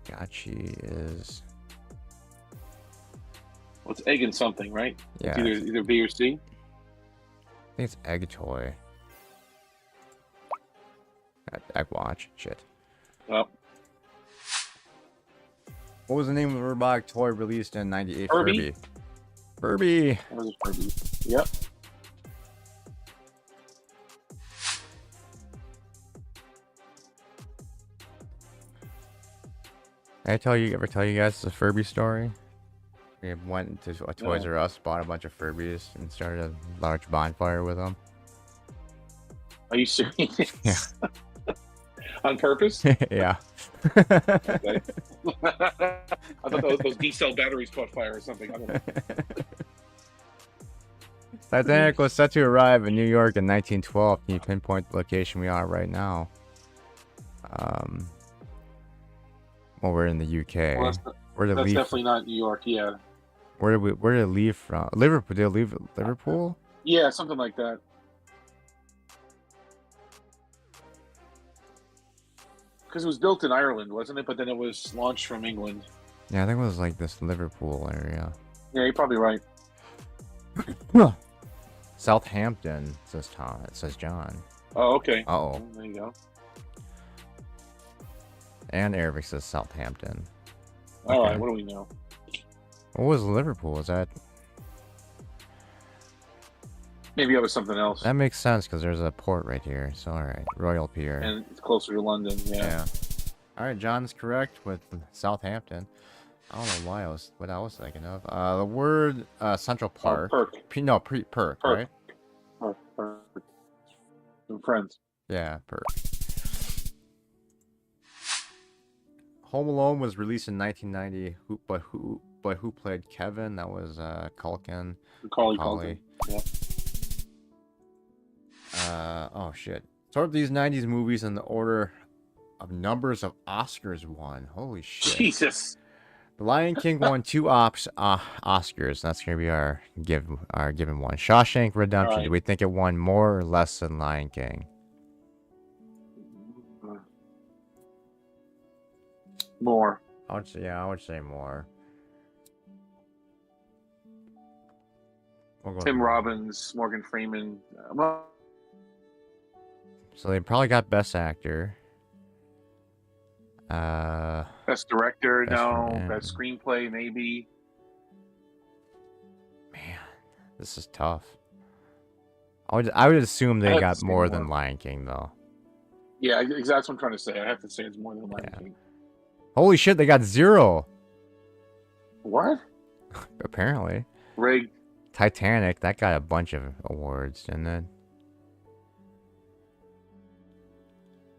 S1: Gachi is.
S2: Well, it's egg and something, right?
S1: Yeah.
S2: It's either B or C.
S1: I think it's egg toy. Egg watch. Shit.
S2: Well.
S1: What was the name of the robotic toy released in 98?
S2: Furby.
S1: Furby.
S2: What was it, Furby? Yep.
S1: Ever tell you guys the Furby story? We went to a Toys R Us, bought a bunch of Furbies, and started a large bonfire with them.
S2: Are you serious?
S1: Yeah.
S2: On purpose?
S1: Yeah.
S2: Okay. I thought those D-cell batteries caught fire or something. I don't know.
S1: Titanic was set to arrive in New York in 1912. Can you pinpoint the location we are right now? Well, we're in the UK.
S2: Well, that's definitely not New York. Yeah.
S1: Where did it leave from? Liverpool? Did it leave Liverpool?
S2: Yeah, something like that. Because it was built in Ireland, wasn't it? But then it was launched from England.
S1: Yeah, I think it was like this Liverpool area.
S2: Yeah, you're probably right.
S1: Southampton, says Tom. It says John.
S2: Oh, okay.
S1: Uh-oh.
S2: There you go.
S1: And Arabic says Southampton.
S2: All right, what do we know?
S1: What was Liverpool? Is that...
S2: Maybe it was something else.
S1: That makes sense because there's a port right here. So, all right. Royal Pier.
S2: And it's closer to London, yeah.
S1: All right, John's correct with Southampton. I don't know what I was thinking of. The word Central Park.
S2: Perk.
S1: Perk, right?
S2: Perk. Some friends.
S1: Yeah, Perk. Home Alone was released in 1990. But who played Kevin? That was Culkin.
S2: Culkin. Yeah.
S1: Oh shit. Sort these 90s movies in the order of numbers of Oscars won. Holy shit.
S2: Jesus.
S1: The Lion King won 2 Oscars. That's gonna be our given one. Shawshank
S2: All
S1: Redemption. Do
S2: right.
S1: we think it won more or less than Lion King?
S2: More.
S1: I would say more. We'll go with
S2: Tim
S1: more.
S2: Robbins, Morgan Freeman. Well,
S1: So they probably got Best Actor.
S2: best director, no.
S1: yeah.
S2: Best screenplay, maybe.
S1: Man, this is tough. I would assume
S2: I
S1: they
S2: have to
S1: got
S2: say
S1: more
S2: more.
S1: than Lion King though.
S2: Yeah, exactly what I'm trying to say. I have to say it's more than Lion King.
S1: Holy shit, they got 0.
S2: What?
S1: Apparently.
S2: Rigged.
S1: Titanic, that got a bunch of awards, didn't it?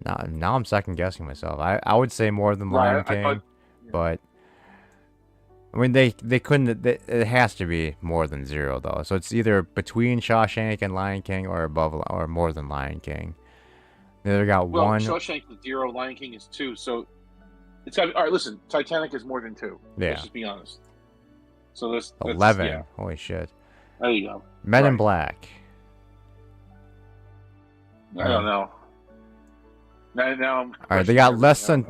S1: Now I'm second guessing myself. I would say more than Lion King, but I mean they couldn't. It has to be more than 0 though. So it's either between Shawshank and Lion King, or above or more than Lion King. They either got
S2: Well,
S1: 1.
S2: Shawshank is 0, Lion King is 2, so it's got. All right, listen. Titanic is more than 2.
S1: Yeah.
S2: Let's just be honest. So that's
S1: 11.
S2: Yeah.
S1: Holy shit.
S2: There you go.
S1: Men in
S2: Right.
S1: Black.
S2: I don't know. Now I'm.
S1: All right, they got less than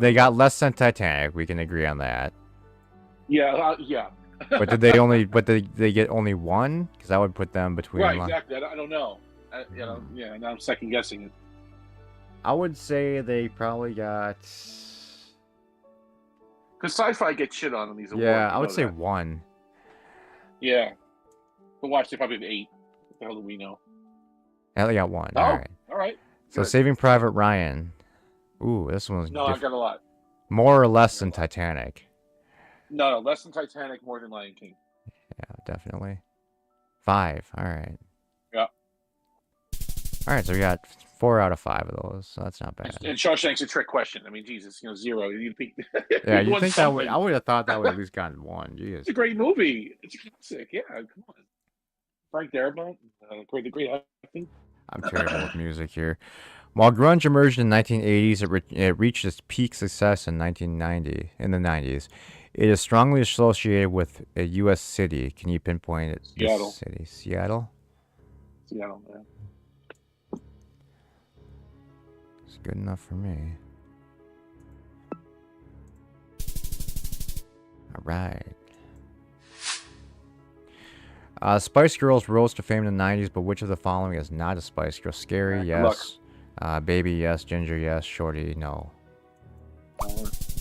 S1: Titanic. We can agree on that.
S2: Yeah, yeah.
S1: But did they only? But did they get only 1? Because that would put them between.
S2: Right, exactly. I don't know. Yeah. Now I'm second guessing it.
S1: I would say they probably got.
S2: Because sci-fi gets shit on these awards.
S1: Yeah, I would
S2: know
S1: say
S2: that.
S1: 1.
S2: Yeah. But watch, they probably have 8. What the hell do we know?
S1: Yeah, they got 1.
S2: Oh,
S1: All right.
S2: all right.
S1: So
S2: Good.
S1: Saving Private Ryan. Ooh, this one's
S2: No, I got a lot.
S1: more or less than Titanic.
S2: No, less than Titanic, more than Lion King.
S1: Yeah, definitely. 5. All right.
S2: Yeah.
S1: All right, so we got 4 out of 5 of those. So that's not bad.
S2: And Shawshank's a trick question. I mean, Jesus, 0. You think?
S1: Yeah, you
S2: won
S1: think that would?
S2: something.
S1: I would have thought that would at least gotten 1. Jeez.
S2: It's a great movie. It's a classic. Yeah, come on. Frank Darabont, great acting.
S1: I'm terrible with music here. While grunge emerged in the 1980s, it reached its peak success in 1990. In the 90s, it is strongly associated with a U.S. city. Can you pinpoint it?
S2: Seattle.
S1: This city, Seattle.
S2: Seattle, man.
S1: It's good enough for me. All right. Spice Girls rose to fame in the 90s, but which of the following is not a Spice Girl? Scary, yes. Baby, yes. Ginger, yes. Shorty, no.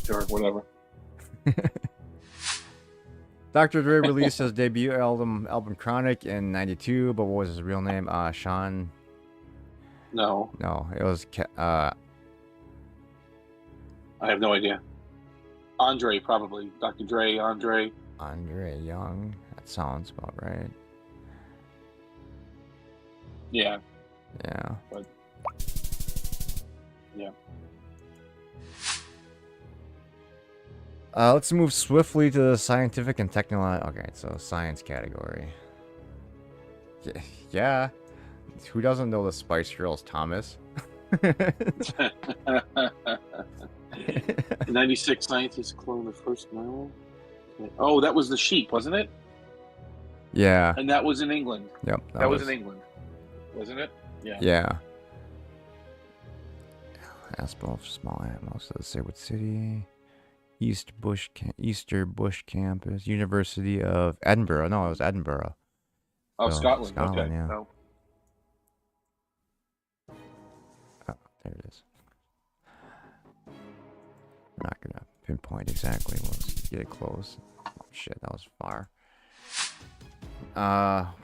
S2: Sure, whatever.
S1: Dr. Dre released his debut album Chronic in 92, but what was his real name? Sean?
S2: No.
S1: No, it was...
S2: I have no idea. Andre, probably. Dr. Dre, Andre.
S1: Andre Young. That sounds about right.
S2: Yeah.
S1: Yeah.
S2: But, yeah.
S1: Let's move swiftly to the scientific and technological... Okay, so science category. Yeah. Who doesn't know the Spice Girls, Thomas?
S2: 96 scientists cloned the first mammal. Oh, that was the sheep, wasn't it?
S1: Yeah.
S2: And that was in England.
S1: Yep.
S2: That was in England, wasn't it? Yeah.
S1: Yeah. Aspel for small animals. Let's say what city? Easter Bush Campus, University of Edinburgh. No, it was Edinburgh.
S2: Oh,
S1: So,
S2: Scotland.
S1: Scotland,
S2: Okay.
S1: yeah.
S2: No.
S1: Oh, there it is. I'm not gonna pinpoint exactly. Let's get it close. Oh shit, that was far.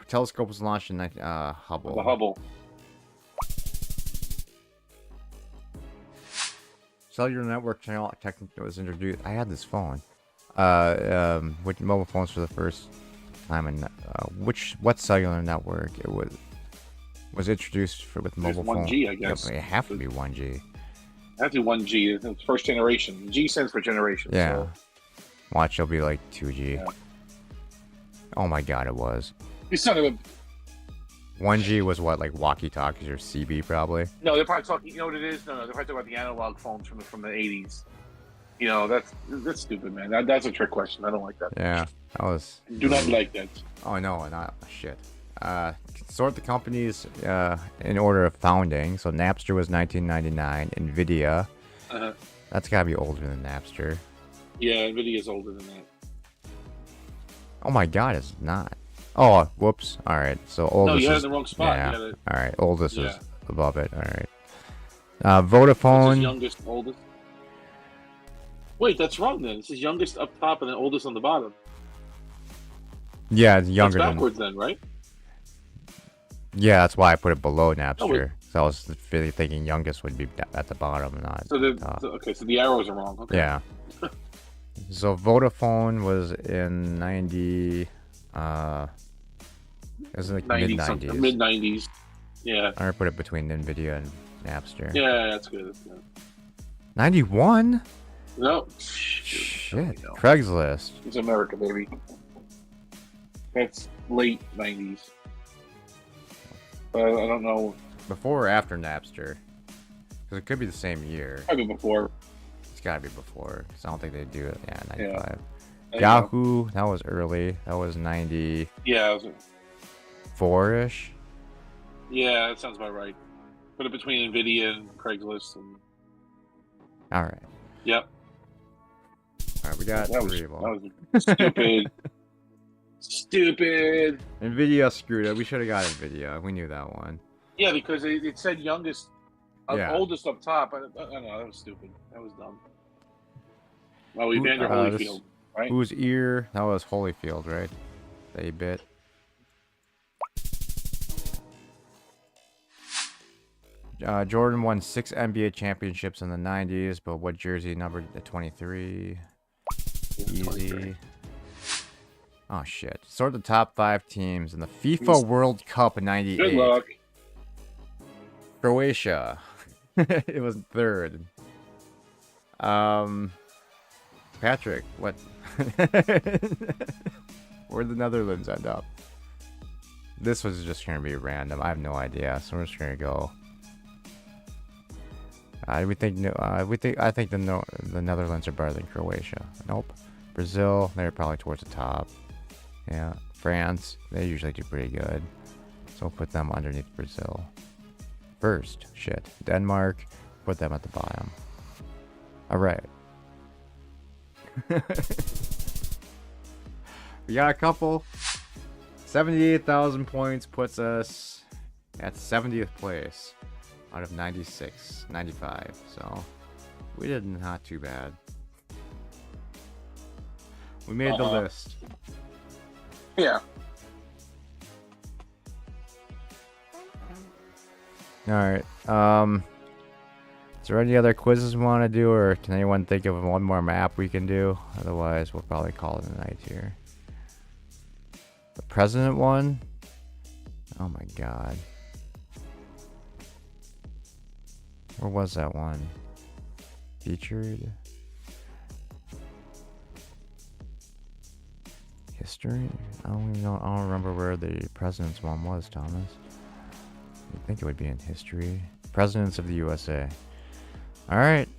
S1: Telescope was launched in Hubble.
S2: The Hubble.
S1: Cellular network technology was introduced. I had this phone. With mobile phones for the first time, and what cellular network it was introduced with mobile phones?
S2: 1G, I guess.
S1: Yep, it have to be 1G.
S2: Have to be 1G. It's first generation. G stands for generation.
S1: Yeah.
S2: So.
S1: Watch, it'll be like 2G.
S2: Yeah.
S1: Oh my god, it was.
S2: You son of a...
S1: 1G was what, like walkie-talkies or CB probably?
S2: No, they're probably talking. You know what it is? No, they're probably talking about the analog phones from the 80s. You know, that's stupid, man. That's a trick question. I don't like that.
S1: Yeah, that was.
S2: Do not like that.
S1: Oh no, not shit. Sort the companies in order of founding. So Napster was 1999. Nvidia.
S2: Uh-huh.
S1: That's gotta be older than Napster.
S2: Yeah, Nvidia's older than that.
S1: Oh my god, it's not. Oh, whoops. All right, so oldest.
S2: No, you had it
S1: is,
S2: in the wrong spot.
S1: Yeah.
S2: You had it,
S1: All right, oldest
S2: yeah.
S1: is above it. All right.
S2: This is
S1: Vodafone.
S2: youngest, oldest. Wait, that's wrong then. This is youngest up top and then oldest on the bottom.
S1: Yeah, it's younger
S2: That's
S1: than.
S2: backwards then, right?
S1: Yeah, that's why I put it below
S2: Oh, wait.
S1: Napster. So I was really thinking youngest would be at the bottom, not
S2: So the
S1: top.
S2: okay, so the arrows are wrong. Okay.
S1: Yeah. So Vodafone was in 90. It was like mid 90s.
S2: Mid 90s. Yeah.
S1: I'm gonna put it between Nvidia and Napster.
S2: Yeah, that's good. That's good.
S1: 91?
S2: No.
S1: Shit.
S2: No.
S1: Craigslist.
S2: It's America, baby. That's late 90s. But I don't know.
S1: Before or after Napster? Because it could be the same year.
S2: Probably before.
S1: It's gotta be before. Because I don't think they do it. Yeah, 95.
S2: Yeah.
S1: Yahoo, that was early. That was 94-ish.
S2: Yeah. Yeah, that sounds about right. Put it between Nvidia and Craigslist. And...
S1: Alright.
S2: Yep.
S1: Alright, we got
S2: That
S1: three of them.
S2: was stupid. Stupid.
S1: Nvidia screwed it. We should have got Nvidia. We knew that one.
S2: Yeah, because it said youngest,
S1: Yeah.
S2: oldest up top. I don't know. That was stupid. That was dumb. Well, we banned your
S1: this-
S2: Holyfield, right?
S1: Whose ear? That was Holyfield, right? They bit. Jordan won 6 NBA championships in the 90s, but what jersey numbered the 23? Easy.
S2: 23.
S1: Oh shit. Sort the top 5 teams in the FIFA World Cup in 98.
S2: Good luck.
S1: Croatia. It was third. Patrick, what? Where'd the Netherlands end up? This was just gonna be random. I have no idea, so we're just gonna go. I think the Netherlands are better than Croatia. Nope. Brazil, they're probably towards the top. Yeah. France, they usually do pretty good. So we'll put them underneath Brazil. First, shit. Denmark, put them at the bottom. Alright. We got a couple. 78,000 points puts us at 70th place out of 96, 95. So we did not too bad. We made the list.
S2: Yeah.
S1: Alright. Is there any other quizzes we want to do, or can anyone think of one more map we can do? Otherwise, we'll probably call it a night here. The president one? Oh my god. Where was that one? Featured? History? I don't even know. I don't remember where the president's one was, Thomas. I think it would be in history. Presidents of the USA. Alright.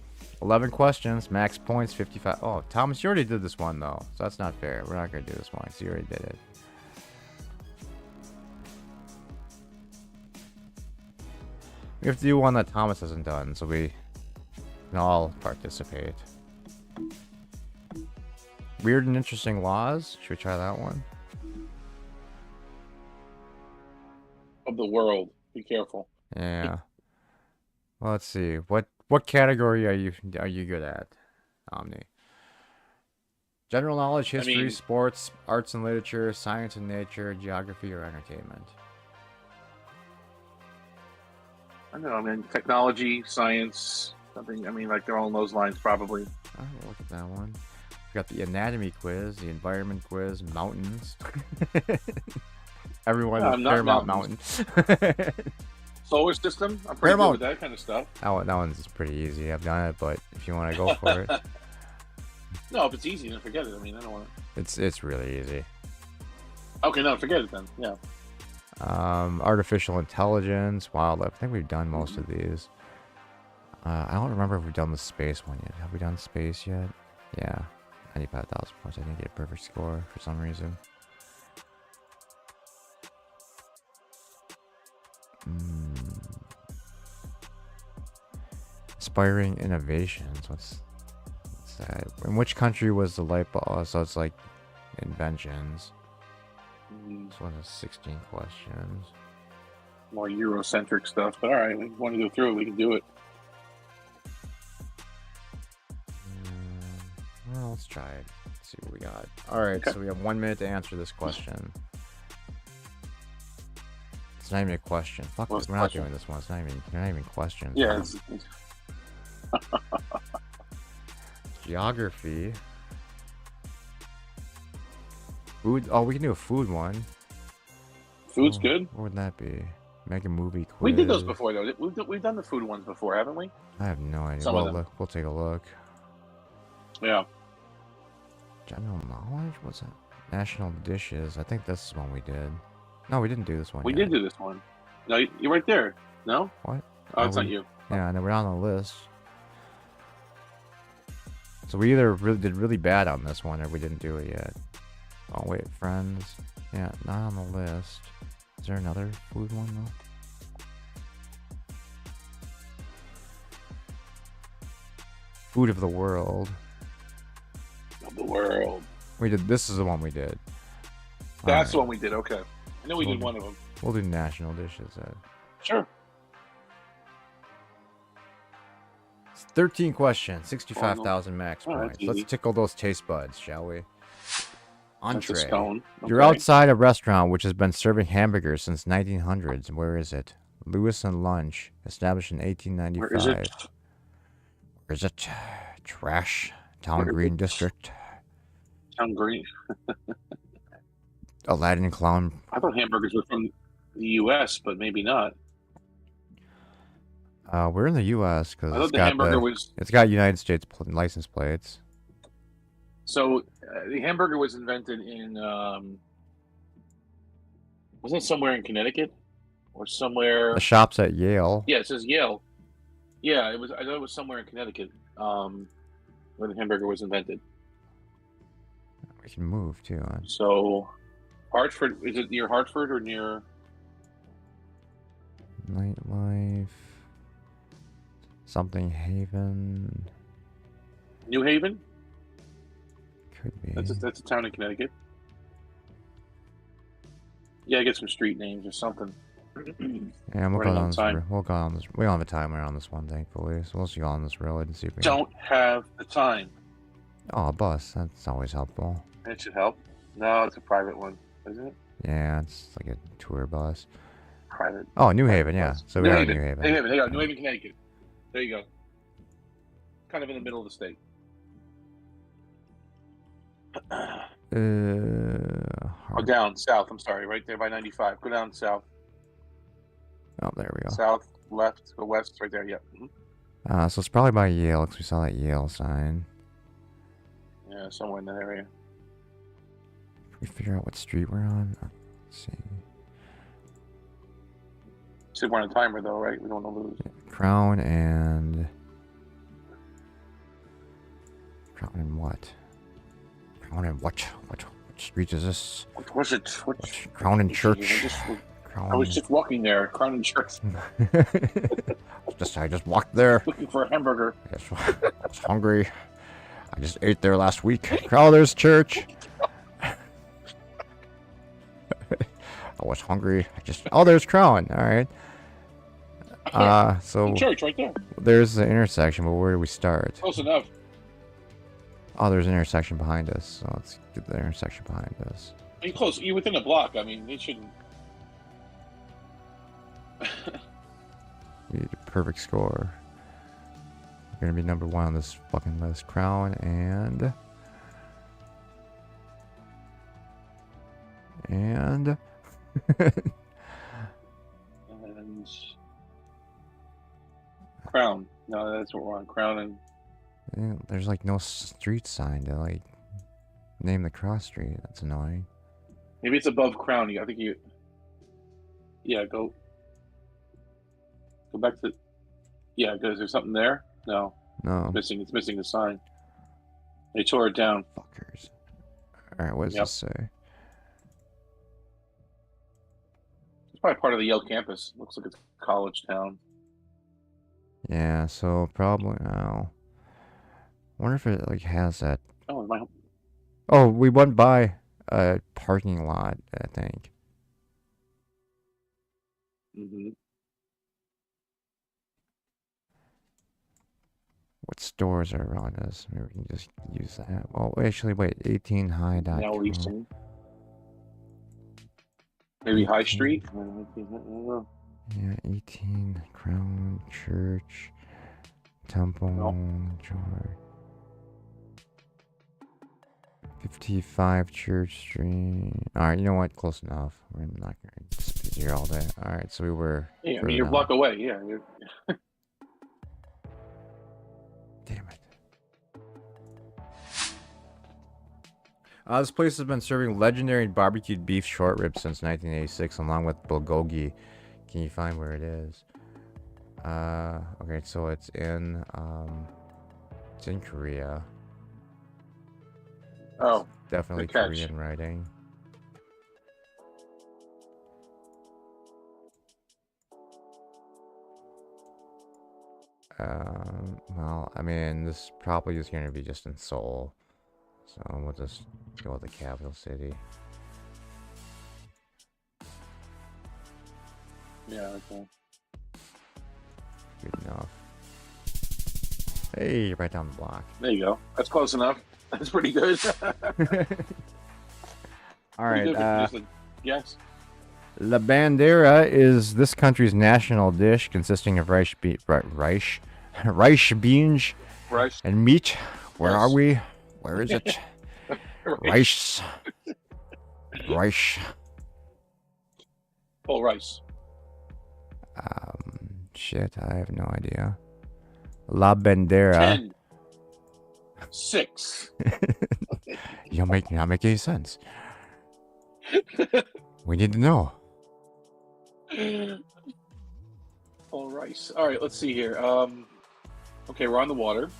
S1: 11 questions. Max points, 55. Oh, Thomas, you already did this one, though. So that's not fair. We're not going to do this one because you already did it. We have to do one that Thomas hasn't done, so we can all participate. Weird and interesting laws. Should we try that one?
S2: Of the world. Be careful.
S1: Yeah. Well, let's see. What category are you good at, Omni? General knowledge, history, sports, arts and literature, science and nature, geography, or entertainment?
S2: I don't know, man. Technology, science, something. I mean, like they're all in those lines, probably.
S1: I'll look at that one. We got the anatomy quiz, the environment quiz, mountains. Everyone
S2: Yeah, not
S1: Fairmount
S2: mountains.
S1: Mountain.
S2: Solar system. I'm pretty good with that kind of stuff.
S1: That one's pretty easy. I've done it, but if you want to go for it,
S2: No, if it's easy, then forget it. I mean, I don't want to.
S1: it's really easy.
S2: Okay, no, forget it then. Yeah.
S1: Artificial intelligence, wildlife. I think we've done most of these. I don't remember if we've done the space one yet. Have we done space yet? Yeah. 95,000 points. I didn't get a perfect score for some reason. Inspiring innovations. What's that? In which country was the light bulb? Oh, so it's like inventions. This one is 16 questions.
S2: More Eurocentric stuff, but all right, we want to go through it. We can do it.
S1: Well, let's try it. Let's see what we got. All right,
S2: Okay.
S1: so we have 1 minute to answer this question. It's not even a question. Fuck,
S2: What's
S1: we're
S2: the
S1: not
S2: question?
S1: doing this one. They're not even questions.
S2: Yeah,
S1: bro. Geography. Food. Oh, we can do a food one.
S2: food's good.
S1: What would that be? Make a movie quiz.
S2: We did those before, though. We've done the food ones before, haven't we?
S1: I have no idea.
S2: Some of them.
S1: We'll take a look.
S2: Yeah.
S1: General knowledge? What's that? National dishes. I think this is one we did. No, we didn't do this one
S2: We
S1: yet.
S2: did do this one. No, you're right there. No?
S1: What?
S2: Oh, it's not you.
S1: Yeah, and then we're on the list. So we either did really bad on this one or we didn't do it yet. Oh, wait, friends. Yeah, not on the list. Is there another food one, though? Food of the world.
S2: Of the world.
S1: We did. This is the one we did.
S2: That's the
S1: Alright,
S2: one we did. Okay. I know we did one of them.
S1: we'll do national dishes then.
S2: Sure.
S1: It's 13 questions, 65,000 max
S2: Oh, that's
S1: points. Let's
S2: easy.
S1: tickle those taste buds, shall we?
S2: That's a
S1: Entree.
S2: stone.
S1: You're
S2: Okay.
S1: outside a restaurant which has been serving hamburgers since 1900s. Where is it? Lewis and Lunch, established in 1895.
S2: Where is it?
S1: Where is it? Trash. Town
S2: Where is
S1: Green
S2: it?
S1: District.
S2: Town Green.
S1: Aladdin Clown.
S2: I thought hamburgers were from the U.S., but maybe not.
S1: We're in the U.S. because
S2: I thought the hamburger was.
S1: it's got United States license plates.
S2: So the hamburger was invented in. Wasn't it somewhere in Connecticut or somewhere?
S1: The shop's at Yale.
S2: Yeah, it says Yale. Yeah, it was. I thought it was somewhere in Connecticut where the hamburger was invented.
S1: We can move too.
S2: So, Hartford, is it near Hartford or near?
S1: Nightlife. Something Haven.
S2: New Haven?
S1: Could be.
S2: That's a town in Connecticut. Yeah, I get some street names or something.
S1: Yeah, we'll go
S2: running
S1: on
S2: on
S1: this.
S2: time.
S1: We'll go on this. We don't have a timer on this one, thankfully. So let's go on this road and see if we
S2: Don't have the time.
S1: Oh, a bus. That's always helpful.
S2: That should help. No, it's a private one, isn't it?
S1: Yeah, it's like a tour bus.
S2: Private.
S1: Oh, New Haven, yeah.
S2: bus.
S1: So we are in
S2: New
S1: New
S2: Haven.
S1: Haven.
S2: New Haven. There you go. New Haven, Connecticut. There you go. Kind of in the middle of the state. Oh, down south. I'm sorry, right there by 95. Go down south.
S1: Oh, there we go.
S2: South, left, go west, right there. Yep. Mhm.
S1: So it's probably by Yale because we saw that Yale sign.
S2: Yeah, somewhere in that area.
S1: Can we figure out what street we're on? Let's see.
S2: See, we're on a timer though, right? We don't want to lose.
S1: Crown and what? Crown and what? What street is this?
S2: What was it? What?
S1: Crown and Church.
S2: I was just walking there, Crown and Church,
S1: I just walked there.
S2: looking for a hamburger.
S1: I was hungry. I just ate there last week. Oh, there's church. I was hungry. Oh, there's Crown. All right. So
S2: The church right there.
S1: there's the intersection, but where do we start?
S2: Close enough.
S1: Oh, there's an intersection behind us. So let's get the intersection behind us.
S2: You're close. You're within a block. I mean, they shouldn't.
S1: We need a perfect score. We're gonna be number one on this fucking list. Crown and
S2: And Crown. No, that's what we're on. Crown and
S1: yeah, there's like no street sign to like name the cross street. That's annoying.
S2: maybe it's above Crown. I think you. Yeah, go back to. Yeah, because there's something there. No,
S1: No.
S2: It's missing the sign. They tore it down.
S1: Fuckers. Alright, what does
S2: Yep.
S1: this say?
S2: It's probably part of the Yale campus. Looks like it's a college town.
S1: Yeah, so probably. Oh. Wonder if it like has that.
S2: Oh, my.
S1: Oh, we went by a parking lot, I think.
S2: Mm-hmm.
S1: What stores are around us? Maybe we can just use that. Well, actually, wait. 18high.com.
S2: Now leasing. Maybe High Street. I don't know.
S1: Yeah, 18 Crown Church, Temple, George. 55 Church Street. Alright, you know what? Close enough. We're not going to speak here all day. Alright, so we were.
S2: Yeah, I mean, you're a block away. Yeah.
S1: Damn it. This place has been serving legendary barbecued beef short ribs since 1986, along with bulgogi. Can you find where it is? Okay, so it's in Korea.
S2: Oh,
S1: it's definitely Korean writing. Well, I mean, this probably is going to be just in Seoul. So we'll just go with the capital city.
S2: Yeah, okay.
S1: Good enough. Hey, right down the block.
S2: There you go. That's close enough. That's pretty good.
S1: All right.
S2: Yes.
S1: La bandera is this country's national dish, consisting of rice beans, and meat. Where are we? Where is it? Rice.
S2: Oh, rice.
S1: Shit, I have no idea. La bandera.
S2: 10. 6.
S1: You don't make not make any sense. We need to know.
S2: Oh, rice. All right, let's see here. Okay, we're on the water.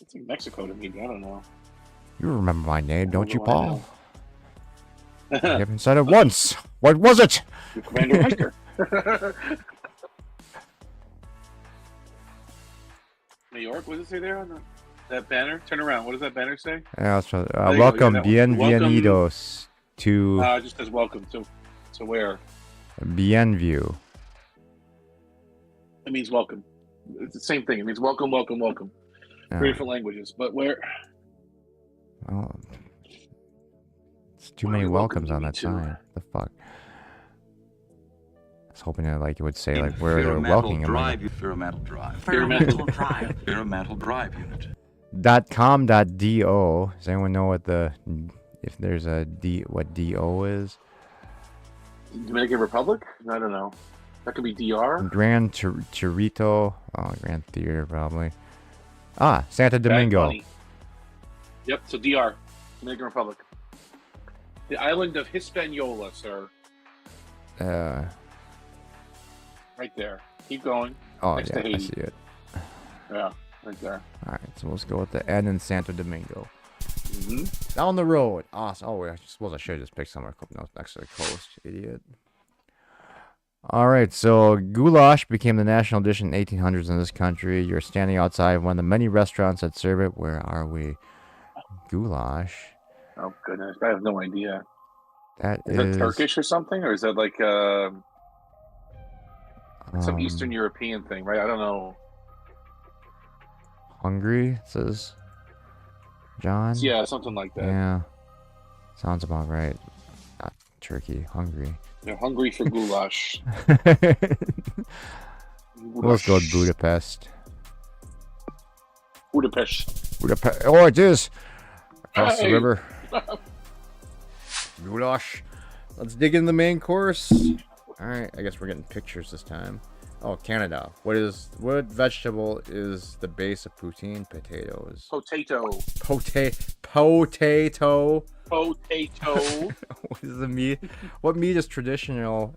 S2: I think Mexico to me. I don't know.
S1: You remember my name, don't you, Paul? I haven't said it once. What was it?
S2: You're Commander Hiker. New York. What does it say there on that banner? Turn around. What does that banner say?
S1: Yeah, so, welcome, bienvenidos to.
S2: It just says welcome to where?
S1: Bienview.
S2: It means welcome. It's the same thing. It means welcome, welcome, welcome. 3 different languages, but where?
S1: Well, it's too many welcomes on that sign. The fuck. I was hoping that it would say where they're welcoming him.
S3: Ferrometal Drive. Ferrometal Drive unit.
S1: .com.do. Does anyone know what if there's a D, what DO is?
S2: Dominican Republic? I don't know. That could be DR.
S1: Grand Chirito. Oh, Grand Theater probably. Santo Domingo.
S2: Yep, so DR. Dominican Republic. The island of Hispaniola, sir. Right there. Keep going.
S1: Oh,
S2: Next
S1: yeah,
S2: to Haiti.
S1: I see it.
S2: Yeah, right there.
S1: Alright, so let's go with the N in Santo Domingo.
S2: Mm-hmm.
S1: Down the road. Awesome. Oh, I suppose I should have just picked somewhere next to the coast. Idiot. Alright, so goulash became the national dish in the 1800s in this country. You're standing outside one of the many restaurants that serve it. Where are we? Goulash.
S2: Oh, goodness. I have no idea.
S1: Is
S2: that Turkish or something? Or is that like some Eastern European thing, right? I don't know.
S1: Hungary, says John?
S2: Yeah, something like that.
S1: Yeah. Sounds about right. Not Turkey, Hungary.
S2: They're hungry for goulash.
S1: Let's go to Budapest.
S2: Budapest.
S1: Oh, it is! Across the river. Goulash. Let's dig in the main course. Alright, I guess we're getting pictures this time. Oh, Canada. What vegetable is the base of poutine? Potatoes.
S2: Potato.
S1: Potato.
S2: What
S1: is the meat? What meat is traditional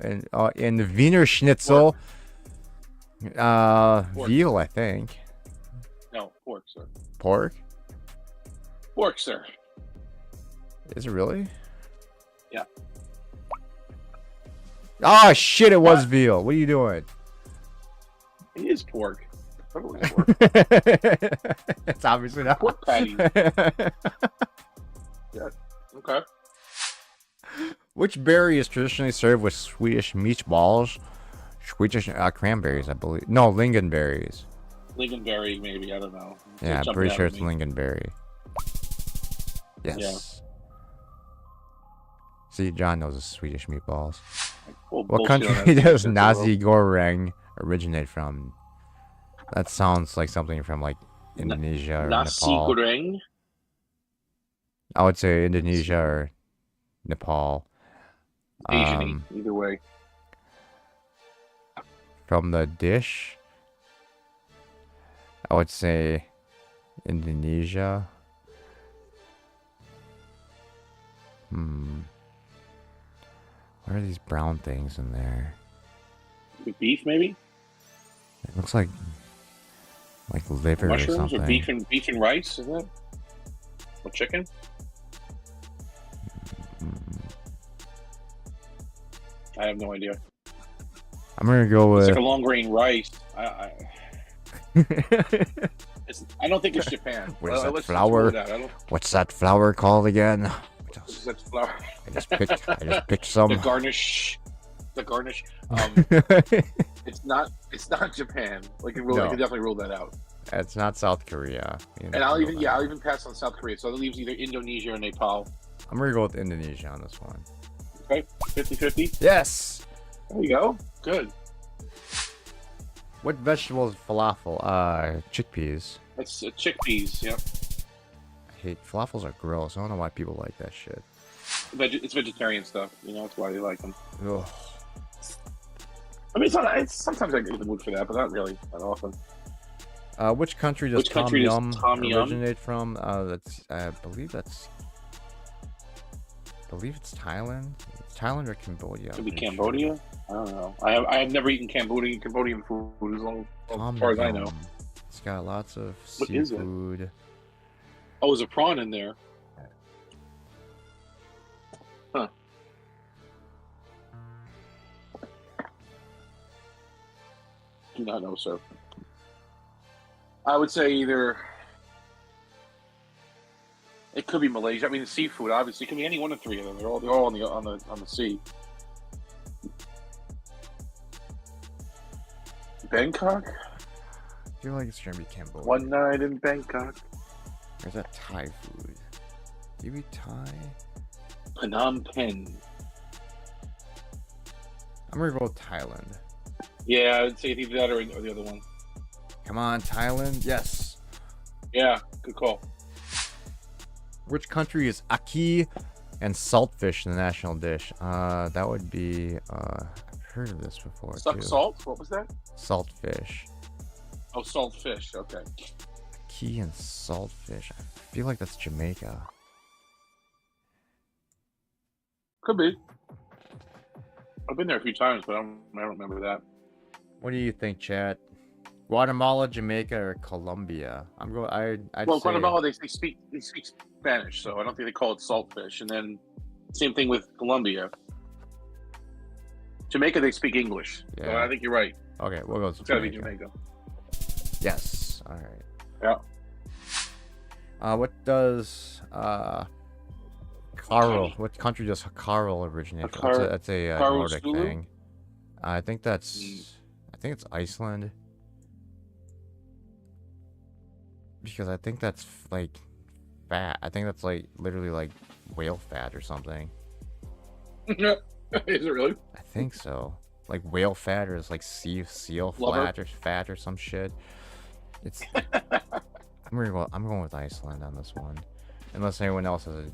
S1: in Wiener Schnitzel? Veal, I think.
S2: No, pork, sir.
S1: Pork?
S2: Pork, sir.
S1: Is it really?
S2: Yeah.
S1: Oh shit! It was
S2: What?
S1: veal. What are you doing?
S2: It is pork. Totally pork.
S1: It's obviously not.
S2: Pork patty. Yeah. Okay.
S1: Which berry is traditionally served with Swedish meatballs? Swedish cranberries, I believe. No, lingonberries.
S2: Lingonberry, maybe. I don't know.
S1: Yeah, I'm
S2: Jumping
S1: pretty
S2: out
S1: sure
S2: at
S1: it's
S2: me.
S1: lingonberry. Yes. See, John knows the Swedish meatballs.
S2: Full
S1: What
S2: bullshit on
S1: country
S2: that
S1: does
S2: shit,
S1: nasi goreng originate from? That sounds like something from like Indonesia or
S2: Nasi
S1: Nepal.
S2: goreng.
S1: I would say Indonesia or Nepal.
S2: Asian-y, either way.
S1: From the dish, I would say Indonesia. What are these brown things in there?
S2: With beef, maybe?
S1: It looks like liver or
S2: Mushrooms
S1: something.
S2: or beef and rice, isn't it? Or chicken? I have no idea.
S1: I'm gonna go
S2: It's
S1: with.
S2: like a long grain rice. I don't think it's Japan.
S1: What is that
S2: let's
S1: flour?
S2: rule it out. I don't.
S1: What's that flour called again?
S2: That's flour.
S1: I just picked some.
S2: The garnish. It's not Japan. Like, I can definitely rule that out.
S1: It's not South Korea.
S2: And I'll even pass on South Korea. So that leaves either Indonesia or Nepal.
S1: I'm gonna go with Indonesia on this one.
S2: Okay, 50-50.
S1: Yes.
S2: There you go. Good.
S1: What vegetable is falafel? Chickpeas.
S2: That's chickpeas. Yep.
S1: I hate falafels are gross. I don't know why people like that shit.
S2: It's vegetarian stuff. That's why they like them.
S1: Ugh.
S2: I mean, sometimes I get in the mood for that, but not really that often.
S1: Which country does Tom Yum originate from? I believe it's Thailand. It's Thailand or Cambodia?
S2: Could be Cambodia. I don't know. I have never eaten Cambodian food as far as I know.
S1: It's got lots of
S2: What is it?
S1: seafood.
S2: Oh, there's a prawn in there. Huh. Do not know, sir. I would say either. It could be Malaysia. I mean, seafood obviously it can be any one of three of them. They're all on the sea. Bangkok.
S1: I feel like it's gonna be Cambodia.
S2: One night in Bangkok.
S1: Where's that Thai food? Do you eat Thai?
S2: Phnom Penh.
S1: I'm gonna go with Thailand.
S2: Yeah, I'd say either that or the other one.
S1: Come on, Thailand. Yes.
S2: Yeah, good call.
S1: Which country is ackee and saltfish the national dish? That would be. I've heard of this before too.
S2: Salt? What was that?
S1: Saltfish.
S2: Oh, salt fish. Okay.
S1: Ackee and saltfish. I feel like that's Jamaica.
S2: Could be. I've been there a few times, but I don't remember that.
S1: What do you think, chat? Guatemala, Jamaica, or Colombia? I'd
S2: Well,
S1: say
S2: Guatemala, they speak Spanish, so I don't think they call it saltfish. And then same thing with Colombia. Jamaica, they speak English. So
S1: Yeah.
S2: I think you're right.
S1: Okay, we'll go with
S2: It's got to be
S1: Jamaica.
S2: Jamaica.
S1: Yes. All right.
S2: Yeah.
S1: What does Carl? What country does Carl originate from? That's a
S2: Carl
S1: Nordic
S2: Sulu?
S1: thing. I think that's. I think it's Iceland. Because I think that's like fat. I think that's like literally like whale fat or something.
S2: Is it really?
S1: I think so. Like whale fat or it's like seal fat or fat or some shit. It's. I'm going with Iceland on this one, unless anyone else has it.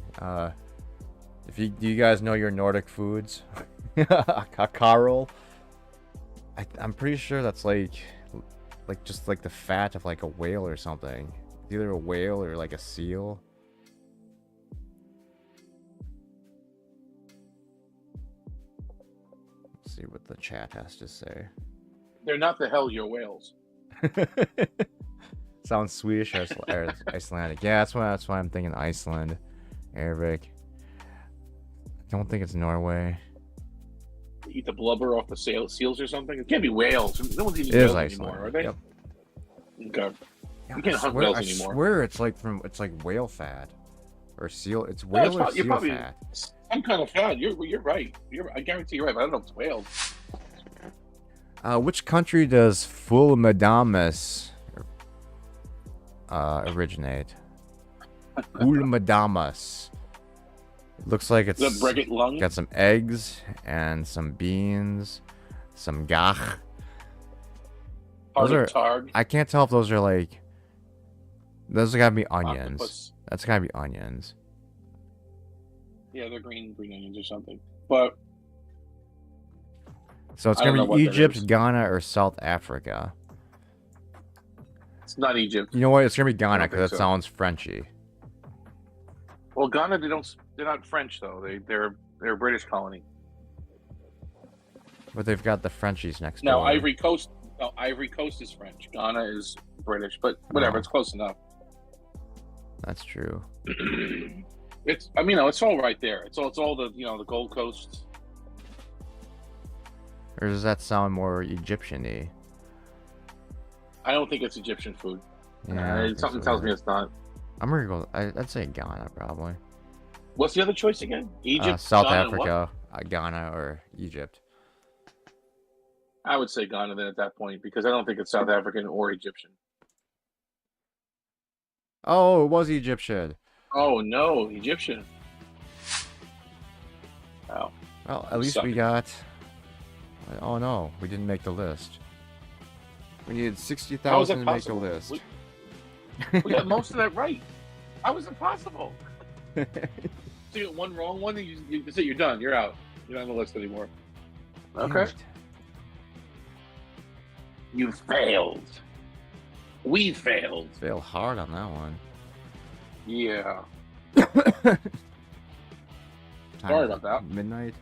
S1: Do you guys know your Nordic foods? Carl. I'm pretty sure that's like just like the fat of like a whale or something. Either a whale or like a seal. Let's see what the chat has to say.
S2: They're not the Hellier whales.
S1: Sounds Swedish or Icelandic. Yeah, that's why I'm thinking Iceland. Arabic. I don't think it's Norway.
S2: They eat the blubber off the seals or something. It can't be whales. No one's eating
S1: It is
S2: whales
S1: Iceland.
S2: anymore, are they?
S1: Yep.
S2: Okay.
S1: Yeah,
S2: You can't hunt whales anymore.
S1: I swear it's like whale fat or seal. It's
S2: No,
S1: whale or
S2: you're
S1: seal
S2: probably
S1: fat.
S2: some kind of fat. You're right. I guarantee you're right, but I don't know if it's whales.
S1: Which country does full Madamas originate? Full Madamas. It looks like it's
S2: The Breguet lung.
S1: got some eggs and some beans, some gach.
S2: Heart
S1: Those are.
S2: of targ.
S1: I can't tell if those are like. Those gotta be onions.
S2: Octopus.
S1: That's gotta be onions.
S2: Yeah, they're green onions or something. But
S1: So it's
S2: I don't
S1: gonna
S2: know what
S1: be
S2: that
S1: Egypt,
S2: is.
S1: Ghana, or South Africa.
S2: it's not Egypt.
S1: You know what? It's gonna be Ghana
S2: think
S1: because it
S2: so.
S1: sounds Frenchy.
S2: Well, Ghana, they're not French though. They're a British colony.
S1: But they've got the Frenchies next
S2: Now
S1: door.
S2: Ivory Coast is French. Ghana is British, but whatever,
S1: Oh.
S2: it's close enough.
S1: That's true.
S2: It's it's all right there. It's all the the Gold Coast.
S1: Or does that sound more Egyptian-y?
S2: I don't think it's Egyptian food.
S1: Yeah. I think
S2: Something
S1: so,
S2: tells
S1: yeah.
S2: me it's not.
S1: I'm gonna go. I'd say Ghana probably.
S2: What's the other choice again? Egypt,
S1: South
S2: Ghana, and what?
S1: Africa, Ghana, or Egypt.
S2: I would say Ghana then at that point because I don't think it's South African or Egyptian.
S1: Oh, it was Egyptian.
S2: Oh no, Egyptian. Wow.
S1: Well, at least we got. Oh no, we didn't make the list. We needed
S2: How is
S1: 60,000
S2: that
S1: to make the
S2: possible?
S1: list.
S2: We got most of that right. How was it possible? So you get one wrong one, and that's it. You're done. You're out. You're not on the list anymore. Okay. You failed. We failed.
S1: Fail hard on that one.
S2: Yeah.
S1: Time
S2: Sorry
S1: is
S2: about that.
S1: Midnight.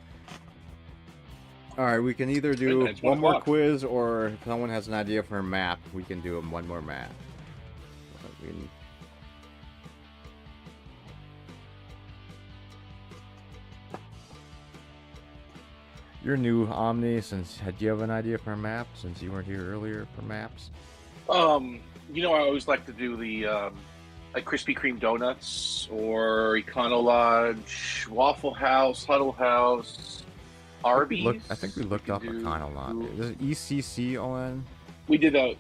S1: All right, we can either do
S2: Midnight's
S1: one
S2: 1
S1: more
S2: o'clock.
S1: quiz, or if someone has an idea for a map, we can do one more map. You're new, Omni. Do you have an idea for a map? Since you weren't here earlier for maps.
S2: I always like to do the like Krispy Kreme donuts or Econo Lodge, Waffle House, Huddle House, Arby's.
S1: I think we looked up Econo Lodge. Is it ECCON?
S2: We did a.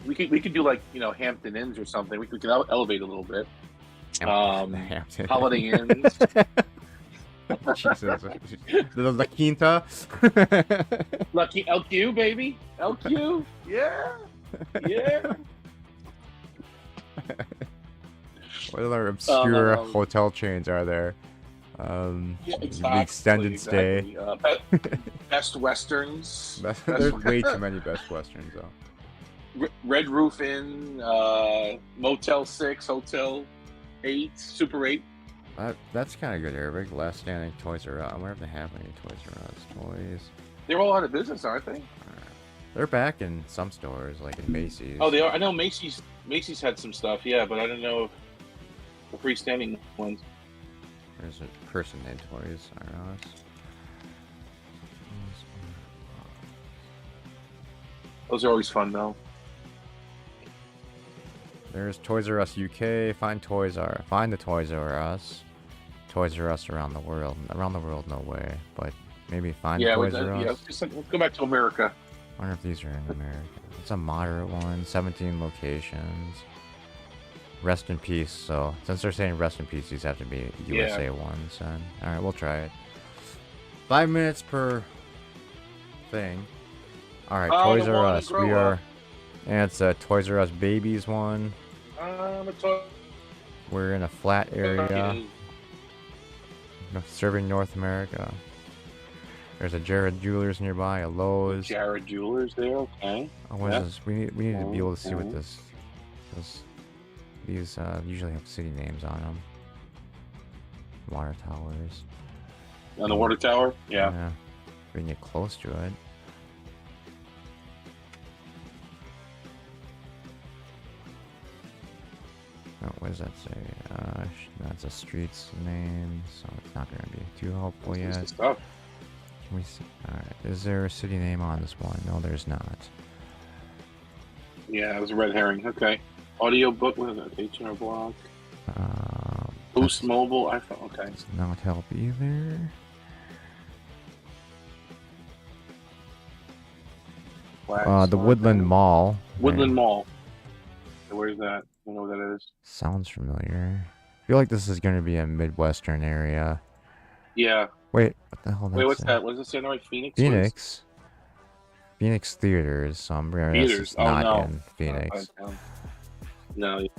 S2: We could do like Hampton Inns or something. We could elevate a little bit.
S1: Hampton.
S2: Holiday Inns.
S1: Jesus. The La Quinta.
S2: Lucky LQ, baby. LQ. Yeah. Yeah.
S1: What other obscure
S2: Um,
S1: hotel chains are there?
S2: Yeah,
S1: The extended stay.
S2: Best Westerns.
S1: There's way too many Best Westerns though.
S2: Red Roof Inn, Motel 6, Hotel 8, Super 8.
S1: That's kind of good, Arabic. Last Standing Toys R Us. I wonder if they have any Toys R Us toys.
S2: They're all out of business, aren't they?
S1: They're back in some stores, like in Macy's.
S2: Oh, they are. I know Macy's had some stuff, yeah, but I don't know if the freestanding ones.
S1: There's a person named Toys R Us.
S2: Those are always fun, though.
S1: There's Toys R Us UK. Find the Toys R Us. Toys R Us around the world. Around the world, no way. But maybe find Toys R Us.
S2: Let's go back to America.
S1: I wonder if these are in America. It's a moderate one. 17 locations. Rest in peace. So since they're saying rest in peace, these have to be USA ones. And all right, we'll try it. 5 minutes per thing. All right, Toys R Us. We are. And it's a Toys R Us Babies one. We're in a flat area. Serving North America. There's a Jared Jewelers nearby, a Lowe's.
S2: Jared Jewelers there, okay.
S1: Oh, what is this? We need to be able to see what this. These usually have city names on them. Water towers.
S2: On the water tower? Yeah.
S1: we can get close to it. Oh, what does that say? That's a street's name, so it's not going to be too helpful
S2: This
S1: yet.
S2: is tough.
S1: Can we see? Alright, is there a city name on this one? No, there's not.
S2: Yeah, it was a red herring. Okay. Audio book with an H&R block. Boost
S1: That's-
S2: mobile iPhone. Okay.
S1: Does not help either. The Woodland Mall.
S2: Woodland
S1: Right.
S2: Mall. Where's that? I don't know what that is.
S1: Sounds familiar. I feel like this is going to be a Midwestern area.
S2: Yeah.
S1: Wait, what the hell?
S2: Wait, what's
S1: that?
S2: that? What does it say? No, Phoenix?
S1: Phoenix. Phoenix Theaters. So I'm
S2: Theaters. Oh,
S1: not
S2: no.
S1: in Phoenix.
S2: No.
S1: It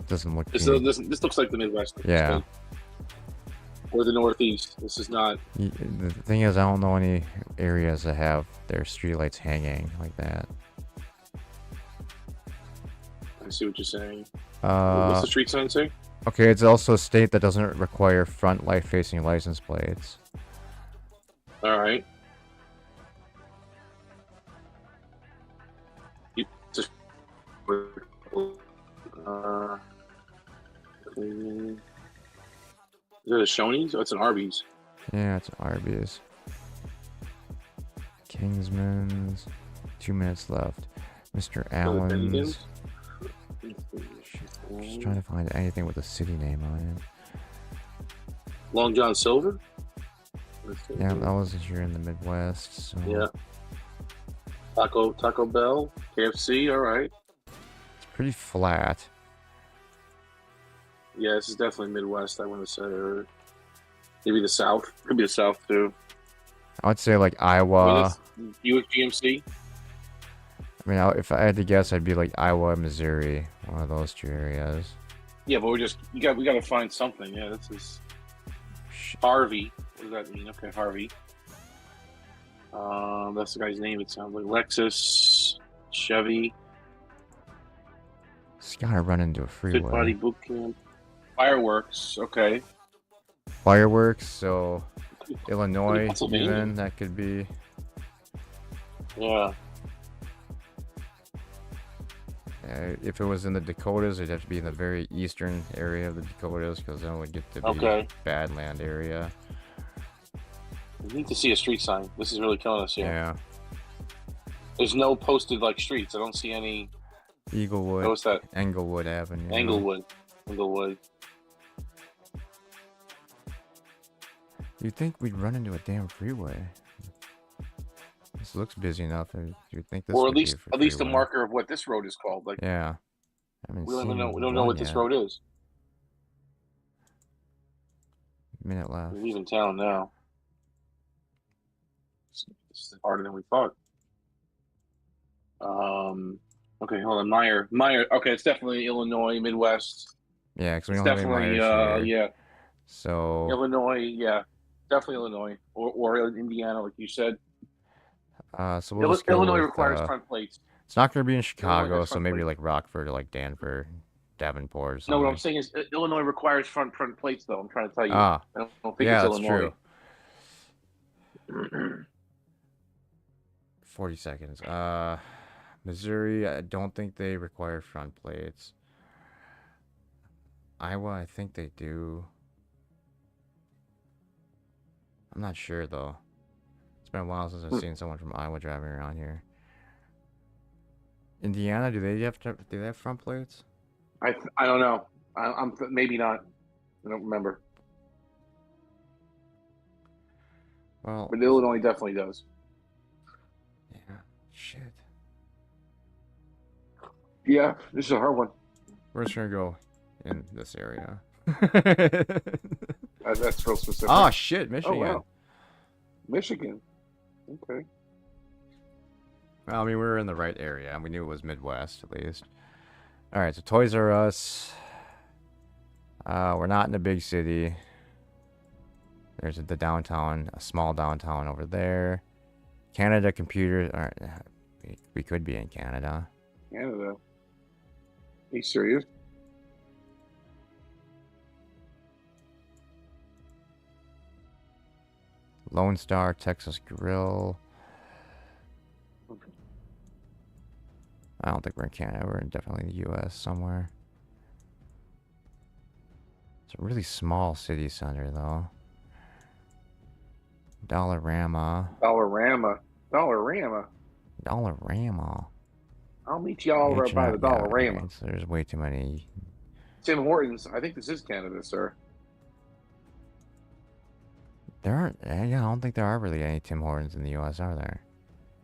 S1: doesn't look.
S2: This looks like the Midwest.
S1: Yeah.
S2: Or the Northeast. This is not.
S1: The thing is, I don't know any areas that have their streetlights hanging like that.
S2: I see what you're saying. What's the street sign say?
S1: Okay, it's also a state that doesn't require front light-facing license plates.
S2: All right. Just. Is it a Shoney's? Oh, it's an Arby's.
S1: Yeah, it's Arby's. Kingsman's. 2 minutes left. Mr. Allen's. Just trying to find anything with a city name on it.
S2: Long John Silver?
S1: Yeah, that was here in the Midwest. So.
S2: Yeah. Taco Bell, KFC, all right.
S1: It's pretty flat.
S2: Yeah, this is definitely Midwest, I want to say. Or maybe the South. Could be the South, too.
S1: I would say like Iowa.
S2: USGMC?
S1: I mean, if I had to guess, I'd be like Iowa, Missouri. One of those two areas.
S2: Yeah, but we got to find something. Yeah, this is Harvey. What does that mean? Okay, Harvey. That's the guy's name. It sounds like Lexus, Chevy.
S1: Just gotta run into a freeway.
S2: Fit Body Boot Camp. Fireworks. Okay.
S1: Fireworks. So Illinois,
S2: Pennsylvania.
S1: even that could be.
S2: Yeah.
S1: If it was in the Dakotas, it'd have to be in the very eastern area of the Dakotas, because then it would get to be
S2: Okay.
S1: Badland area.
S2: We need to see a street sign. This is really killing us here.
S1: Yeah.
S2: There's no posted like streets. I don't see any.
S1: Eaglewood.
S2: What's that?
S1: Englewood Avenue.
S2: Englewood.
S1: You'd think we'd run into a damn freeway. This looks busy enough. You'd think this.
S2: Or
S1: would
S2: at
S1: be
S2: least
S1: a
S2: a
S1: freeway.
S2: marker of what this road is called. Like
S1: Yeah. I mean,
S2: we don't know what this road is.
S1: Minute left.
S2: We're leaving town now. This is harder than we thought. Okay, hold on. Meyer. Okay, it's definitely Illinois, Midwest.
S1: Yeah, because we
S2: It's
S1: don't have any
S2: definitely,
S1: Myers here.
S2: yeah,
S1: So
S2: Illinois. Yeah, definitely Illinois or Indiana, like you said.
S1: so we'll just go
S2: Illinois
S1: with,
S2: requires front plates.
S1: It's not going to be in Chicago,
S2: has
S1: so
S2: front
S1: maybe
S2: plate.
S1: like Rockford or like Danford, Davenport or something.
S2: No, what I'm saying is Illinois requires front plates, though. I'm trying to tell you.
S1: Ah,
S2: I don't think
S1: yeah,
S2: it's
S1: that's
S2: Illinois.
S1: true. 40 seconds. Missouri, I don't think they require front plates. Iowa, I think they do. I'm not sure though. It's been a while since I've seen someone from Iowa driving around here. Indiana, do they have front plates?
S2: I don't know. I'm maybe not. I don't remember.
S1: Well,
S2: But Illinois definitely does.
S1: yeah. Shit.
S2: Yeah, this is a hard one.
S1: We're just gonna go in this area.
S2: That's real specific.
S1: Oh shit, Michigan.
S2: Oh, wow. Michigan. Okay.
S1: Well, I mean, we were in the right area, and we knew it was Midwest at least. All right, so Toys R Us. We're not in a big city. There's the downtown, a small downtown over there. Canada Computers. All right, we could be in Canada.
S2: Canada. Are you serious?
S1: Lone Star, Texas Grill. I don't think we're in Canada. We're in definitely the U.S. somewhere. It's a really small city center, though. Dollarama.
S2: Dollarama. Dollarama.
S1: Dollarama.
S2: I'll meet y'all over by the Dollarama.
S1: Right, so there's way too many.
S2: Tim Hortons. I think this is Canada, sir.
S1: There aren't. Yeah, I don't think there are really any Tim Hortons in the U.S. Are there?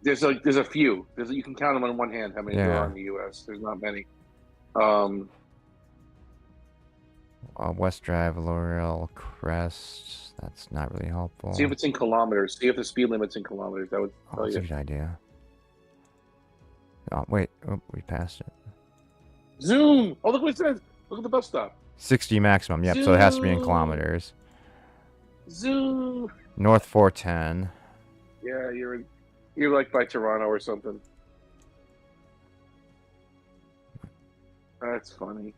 S2: There's a few. You can count them on one hand how many there are in the U.S. There's not many.
S1: West Drive, L'Oreal, Crest. That's not really helpful.
S2: See if it's in kilometers. See if the speed limit's in kilometers. That would tell
S1: that's
S2: you.
S1: a good idea. Oh, wait. Oh, we passed it.
S2: Zoom! Oh, look what it says. Look at the bus stop.
S1: 60 maximum. Yep, so it has to be in kilometers.
S2: Zoom!
S1: North 410.
S2: Yeah, you're like by Toronto or something. That's funny.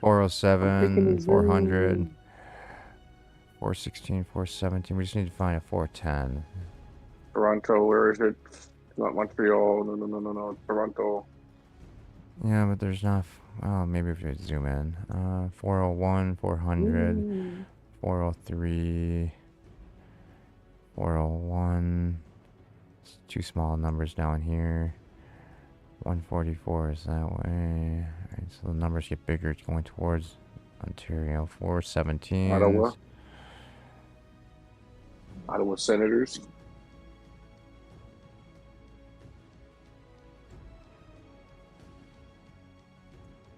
S1: 407, 400, 416, 417. We just need to find a 410.
S2: Toronto, where is it? It's not Montreal. No. Toronto.
S1: Yeah, but there's not. Oh, maybe if we zoom in. 401, 400, 403, 401. It's two small numbers down here. 144 is that way. Alright, so the numbers get bigger. It's going towards Ontario. 417.
S2: Ottawa Senators.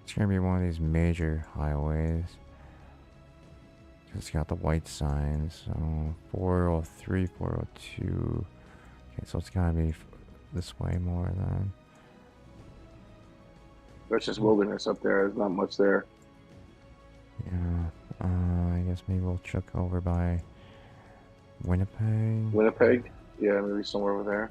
S1: It's going to be one of these major highways. It's got the white signs. So 403, 402. Okay, so it's got to be this way more than.
S2: That's just wilderness up there. There's not much there.
S1: Yeah. I guess maybe we'll check over by Winnipeg.
S2: Winnipeg? Yeah, maybe somewhere over there.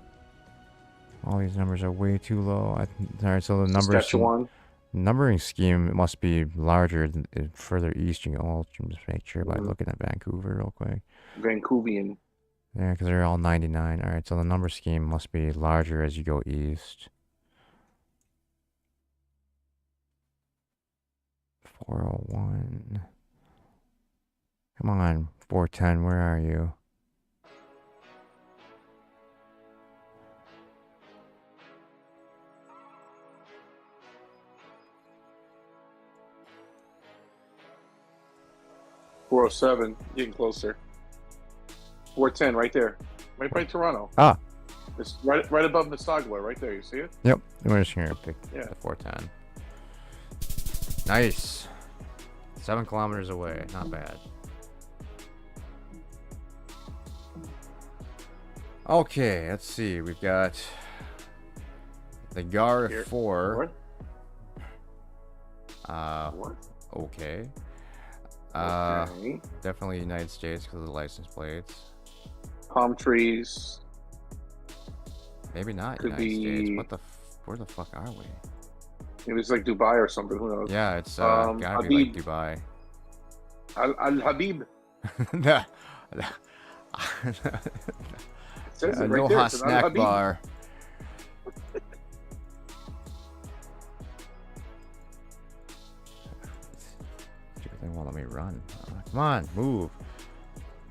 S1: All these numbers are way too low. Alright, so the numbers.
S2: Saskatchewan.
S1: Numbering scheme must be larger further east. You can all just make sure by looking at Vancouver real quick.
S2: Vancouvian.
S1: Yeah, because they're all 99. Alright, so the number scheme must be larger as you go east. 401. Come on, 410, where are you?
S2: .407, getting closer. 410, right there, right by Toronto.
S1: Ah,
S2: it's right above Mississauga, right there. You see it?
S1: Yep. We're just gonna pick the 410. Nice. 7 kilometers away. Not bad. Okay, let's see. We've got the GAR 4.
S2: What?
S1: Okay.
S2: Okay.
S1: Definitely United States because of the license plates.
S2: Palm trees.
S1: Maybe not
S2: Could
S1: United
S2: be...
S1: States. Where the fuck are we?
S2: Maybe it's like Dubai or something. Who knows?
S1: Yeah, it's gotta be like Dubai.
S2: Al Habib.
S1: It
S2: says it right there.
S1: Aloha snack bar. They won't let me run. Come on, move.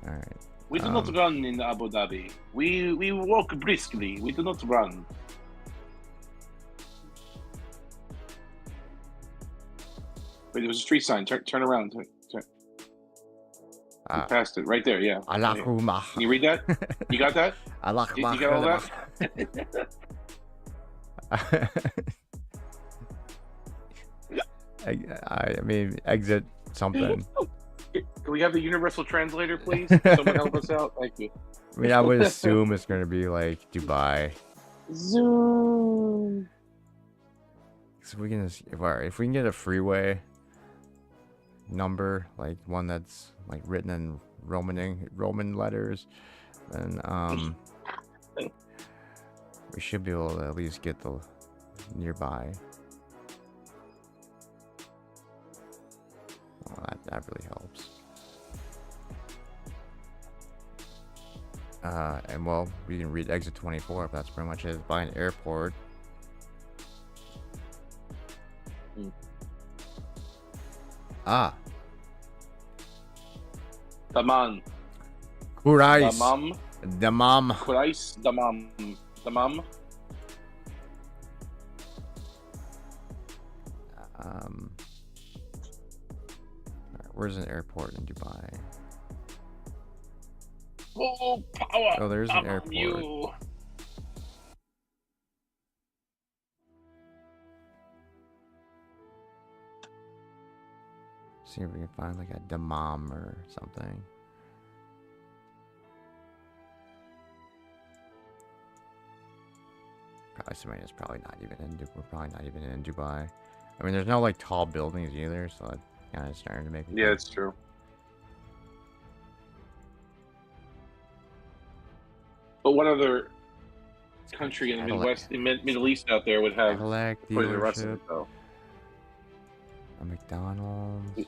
S1: All right.
S2: We do not run in Abu Dhabi. We walk briskly. We do not run. Wait, there was a street sign. Turn around. Turn. You passed it right there. Yeah.
S1: Allahumma.
S2: Can you read that? You got that?
S1: Allahumma.
S2: You got all that?
S1: I mean, exit something.
S2: Can we have the universal translator, please? Someone help us out. Thank you.
S1: I mean, I would assume it's going to be like Dubai.
S2: Zoom.
S1: So we can just, if we can get a freeway number, like one that's like written in Roman letters, then we should be able to at least get the nearby. Well, that really helps. And well, we can read exit 24, but that's pretty much it. By an airport. Ah.
S2: Daman.
S1: Kurais.
S2: Damam.
S1: Damam.
S2: Kurais. Damam. Damam.
S1: Where's an airport in Dubai?
S2: Oh, power.
S1: Oh, there's an airport.
S2: You.
S1: See if we can find like a Dammam or something. Probably somebody that's probably not even in. We're probably not even in Dubai. I mean, there's no like tall buildings either, so it kind of starting to make me.
S2: Yeah, it's true. But what other country in the Midwest, Middle East out there would have Toys R Us in it, though?
S1: A McDonald's.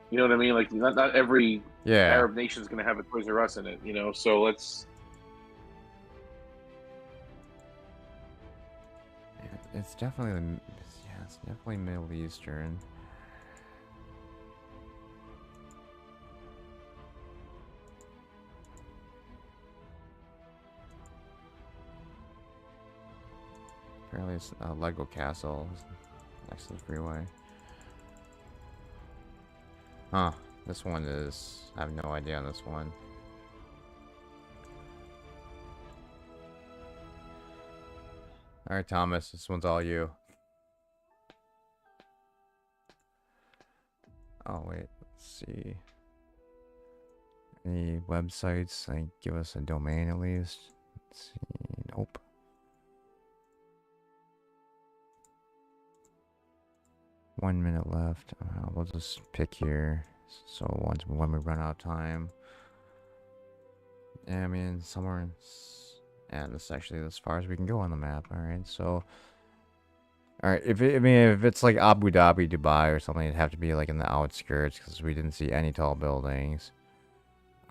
S2: You know what I mean? Like, not every
S1: Yeah.
S2: Arab nation is going to have a Toys R Us in it, you know? So let's...
S1: Yeah, it's definitely... Yeah, it's definitely Middle Eastern. Apparently it's a Lego castle next to the freeway. Huh. This one is... I have no idea on this one. Alright, Thomas. This one's all you. Oh, wait. Let's see. Any websites? Like, give us a domain at least. Let's see. Nope. One minute left. We'll just pick here. So when we run out of time. Yeah, I mean, somewhere in... And this is actually as far as we can go on the map. Alright, so... Alright, if it's like Abu Dhabi, Dubai, or something, it'd have to be like in the outskirts, because we didn't see any tall buildings.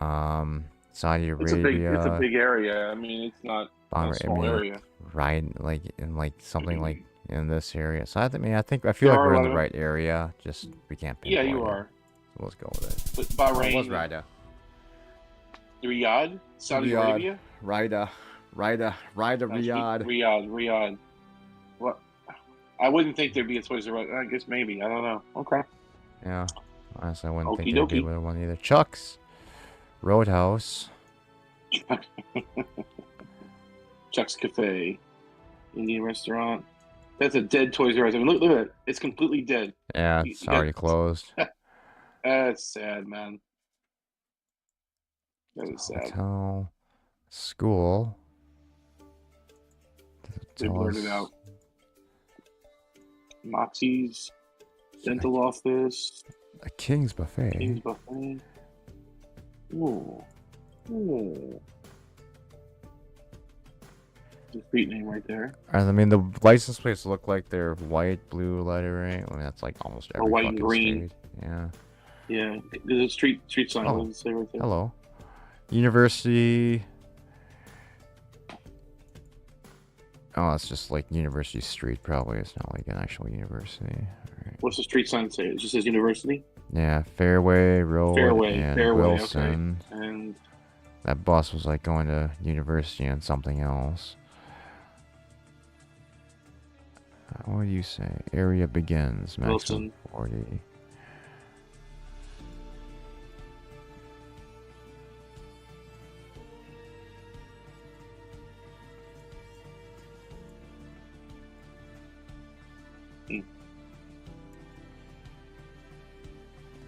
S1: Saudi Arabia...
S2: It's a big area. I mean, it's not a small area.
S1: Right, like, in like something like in this area. So I feel like we're in the right area, just we can't pinpoint.
S2: Yeah, you are.
S1: So let's go with it.
S2: But Bahrain...
S1: What's Rida?
S2: Riyadh? Saudi Arabia?
S1: Riyadh, Riyadh.
S2: Riyadh. What? I wouldn't think there'd be a Toys R Us. I guess maybe. I don't know. Okay.
S1: Yeah. Honestly, I wouldn't think
S2: Okie
S1: there'd be
S2: dokie.
S1: one either. Chuck's. Roadhouse.
S2: Chuck's Cafe. Indian restaurant. That's a dead Toys R Us. I mean, look at it. It's completely dead.
S1: Yeah, it's already closed.
S2: That's sad, man. That is sad.
S1: Hotel. School.
S2: They blurred it out. Moxie's. Dental office.
S1: A King's Buffet.
S2: King's Buffet. Ooh. Ooh. The street name right there.
S1: I mean, the license plates look like they're white, blue lettering. I mean, that's like almost every
S2: white
S1: fucking
S2: and green.
S1: state. Yeah.
S2: Yeah. There's a street sign.
S1: Oh.
S2: What does it say right there?
S1: Hello. University. Oh, it's just like University Street, probably. It's not like an actual university. Right.
S2: What's the street sign say? It just says University?
S1: Yeah, Fairway Road and Wilson.
S2: Okay. And
S1: that bus was like going to university and something else. What do you say? Area begins. Maximum
S2: Wilson.
S1: 40.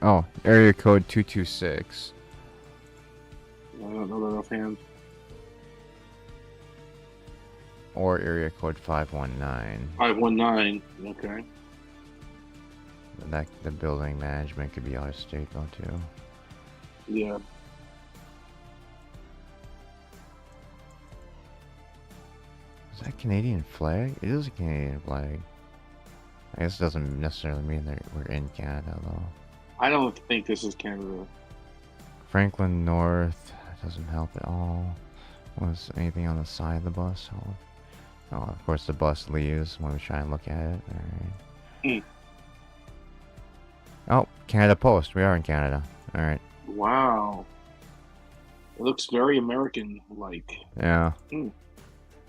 S1: Oh, area code 226.
S2: I don't know that offhand.
S1: Or area code 519.
S2: 519. Okay.
S1: The building management could be out of state though too.
S2: Yeah.
S1: Is that Canadian flag? It is a Canadian flag. I guess it doesn't necessarily mean that we're in Canada though.
S2: I don't think this is Canada.
S1: Franklin North doesn't help at all. Was anything on the side of the bus? Oh, of course the bus leaves when we try and look at it. Alright. Oh, Canada Post. We are in Canada. Alright.
S2: Wow. It looks very American-like.
S1: Yeah. I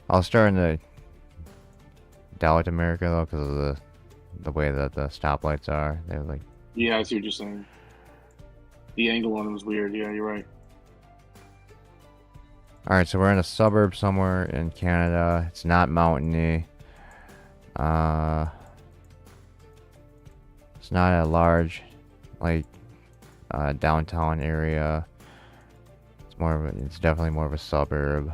S1: was starting to doubt America though because of the way that the stoplights are. They're like.
S2: Yeah, I see what you're saying. The angle on them is weird. Yeah, you're right.
S1: Alright, so we're in a suburb somewhere in Canada. It's not mountainy. It's not a large, like, downtown area. It's definitely more of a suburb.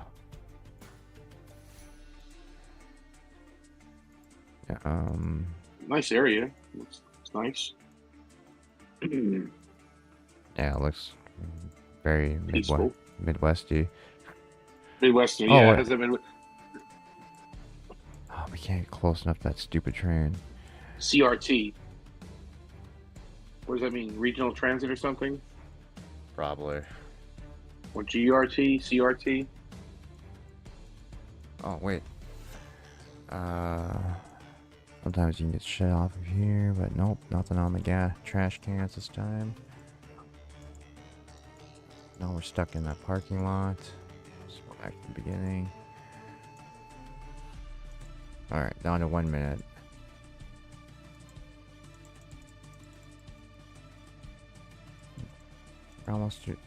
S2: Nice area. It's nice.
S1: Yeah, it looks very
S2: Peaceful.
S1: Midwesty.
S2: Midwestern,
S1: Oh,
S2: yeah.
S1: wait.
S2: Has that been
S1: Oh, we can't get close enough to that stupid train.
S2: CRT? What does that mean? Regional Transit or something?
S1: Probably.
S2: Or GRT? CRT?
S1: Oh, wait. Sometimes you can get shit off of here, but nope, nothing on the trash cans this time. Now we're stuck in that parking lot. Let's go back to the beginning. Alright, down to 1 minute. We're almost through.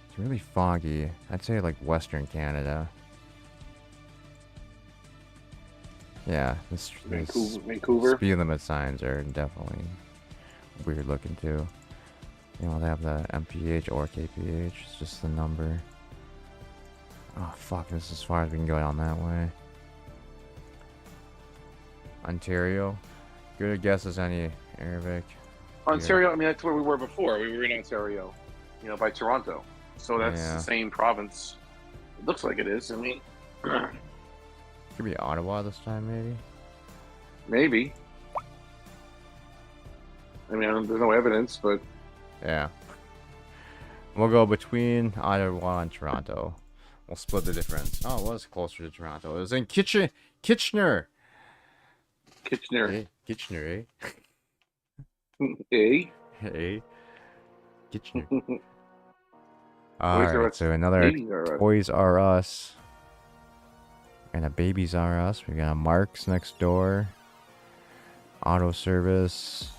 S1: It's really foggy. I'd say like Western Canada. Yeah, this
S2: Vancouver.
S1: speed limit signs are definitely weird looking too. You know, they have the MPH or KPH. It's just the number. Oh fuck! This is as far as we can go down that way. Ontario. Good a guess as any, Arabic.
S2: Ontario. I mean, that's where we were before. We were in Ontario, you know, by Toronto. So that's the same province. It looks like it is. I mean,
S1: could be Ottawa this time, maybe.
S2: Maybe. I mean, there's no evidence, but
S1: yeah. We'll go between Ottawa and Toronto. We'll split the difference. Oh, it was closer to Toronto. It was in Kitchener.
S2: Kitchener.
S1: Hey, Kitchener, eh?
S2: Hey.
S1: Hey. Kitchener. Alright, so another Toys R Us. And a Babies R Us. We got a Mark's next door. Auto service.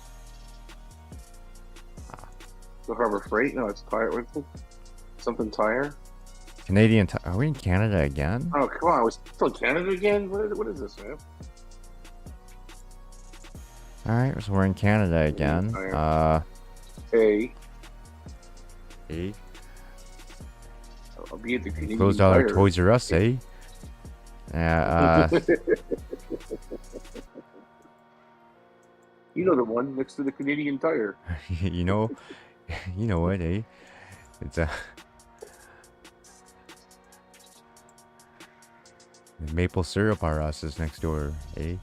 S2: The Harbor Freight? No, it's tire. What's it? Something tire?
S1: Canadian Tire. Are we in Canada again?
S2: Oh, come on. We're still in Canada again? What is this, man?
S1: Alright, so we're in Canada again.
S2: Hey.
S1: Hey.
S2: I'll be at the Canadian
S1: Closed out our
S2: Tire.
S1: Toys R Us, eh? Yeah,
S2: You know the one next to the Canadian Tire.
S1: you know what, eh? It's a Maple Syrup R Us is next door, eh?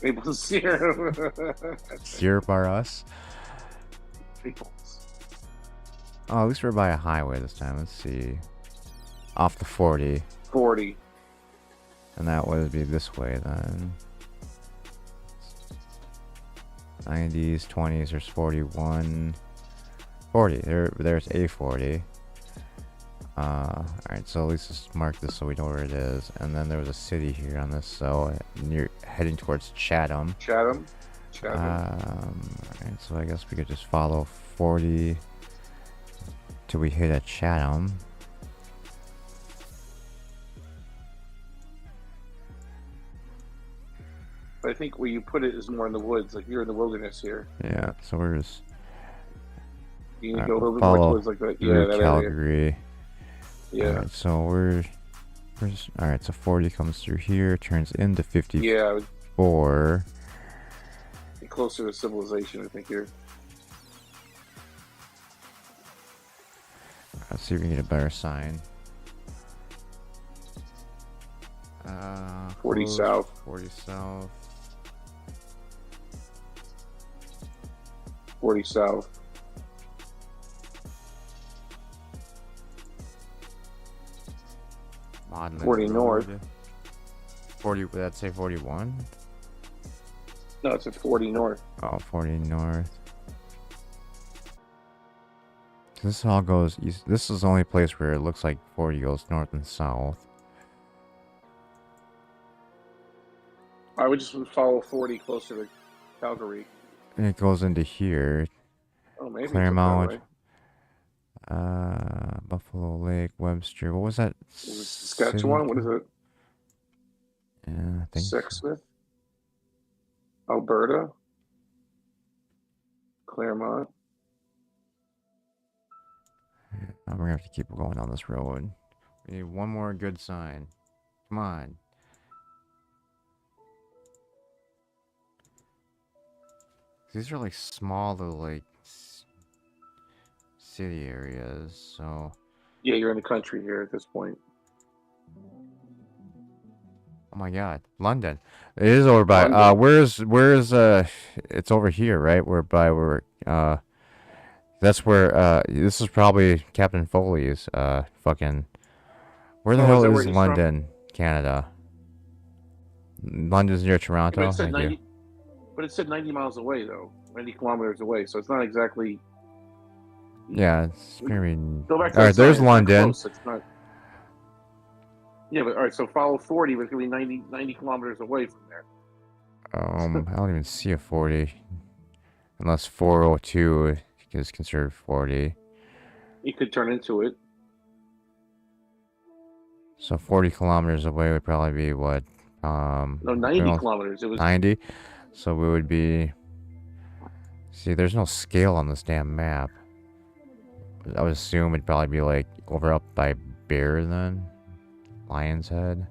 S2: Maple syrup.
S1: Syrup R Us.
S2: Maples.
S1: Oh, at least we're by a highway this time. Let's see. Off the 40.
S2: 40.
S1: And that would be this way then. 90s, 20s, there's 41. 40. There's a 40. Alright, so at least just mark this so we know where it is. And then there was a city here on this, so you're heading towards Chatham.
S2: Chatham.
S1: Alright, so I guess we could just follow 40 till we hit at Chatham.
S2: But I think where you put it is more in the woods, like you're in the wilderness here.
S1: Yeah, so we're just
S2: You need to go a little bit more towards like that. Yeah, that
S1: Calgary.
S2: area. Yeah.
S1: Alright, so we're just, alright, so 40 comes through here, turns into 54.
S2: Yeah. Closer to civilization, I think here.
S1: Let's see if we can get a better sign.
S2: 40
S1: close,
S2: south.
S1: 40 south.
S2: 40 south.
S1: Modland
S2: 40 north.
S1: 40, would that say 41?
S2: No, it's at 40 north.
S1: Oh, 40 north. This all goes east. This is the only place where it looks like 40 goes north and south.
S2: I would just follow 40 closer to Calgary.
S1: And it goes into here.
S2: Oh, maybe
S1: Claremont.
S2: it's up that way.
S1: Buffalo Lake, Webster. What was that?
S2: Is it Saskatchewan? What is it?
S1: Yeah, I think so.
S2: Sexsmith? Alberta? Claremont?
S1: We're gonna have to keep going on this road. We need one more good sign. Come on. These are like small little like city areas, so.
S2: Yeah, you're in the country here at this point.
S1: Oh my God, London. It is over by.
S2: London.
S1: Where's it's over here, right? That's where this is probably Captain Foley's fucking. Where the hell is London, Canada? London's near Toronto.
S2: But it said 90. But it said 90 miles away though, 90 kilometers away. So it's not exactly.
S1: Yeah, it's very.
S2: Go back to
S1: all right, there's London.
S2: It's not. Yeah, but all right. So follow 40, but it's gonna be 90 kilometers away from there.
S1: I don't even see a 40, unless 402 is considered 40.
S2: You could turn into it.
S1: So 40 kilometers away would probably be what?
S2: No, 90 kilometers. It was
S1: 90. So we would be. See, there's no scale on this damn map. I would assume it'd probably be like over up by Bear then. Lion's Head.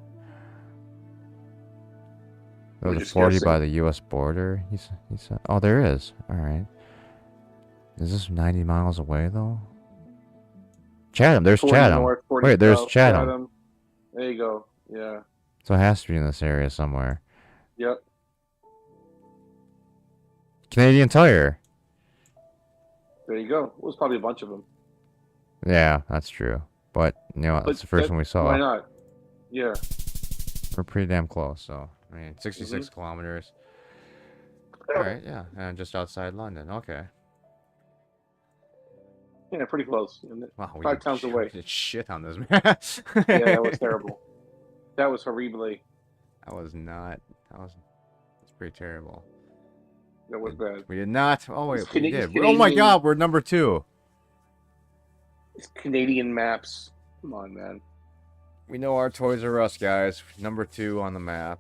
S1: There was a 40
S2: guessing.
S1: by the U.S. border. He said, oh, there is. All right. Is this 90 miles away though? Chatham. There's Chatham.
S2: North,
S1: wait, there's
S2: south,
S1: Chatham.
S2: There you go. Yeah.
S1: So it has to be in this area somewhere.
S2: Yep.
S1: Canadian Tire.
S2: There you go. It was probably a bunch of them.
S1: Yeah, that's true. But, you know, that's the first one we saw.
S2: Why not? Yeah.
S1: We're pretty damn close, so. I mean, 66 kilometers. Alright, yeah. And just outside London. Okay.
S2: Yeah, pretty close.
S1: Wow, we
S2: 5 towns away.
S1: did shit on this map.
S2: Yeah, that was terrible. That was horrible.
S1: That was not. That's pretty terrible.
S2: That was bad.
S1: We did not. Oh, wait, we did.
S2: Canadian,
S1: oh my God, we're number 2.
S2: It's Canadian maps. Come on, man.
S1: We know our Toys R Us, guys. Number 2 on the map.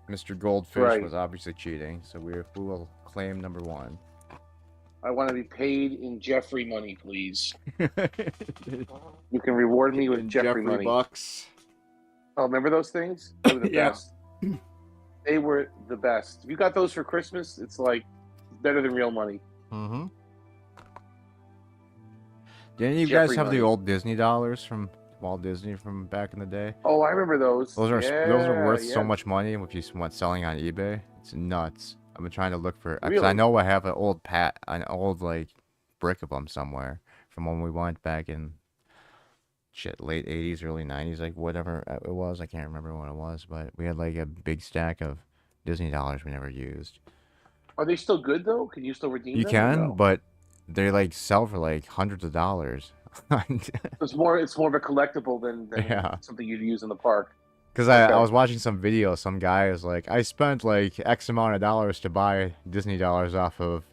S1: Mr. Goldfish was obviously cheating, so we will claim number 1.
S2: I want to be paid in Jeffrey money, please. You can reward me with Jeffrey money.
S1: Bucks.
S2: Oh, remember those things? They were the
S1: Yeah.
S2: best. They were the best. If you got those for Christmas, it's like better than real money.
S1: Mm-hmm. Didn't you
S2: Jeffrey
S1: guys have
S2: money.
S1: the old Disney dollars from Walt Disney from back in the day?
S2: Oh, I remember those.
S1: Those are worth so
S2: yeah.
S1: much money if you went selling on eBay. It's nuts. I've been trying to look for. Because
S2: Really?
S1: I know I have an old like brick of them somewhere from when we went back in late 80s, early 90s, like whatever it was. I can't remember what it was, but we had like a big stack of Disney dollars we never used.
S2: Are they still good though? Can you still redeem
S1: You
S2: them?
S1: can,
S2: or no?
S1: but they like sell for like hundreds of dollars.
S2: It's more of a collectible than
S1: Yeah.
S2: something you'd use in the park.
S1: Because I was watching some video, some guy is like, I spent like X amount of dollars to buy Disney dollars off of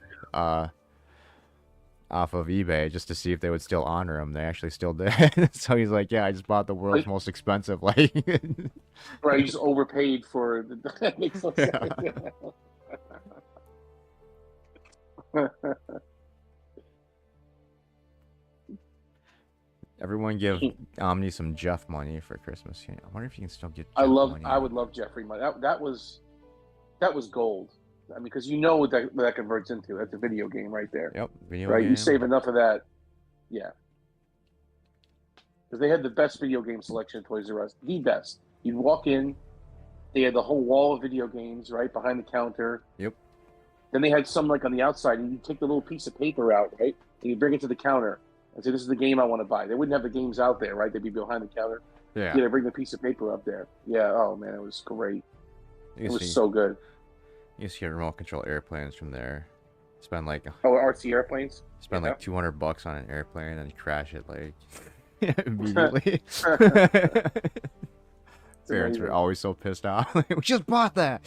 S1: eBay just to see if they would still honor them. They actually still did. So he's like, yeah, I just bought the world's most expensive. Like,
S2: Right, you just overpaid for. That makes no sense.
S1: everyone give Omni some Jeff money for Christmas. I wonder if you can still get.
S2: I
S1: money.
S2: would love Jeffrey money. That was gold. I mean, because you know what that converts into. That's a video game right there.
S1: Yep, video
S2: right.
S1: game.
S2: You save enough of that, yeah. Because they had the best video game selection at Toys R Us, the best. You'd walk in, they had the whole wall of video games right behind the counter.
S1: Yep.
S2: Then they had some like on the outside, and you take the little piece of paper out, right? And you bring it to the counter and say, "This is the game I want to buy." They wouldn't have the games out there, right? They'd be behind the counter.
S1: Yeah.
S2: You got to bring the piece of paper up there. Yeah. Oh man, it was great. It was so good.
S1: You used to get remote control airplanes from there. Spend like
S2: RC airplanes.
S1: Spend like $200 on an airplane and crash it like immediately. Parents were always so pissed off. We just bought that.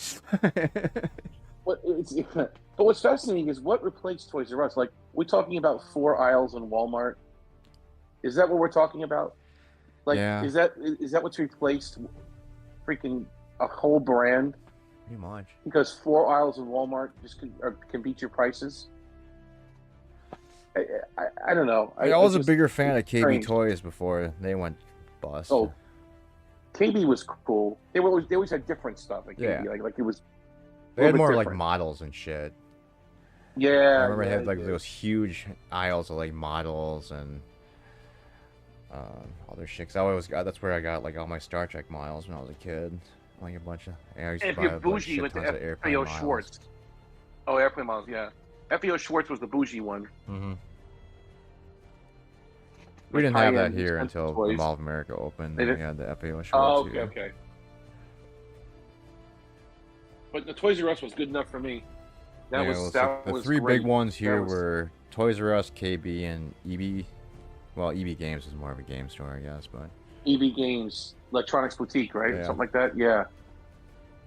S2: But what's fascinating is what replaced Toys R Us. Like, we're talking about 4 aisles in Walmart. Is that what we're talking about? Like,
S1: yeah.
S2: Is that what's replaced? Freaking a whole brand.
S1: Pretty much.
S2: Because 4 aisles in Walmart just can beat your prices. I don't know.
S1: I was a bigger fan of KB Toys before they went bust.
S2: Oh, KB was cool. They always had different stuff. Like KB,
S1: yeah.
S2: like it was.
S1: They had more like models and shit.
S2: Yeah.
S1: I remember they had like those huge aisles of like models and other shit. 'Cause that's where I got like all my Star Trek models when I was a kid. Like a bunch of. I used to buy,
S2: if you're bougie, you went to FAO Schwartz. Oh, airplane models, yeah. FAO Schwartz was the bougie one.
S1: Mm-hmm. We didn't have that here until the Mall of America opened. We had the FAO Schwartz.
S2: Oh, okay,
S1: here.
S2: okay. But the Toys R Us was good enough for me. That was
S1: the 3 big ones here were Toys R Us, KB, and EB. Well, EB Games is more of a game store, I guess, but
S2: EB Games, Electronics Boutique, right?
S1: Yeah.
S2: Something like that. Yeah.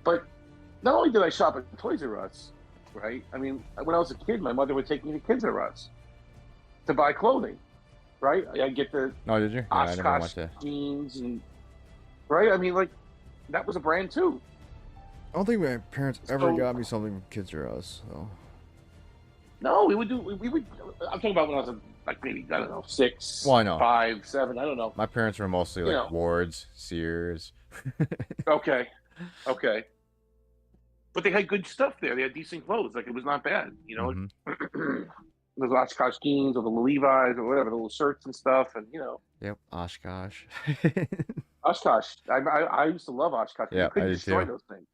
S2: But not only did I shop at Toys R Us, right? I mean, when I was a kid, my mother would take me to Kids R Us to buy clothing, right? I'd get the
S1: did you? Yeah, I never went to
S2: jeans and right. I mean, like that was a brand too.
S1: I don't think my parents ever got me something from Kids R Us. So.
S2: No, we would. I'm talking about when I was like maybe I don't know 6,
S1: well, I know.
S2: 5, 7. I don't know.
S1: My parents were mostly like Wards, Sears.
S2: Okay. But they had good stuff there. They had decent clothes. Like it was not bad, you know.
S1: Mm-hmm.
S2: Those Oshkosh jeans or the Levi's or whatever, the little shirts and stuff, and you know.
S1: Yep, Oshkosh.
S2: Oshkosh. I used to love Oshkosh.
S1: Yeah,
S2: you couldn't destroy those things.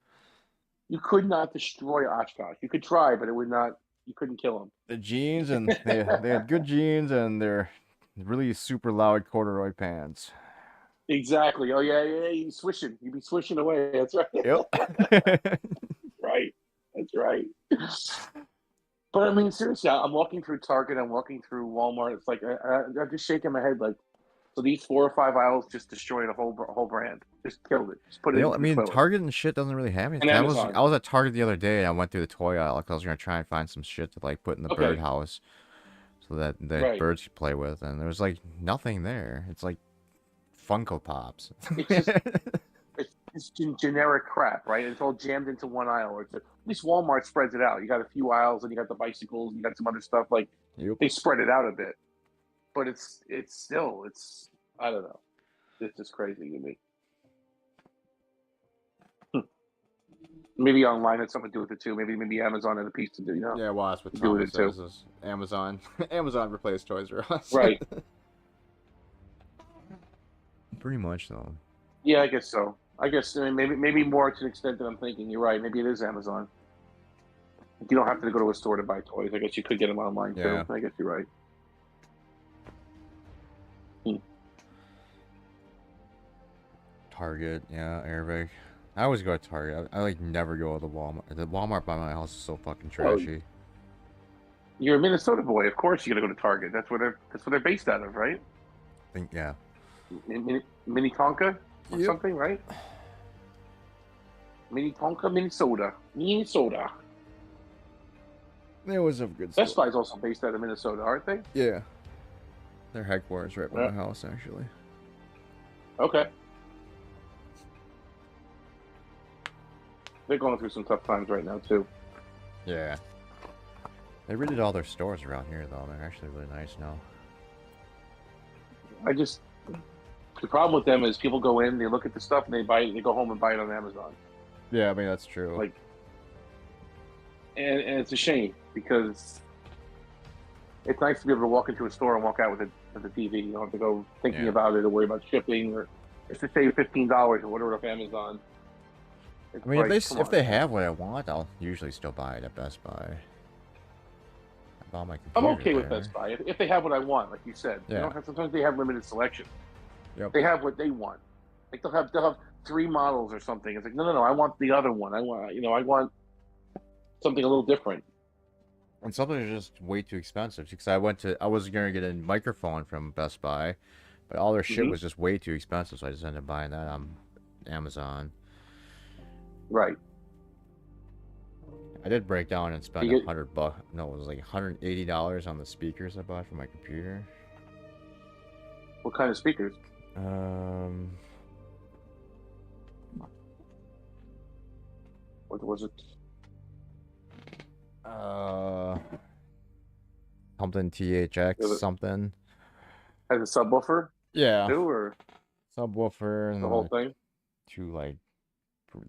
S2: You could not destroy Oshkosh. You could try, but it would not. You couldn't kill them.
S1: The jeans and they had good jeans and they're really super loud corduroy pants.
S2: Exactly. Oh yeah. You'd be swishing away. That's right.
S1: Yep.
S2: Right. That's right. But I mean, seriously, I'm walking through Target. I'm walking through Walmart. It's like I'm just shaking my head. Like, so these 4 or 5 aisles just destroyed a whole brand. Just killed it. Just put it.
S1: I mean, Target and shit doesn't really have anything. I was at Target the other day and I went through the toy aisle because I was gonna try and find some shit to like put in the birdhouse, so that the birds could play with, and there was like nothing there. It's like Funko Pops.
S2: It's generic crap, right? It's all jammed into one aisle. At least Walmart spreads it out. You got a few aisles, and you got the bicycles, and you got some other stuff. Like they spread it out a bit, but it's still I don't know. It's just crazy to me. Maybe online had something to do with it too. Maybe Amazon had a piece to do. You know?
S1: Yeah, well, that's what Tom says. Is Amazon replaced Toys R Us.
S2: Right.
S1: Pretty much, though.
S2: Yeah, I guess so. I guess maybe more to an extent than I'm thinking. You're right. Maybe it is Amazon. You don't have to go to a store to buy toys. I guess you could get them online too. I guess you're right.
S1: Target, yeah, Airvig. I always go to Target. I like never go to the Walmart. The Walmart by my house is so fucking trashy.
S2: You're a Minnesota boy, of course. You got to go to Target. That's where they're based out of, right?
S1: I think yeah.
S2: Minnetonka or something, right? Minnetonka, Minnesota.
S1: They always have good
S2: stuff. Best
S1: stuff.
S2: Buy is also based out of Minnesota, aren't they?
S1: Yeah. Their headquarters right by my house, actually.
S2: Okay. They're going through some tough times right now, too.
S1: Yeah. They redid all their stores around here, though. They're actually really nice now.
S2: The problem with them is people go in, they look at the stuff, and they go home and buy it on Amazon.
S1: Yeah, I mean, that's true.
S2: Like, and it's a shame because it's nice to be able to walk into a store and walk out with the TV. You don't have to go thinking about it or worry about shipping or just to save $15 or whatever off Amazon.
S1: I mean, if they have what I want, I'll usually still buy it at Best Buy. about my
S2: I'm
S1: computer.
S2: okay with
S1: there.
S2: Best Buy if they have what I want, like you said.
S1: Yeah.
S2: You don't have, sometimes they have limited selection.
S1: Yep.
S2: They have what they want. Like they'll have 3 models or something. It's like no, I want the other one. I want something a little different.
S1: And something is just way too expensive because I was gonna get a microphone from Best Buy, but all their shit was just way too expensive, so I just ended up buying that on Amazon.
S2: Right.
S1: I did break down and spend $100. No, it was like $180 on the speakers I bought for my computer.
S2: What kind of speakers? What was it?
S1: Something THX something.
S2: Has a subwoofer?
S1: Yeah.
S2: Too, or
S1: subwoofer and
S2: the whole thing?
S1: Two like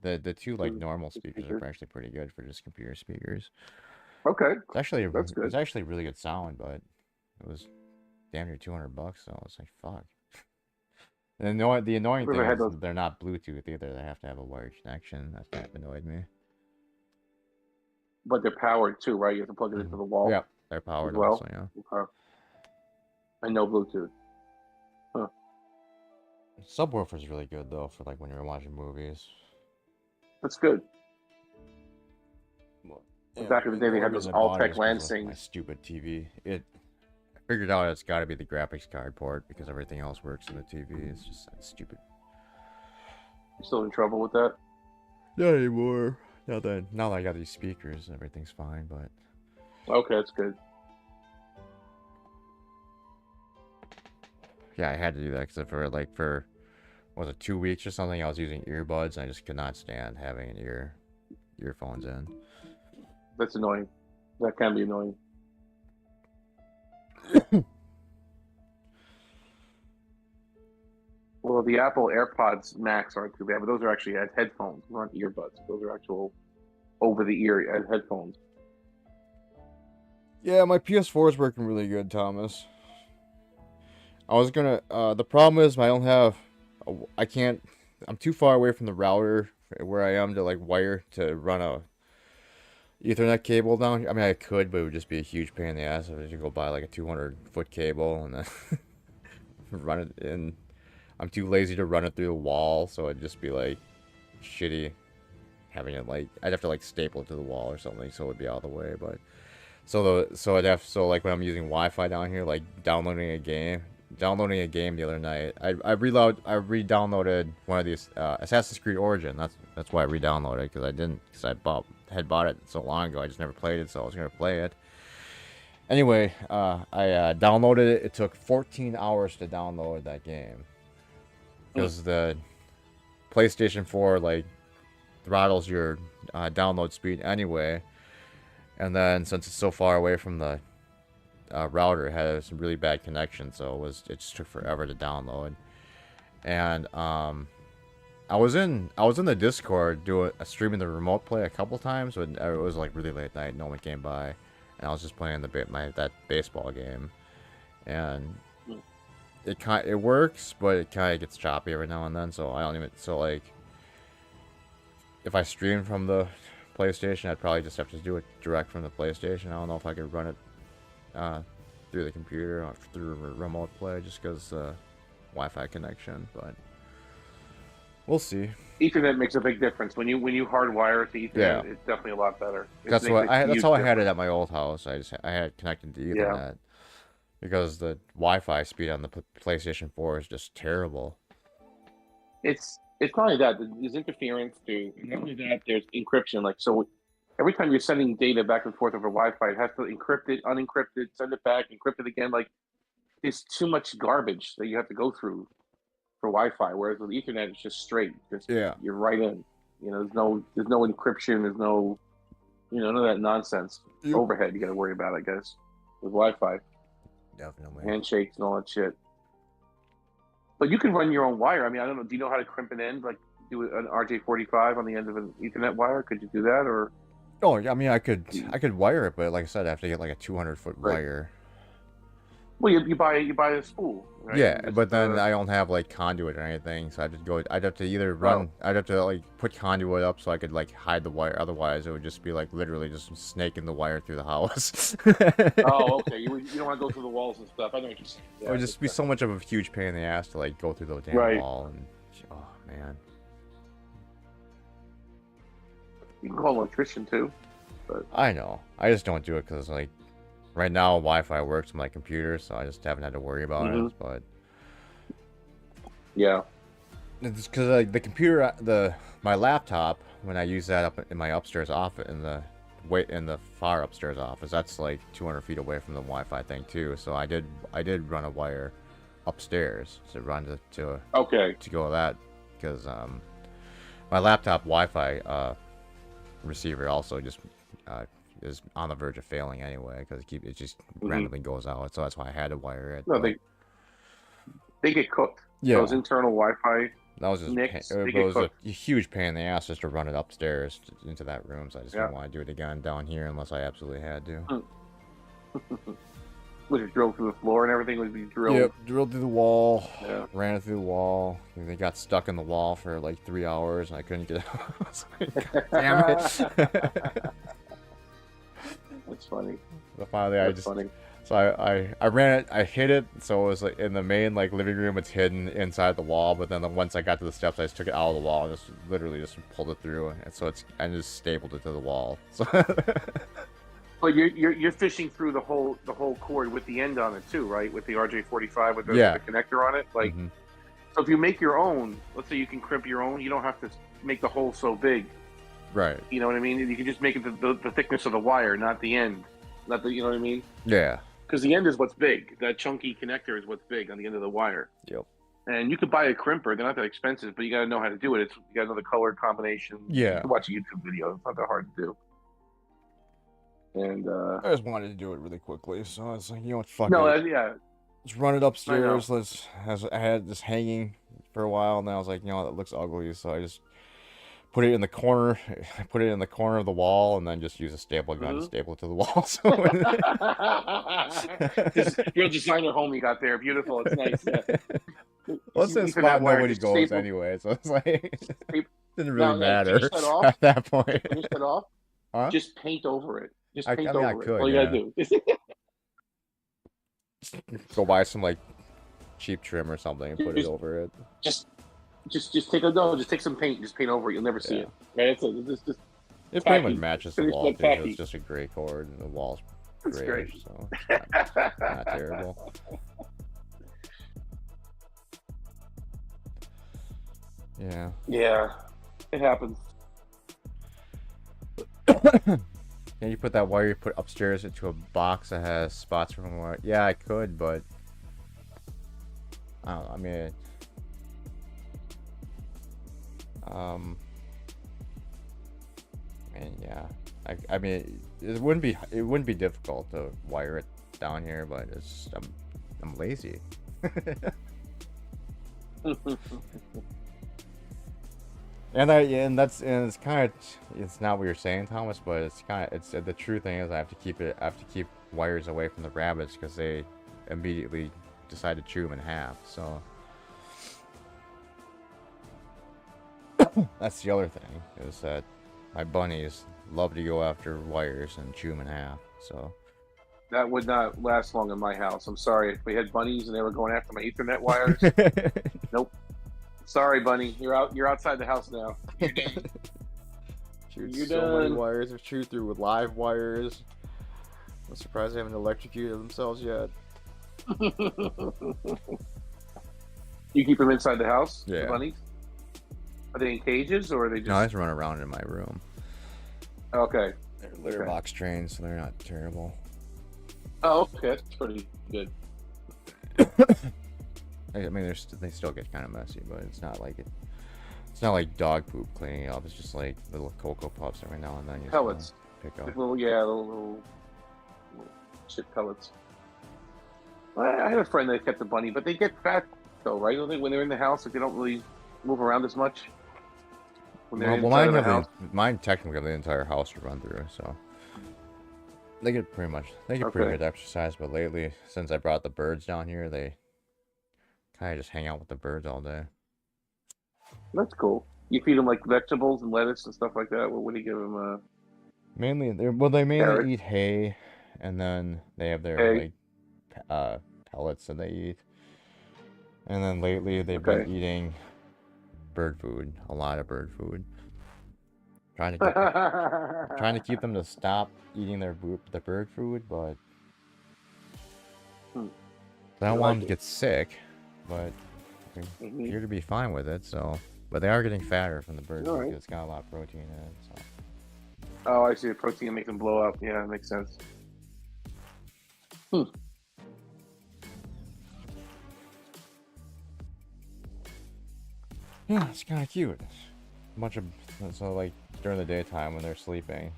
S1: the two like normal speakers are actually pretty good for just computer speakers.
S2: Okay.
S1: That's good.
S2: It's
S1: actually really good sound, but it was damn near $200, so I was like, fuck. And the annoying thing is they're not Bluetooth either. They have to have a wired connection. That kind of annoyed me.
S2: But they're powered too, right? You have to plug it into the wall.
S1: Yeah, they're powered also, yeah.
S2: Okay. And no Bluetooth. Huh.
S1: Subwoofer's really good though for like when you're watching movies.
S2: That's good.
S1: Well,
S2: back in the day, they had those Altec Lansing.
S1: My stupid TV. I figured out it's got to be the graphics card port because everything else works in the TV. It's just stupid.
S2: You still in trouble with that?
S1: Not anymore. Now that I got these speakers, everything's fine. But
S2: okay, that's good.
S1: Yeah, I had to do that because for was it 2 weeks or something? I was using earbuds. And I just could not stand having an earphones in.
S2: That's annoying. That can be annoying. Well, the Apple AirPods Max aren't too bad, but those are actually headphones. Those aren't earbuds. Those are actual over-the-ear headphones.
S1: Yeah, my PS4 is working really good, Thomas. I was gonna. The problem is I can't. I'm too far away from the router where I am to like wire to run a Ethernet cable down. I mean, I could, but it would just be a huge pain in the ass if I should go buy like a 200-foot cable and then run it in. I'm too lazy to run it through the wall, so it'd just be like shitty having it like I'd have to like staple it to the wall or something, so it would be out of the way. But so like when I'm using Wi-Fi down here, like downloading a game the other night, I re-downloaded one of these Assassin's Creed Origin. That's why I re-downloaded because I had bought it so long ago. I just never played it, so I was gonna play it. Anyway, I downloaded it. It took 14 hours to download that game because the PlayStation 4 like throttles your download speed anyway, and then since it's so far away from the router, it had some really bad connection, so it just took forever to download. And I was in the Discord streaming the remote play a couple times, but it was like really late at night. No one came by, and I was just playing that baseball game, and it works, but it kind of gets choppy every now and then. So like if I stream from the PlayStation, I'd probably just have to do it direct from the PlayStation. I don't know if I could run it through the computer or through remote play just because Wi-Fi connection, but we'll see.
S2: Ethernet makes a big difference when you hardwire it to Ethernet. Yeah. It's definitely a lot better.
S1: That's how I had it at my old house. I had it connected to Ethernet because the Wi-Fi speed on the PlayStation 4 is just terrible.
S2: It's not only that, there's interference too. Not only that, there's encryption. Like, so every time you're sending data back and forth over Wi-Fi, it has to encrypt it, unencrypt it, send it back, encrypt it again. Like, there's too much garbage that you have to go through for Wi-Fi. Whereas with Ethernet, it's just straight. You're right in. You know, there's no encryption. There's no, none of that nonsense. Overhead you got to worry about, I guess, with Wi-Fi.
S1: Definitely.
S2: Handshakes and all that shit. But you can run your own wire. I mean, I don't know. Do you know how to crimp an end? Like, do an RJ45 on the end of an Ethernet wire? Could you do that, or?
S1: Oh, I mean, I could wire it, but like I said, I have to get like a 200-foot wire.
S2: Well, you buy a spool, right?
S1: Yeah,
S2: Just,
S1: but then I don't have like conduit or anything, so I'd have to either run. I'd have to like put conduit up so I could like hide the wire. Otherwise, it would just be like literally just snaking the wire through the house.
S2: oh, okay. You don't want to go through the walls and stuff. I know what you're saying.
S1: It would just be so much of a huge pain in the ass to like go through the damn
S2: Right.
S1: wall, and oh man.
S2: You can call an electrician too. But
S1: I know. I just don't do it because like right now Wi-Fi works on my computer, so I just haven't had to worry about it. But
S2: yeah,
S1: it's because like the computer, my laptop, when I use that up in my upstairs office, in the far upstairs office, that's like 200 feet away from the Wi-Fi thing too. So I did run a wire upstairs to run to
S2: okay.
S1: to go with that because my laptop Wi-Fi receiver also just is on the verge of failing anyway because it just randomly goes out. So that's why I had to wire it.
S2: No,
S1: but
S2: they get cooked.
S1: Yeah.
S2: Those internal Wi-Fi.
S1: That was just
S2: Nicks,
S1: it
S2: they
S1: was
S2: get
S1: a huge pain in the ass just to run it upstairs into that room. So I just didn't want to do it again down here unless I absolutely had to.
S2: Was it drilled through the floor and everything? Was it drilled?
S1: Yep, drilled through the wall.
S2: Yeah.
S1: Ran it through the wall. And they got stuck in the wall for like 3 hours, and I couldn't get out. God damn it!
S2: That's funny.
S1: So finally,
S2: That's funny.
S1: So I ran it. I hit it. So it was like in the main like living room. It's hidden inside the wall. But then once I got to the steps, I just took it out of the wall and just literally just pulled it through. And so I just stapled it to the wall. So.
S2: But you're fishing through the whole cord with the end on it too, right? With the RJ45 with the connector on it. Like, so if you make your own, let's say you can crimp your own, you don't have to make the hole so big.
S1: Right.
S2: You know what I mean? You can just make it the thickness of the wire, not the end. Not the, you know what I mean?
S1: Yeah.
S2: Because the end is what's big. That chunky connector is what's big on the end of the wire.
S1: Yep.
S2: And you could buy a crimper. They're not that expensive, but you got to know how to do it. You got to know the color combination.
S1: Yeah.
S2: You can watch a YouTube video. It's not that hard to do. And
S1: I just wanted to do it really quickly, so I was like, you know what, fuck
S2: no,
S1: it.
S2: yeah.
S1: Let's run it upstairs. I had this hanging for a while, and then I was like, you know, that looks ugly, so I just put it in the corner. I put it in the corner of the wall, and then just use a staple gun to staple it to the wall. So
S2: you're a designer home you got there. Beautiful. It's nice. Yeah.
S1: Well, it's in a spot nobody goes anyway, so it's like it didn't really matter at that point.
S2: Finish it off.
S1: Huh?
S2: Just paint over it. Just paint
S1: I mean,
S2: over
S1: I could,
S2: it. All you gotta do.
S1: Go buy some like cheap trim or something and put it over it.
S2: Just take some paint. Just paint over it. You'll never see it. Right?
S1: It pretty much matches the wall too. It's just a gray cord and the wall's grayish, so it's not terrible. Yeah.
S2: Yeah, it happens.
S1: Can you put that wire you put upstairs into a box that has spots from wire? Yeah, I could, but I don't know. I mean, and yeah, I mean, it wouldn't be difficult to wire it down here, but I'm lazy. And it's kind of, it's not what you're saying, Thomas, but it's the true thing is I have to keep wires away from the rabbits because they immediately decide to chew them in half. So that's the other thing, is that my bunnies love to go after wires and chew them in half. So
S2: that would not last long in my house. I'm sorry. If we had bunnies and they were going after my Ethernet wires, nope. Sorry, bunny. You're outside the house now. You're done.
S1: You're so many wires have chewed through with live wires. I'm surprised they haven't electrocuted themselves yet.
S2: You keep them inside the house?
S1: Yeah.
S2: The bunnies? Are they in cages or are they just?
S1: No, I just run around in my room.
S2: Okay.
S1: They're litter box trained, so they're not terrible.
S2: Oh, okay. That's pretty good.
S1: I mean, they still get kind of messy, but it's not like it's not like dog poop cleaning up. It's just like little Cocoa Puffs every now and then. You
S2: Pellets.
S1: Pick up.
S2: Like little shit pellets. I had a friend that kept a bunny, but they get fat though, right? Don't they, when they're in the house, like they don't really move around as much. When they're
S1: well, mine technically have the entire house to run through, so. They get pretty
S2: Okay.
S1: good exercise, but lately, since I brought the birds down here, they kind of just hang out with the birds all day.
S2: That's cool. You feed them like vegetables and lettuce and stuff like that. What do you give them?
S1: Mainly, they mainly
S2: Carrot,
S1: eat hay, and then they have their
S2: egg.
S1: like pellets that they eat. And then lately, they've been
S2: Okay.
S1: eating bird food, a lot of bird food. Trying to get trying to keep them to stop eating the bird food, but
S2: Hmm.
S1: I
S2: I
S1: don't want
S2: like
S1: them to
S2: it.
S1: get sick. But they
S2: Hmm.
S1: appear to be fine with it. So, but they are getting fatter from the bird
S2: All
S1: food
S2: right.
S1: because it's got a lot of protein in it. So.
S2: Oh, I see. The protein makes them blow up. Yeah, that makes sense. Hmm.
S1: Yeah, it's kind of cute. A bunch of so like during the daytime when they're sleeping,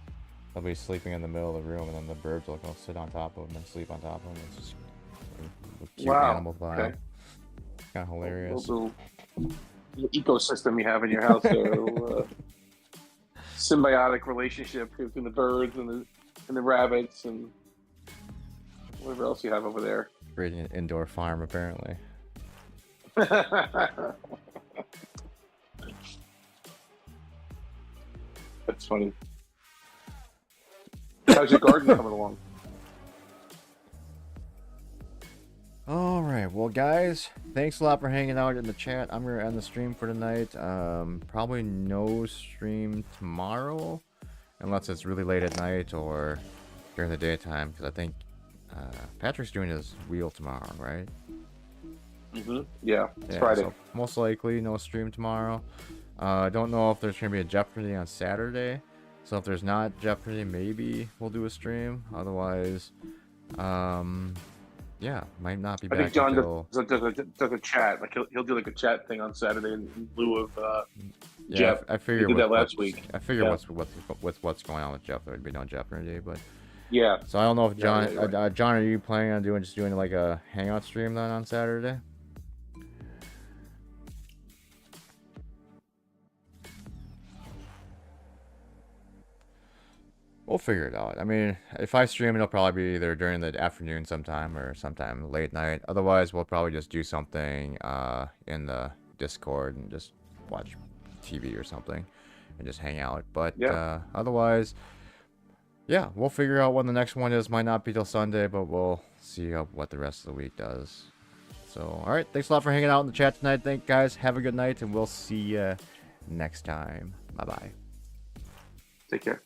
S1: they'll be sleeping in the middle of the room, and then the birds will go sit on top of them and sleep on top of them. It's just a cute
S2: Wow.
S1: animal vibe.
S2: Okay.
S1: Kind of hilarious.
S2: Little ecosystem you have in your house there. Symbiotic relationship between the birds and the rabbits and whatever else you have over there.
S1: Creating an indoor farm apparently.
S2: That's funny. How's your garden coming along?
S1: All right, well, guys, thanks a lot for hanging out in the chat. I'm gonna end the stream for tonight. Probably no stream tomorrow, unless it's really late at night or during the daytime, because I think Patrick's doing his wheel tomorrow, right?
S2: Yeah, it's
S1: Yeah,
S2: Friday.
S1: so most likely no stream tomorrow. I don't know if there's gonna be a Jeopardy on Saturday, so if there's not Jeopardy, maybe we'll do a stream. Otherwise, yeah, might not be
S2: I think
S1: back
S2: John
S1: until.
S2: does a chat. Like he'll do like a chat thing on Saturday in lieu of
S1: Yeah,
S2: Jeff.
S1: I
S2: He
S1: figure
S2: did that last week.
S1: I figure
S2: Yeah.
S1: what's going on with Jeff, there would be no Jeopardy, but
S2: Yeah.
S1: so I don't know if
S2: Yeah,
S1: John,
S2: yeah, you're right.
S1: John, are you planning on doing like a hangout stream then on Saturday? We'll figure it out. I mean, if I stream, it'll probably be either during the afternoon sometime or sometime late night. Otherwise, we'll probably just do something in the Discord and just watch TV or something and just hang out. But
S2: Yeah.
S1: otherwise, yeah, we'll figure out when the next one is. Might not be till Sunday, but we'll see what the rest of the week does. So, all right, thanks a lot for hanging out in the chat tonight. Thank you guys. Have a good night, and we'll see you next time. Bye-bye.
S2: Take care.